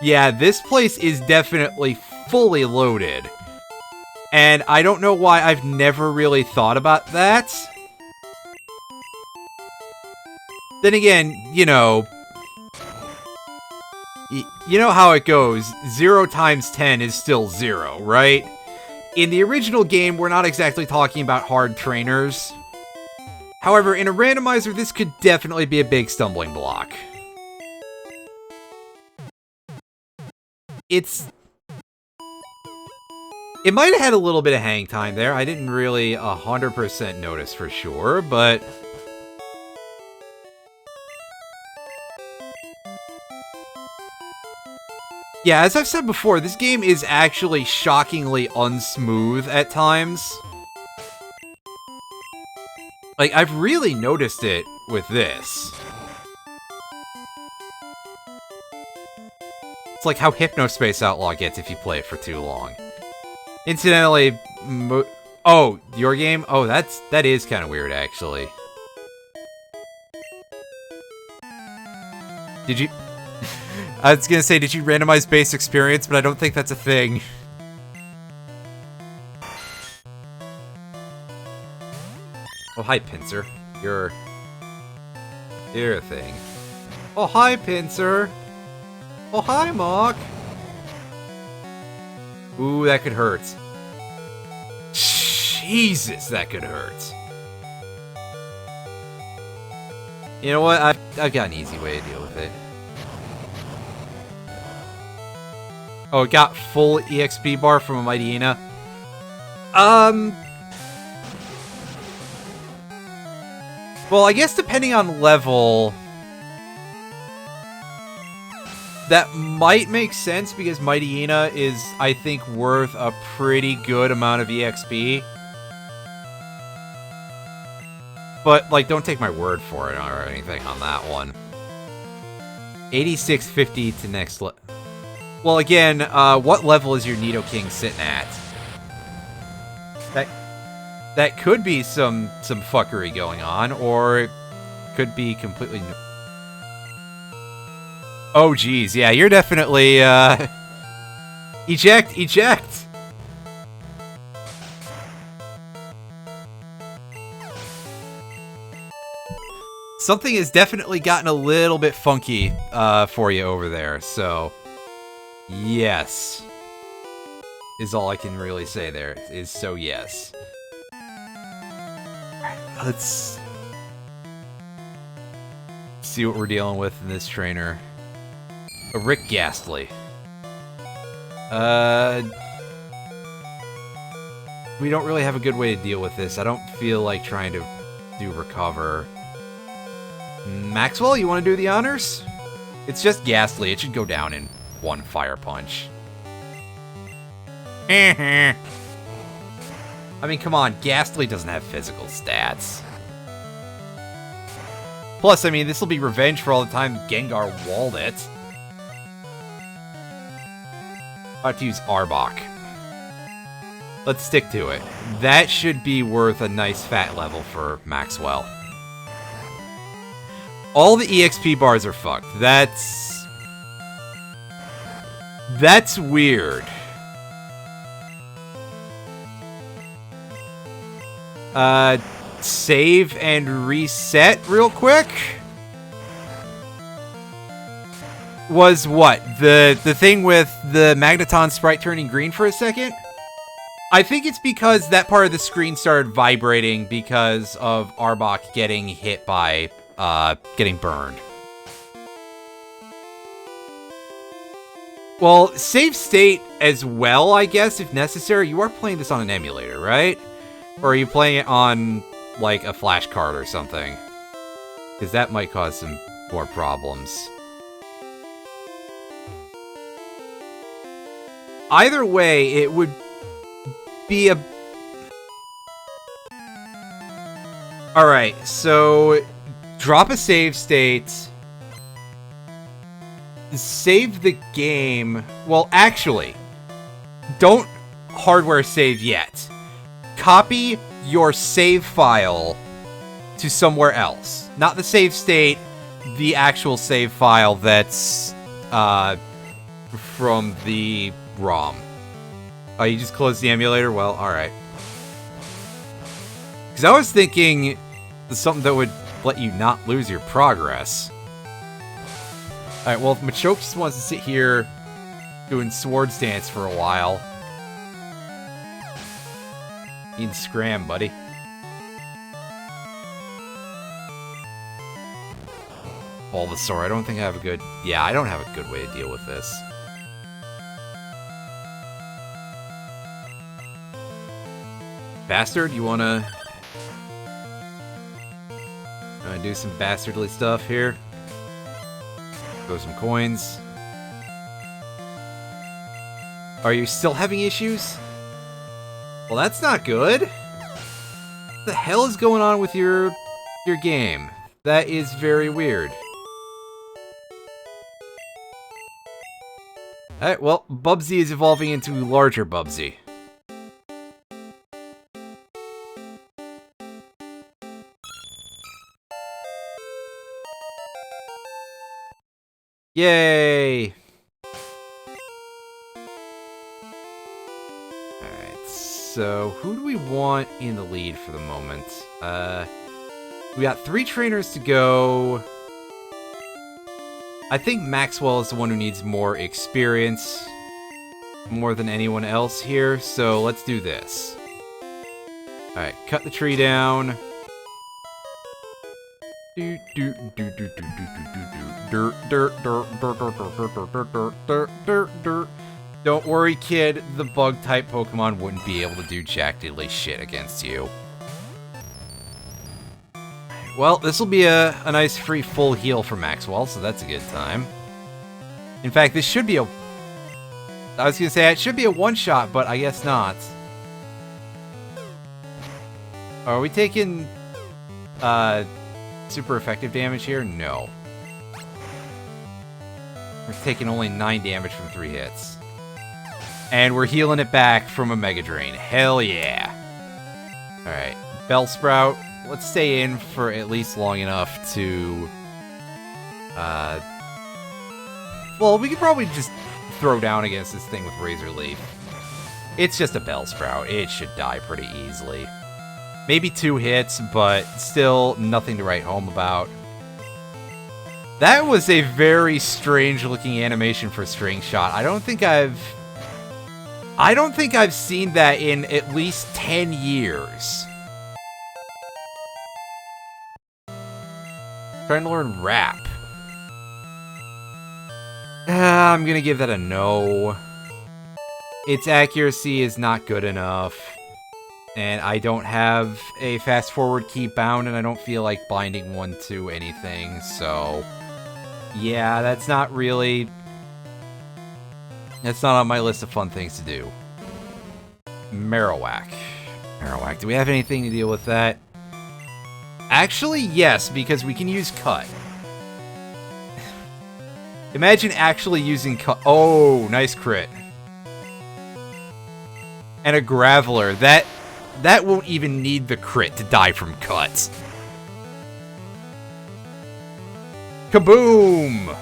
Yeah, this place is definitely fully loaded. And I don't know why I've never really thought about that. Then again, you know how it goes. 0 times 10 is still 0, right? In the original game, we're not exactly talking about hard trainers. However, in a randomizer, this could definitely be a big stumbling block. It might have had a little bit of hang time there. I didn't really 100% notice for sure, but... yeah, as I've said before, this game is actually shockingly unsmooth at times. Like, I've really noticed it with this. It's like how Hypnospace Outlaw gets if you play it for too long. Incidentally, oh, your game? Oh, that is kind of weird, actually. Did you... I was gonna say, did you randomize base experience, but I don't think that's a thing. Oh, hi, Pinsir. You're a thing. Oh, hi, Pinsir. Oh, hi, Mach. Ooh, that could hurt. Jesus, that could hurt. You know what? I've got an easy way to deal with it. Oh, it got full EXP bar from a Mightyena. Well, I guess depending on level, that might make sense because Mightyena is, I think, worth a pretty good amount of EXP. But, like, don't take my word for it or anything on that one. 8650 to next level. Well, again, what level is your Nidoking sitting at? That could be some fuckery going on, or it could be completely... oh, geez, yeah, you're definitely, eject! Something has definitely gotten a little bit funky, for you over there, so... yes. Is all I can really say there, is so yes. Let's see what we're dealing with in this trainer. A Rick Ghastly. We don't really have a good way to deal with this. I don't feel like trying to do recover. Maxwell, you want to do the honors? It's just Ghastly. It should go down in one Fire Punch. I mean, come on. Ghastly doesn't have physical stats. Plus, I mean, this will be revenge for all the time Gengar walled it. I have to use Arbok. Let's stick to it. That should be worth a nice fat level for Maxwell. All the EXP bars are fucked. That's weird. Save and reset real quick. Was what? The thing with the Magneton sprite turning green for a second? I think it's because that part of the screen started vibrating because of Arbok getting hit by, getting burned. Well, save state as well, I guess, if necessary. You are playing this on an emulator, right? Or are you playing it on, like, a flash card or something? Because that might cause some more problems. Either way, it would be a... Alright, so drop a save state. Save the game. Well, actually, don't hardware save yet. Copy your save file to somewhere else. Not the save state, the actual save file that's from the ROM. Oh, you just closed the emulator? Well, alright. Because I was thinking something that would let you not lose your progress. Alright, well, if Machoke just wants to sit here doing Swords Dance for a while, you can scram, buddy. Bulbasaur, I don't think I have a good... yeah, I don't have a good way to deal with this. Bastard, you wanna do some bastardly stuff here? Throw some coins. Are you still having issues? Well, that's not good. What the hell is going on with your game? That is very weird. Alright, well, Bubsy is evolving into larger Bubsy. Yay! Alright, so who do we want in the lead for the moment? We got 3 trainers to go. I think Maxwell is the one who needs more experience, more than anyone else here, so let's do this. Alright, cut the tree down. Don't worry, kid. The bug-type Pokemon wouldn't be able to do jack diddly shit against you. Well, this will be a nice free full heal for Maxwell, so that's a good time. In fact, this should be a... I was gonna say, it should be a one-shot, but I guess not. Are we taking... super effective damage here? No. We're taking only 9 damage from 3 hits. And we're healing it back from a Mega Drain. Hell yeah. Alright, Bellsprout. Let's stay in for at least long enough to... well, we could probably just throw down against this thing with Razor Leaf. It's just a Bellsprout. It should die pretty easily. Maybe 2 hits, but still nothing to write home about. That was a very strange looking animation for String Shot. I don't think I've seen that in at least 10 years. Trying to learn Rap. I'm gonna give that a no. Its accuracy is not good enough. And I don't have a fast forward key bound, and I don't feel like binding one to anything, so... yeah, that's not really... that's not on my list of fun things to do. Marowak. Marowak, do we have anything to deal with that? Actually, yes, because we can use Cut. Imagine actually using Cut. Oh, nice crit. And a Graveler. That won't even need the crit to die from Cut. Kaboom!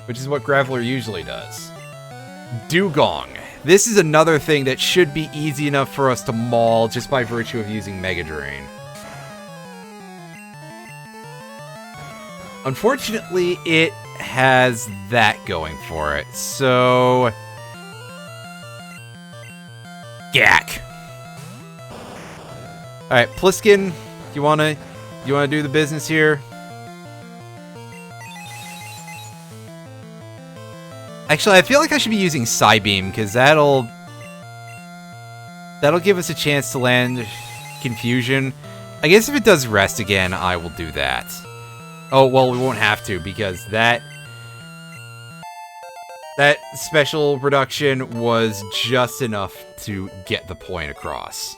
Which is what Graveler usually does. Dugong. This is another thing that should be easy enough for us to maul just by virtue of using Mega Drain. Unfortunately, it has that going for it, so... Gak! Alright, Pliskin, you wanna do the business here? Actually, I feel like I should be using Psybeam, because that'll give us a chance to land Confusion. I guess if it does Rest again, I will do that. Oh, well, we won't have to, because that special reduction was just enough to get the point across.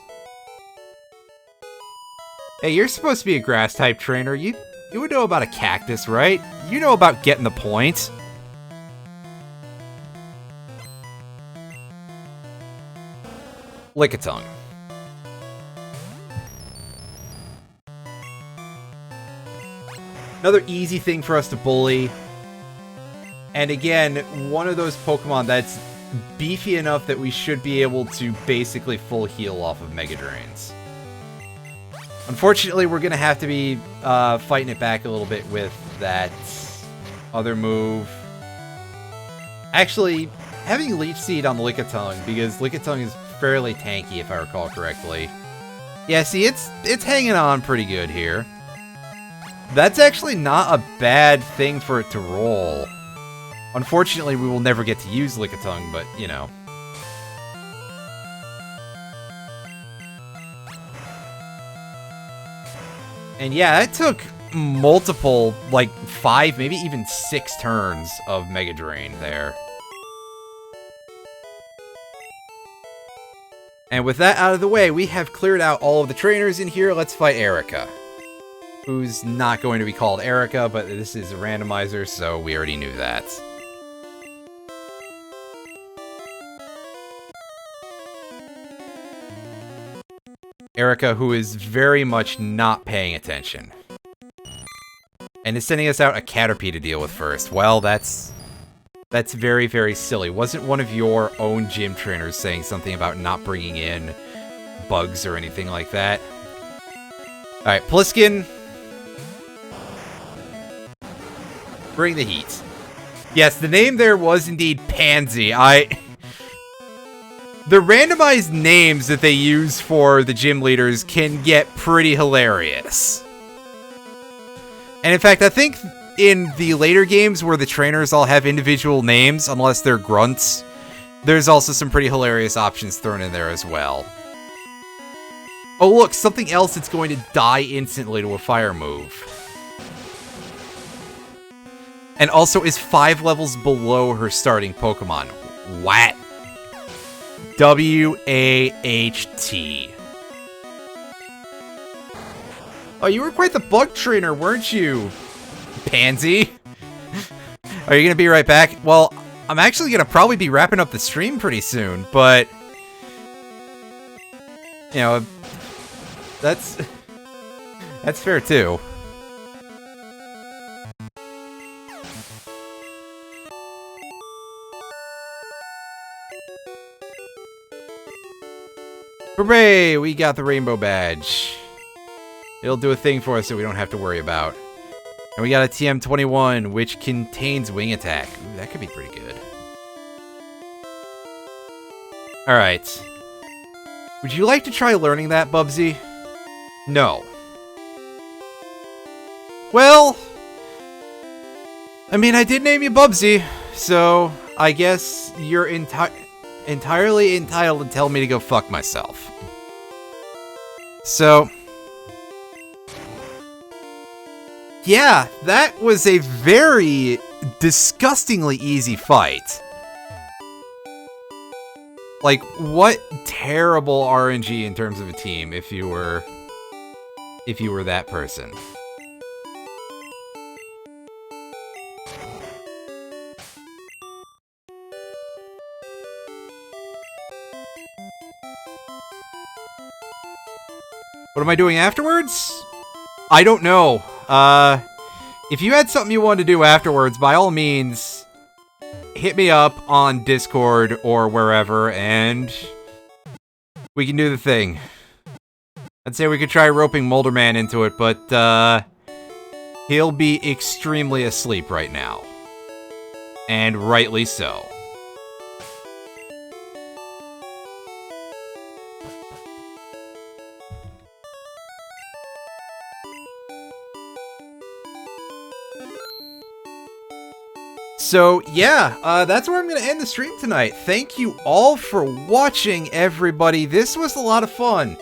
Hey, you're supposed to be a Grass-type trainer. You would know about a Cactus, right? You know about getting the point. Lickitung. Another easy thing for us to bully. And again, one of those Pokemon that's beefy enough that we should be able to basically full heal off of Mega Drains. Unfortunately, we're going to have to be fighting it back a little bit with that other move. Actually, having Leech Seed on the Lickitung, because Lickitung is fairly tanky, if I recall correctly. Yeah, see, it's hanging on pretty good here. That's actually not a bad thing for it to roll. Unfortunately, we will never get to use Lickitung, but, you know. And yeah, it took multiple, like 5, maybe even 6 turns of Mega Drain there. And with that out of the way, we have cleared out all of the trainers in here. Let's fight Erica. Who's not going to be called Erica, but this is a randomizer, so we already knew that. Erica, who is very much not paying attention. And is sending us out a Caterpie to deal with first. Well, that's very, very silly. Wasn't one of your own gym trainers saying something about not bringing in bugs or anything like that? Alright, Pliskin. Bring the heat. Yes, the name there was indeed Pansy. The randomized names that they use for the gym leaders can get pretty hilarious. And in fact, I think in the later games where the trainers all have individual names, unless they're grunts, there's also some pretty hilarious options thrown in there as well. Oh look, something else that's going to die instantly to a fire move. And also is 5 levels below her starting Pokemon. What? W-A-H-T. Oh, you were quite the bug trainer, weren't you, Pansy? Are you gonna be right back? Well, I'm actually gonna probably be wrapping up the stream pretty soon, but... You know, that's fair too. Hooray! We got the rainbow badge. It'll do a thing for us that we don't have to worry about. And we got a TM21, which contains Wing Attack. Ooh, that could be pretty good. Alright. Would you like to try learning that, Bubsy? No. Well... I mean, I did name you Bubsy, so I guess you're entirely entitled to tell me to go fuck myself. So... yeah, that was a very disgustingly easy fight. Like, what terrible RNG in terms of a team if you were that person. What am I doing afterwards? I don't know. If you had something you wanted to do afterwards, by all means, hit me up on Discord or wherever, and we can do the thing. I'd say we could try roping Molderman into it, but, he'll be extremely asleep right now. And rightly so. So, yeah, that's where I'm going to end the stream tonight. Thank you all for watching, everybody. This was a lot of fun.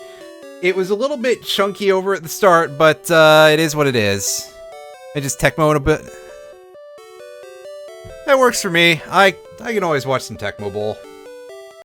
It was a little bit chunky over at the start, but it is what it is. I just tech mode a bit. That works for me. I can always watch some Tecmo Bowl.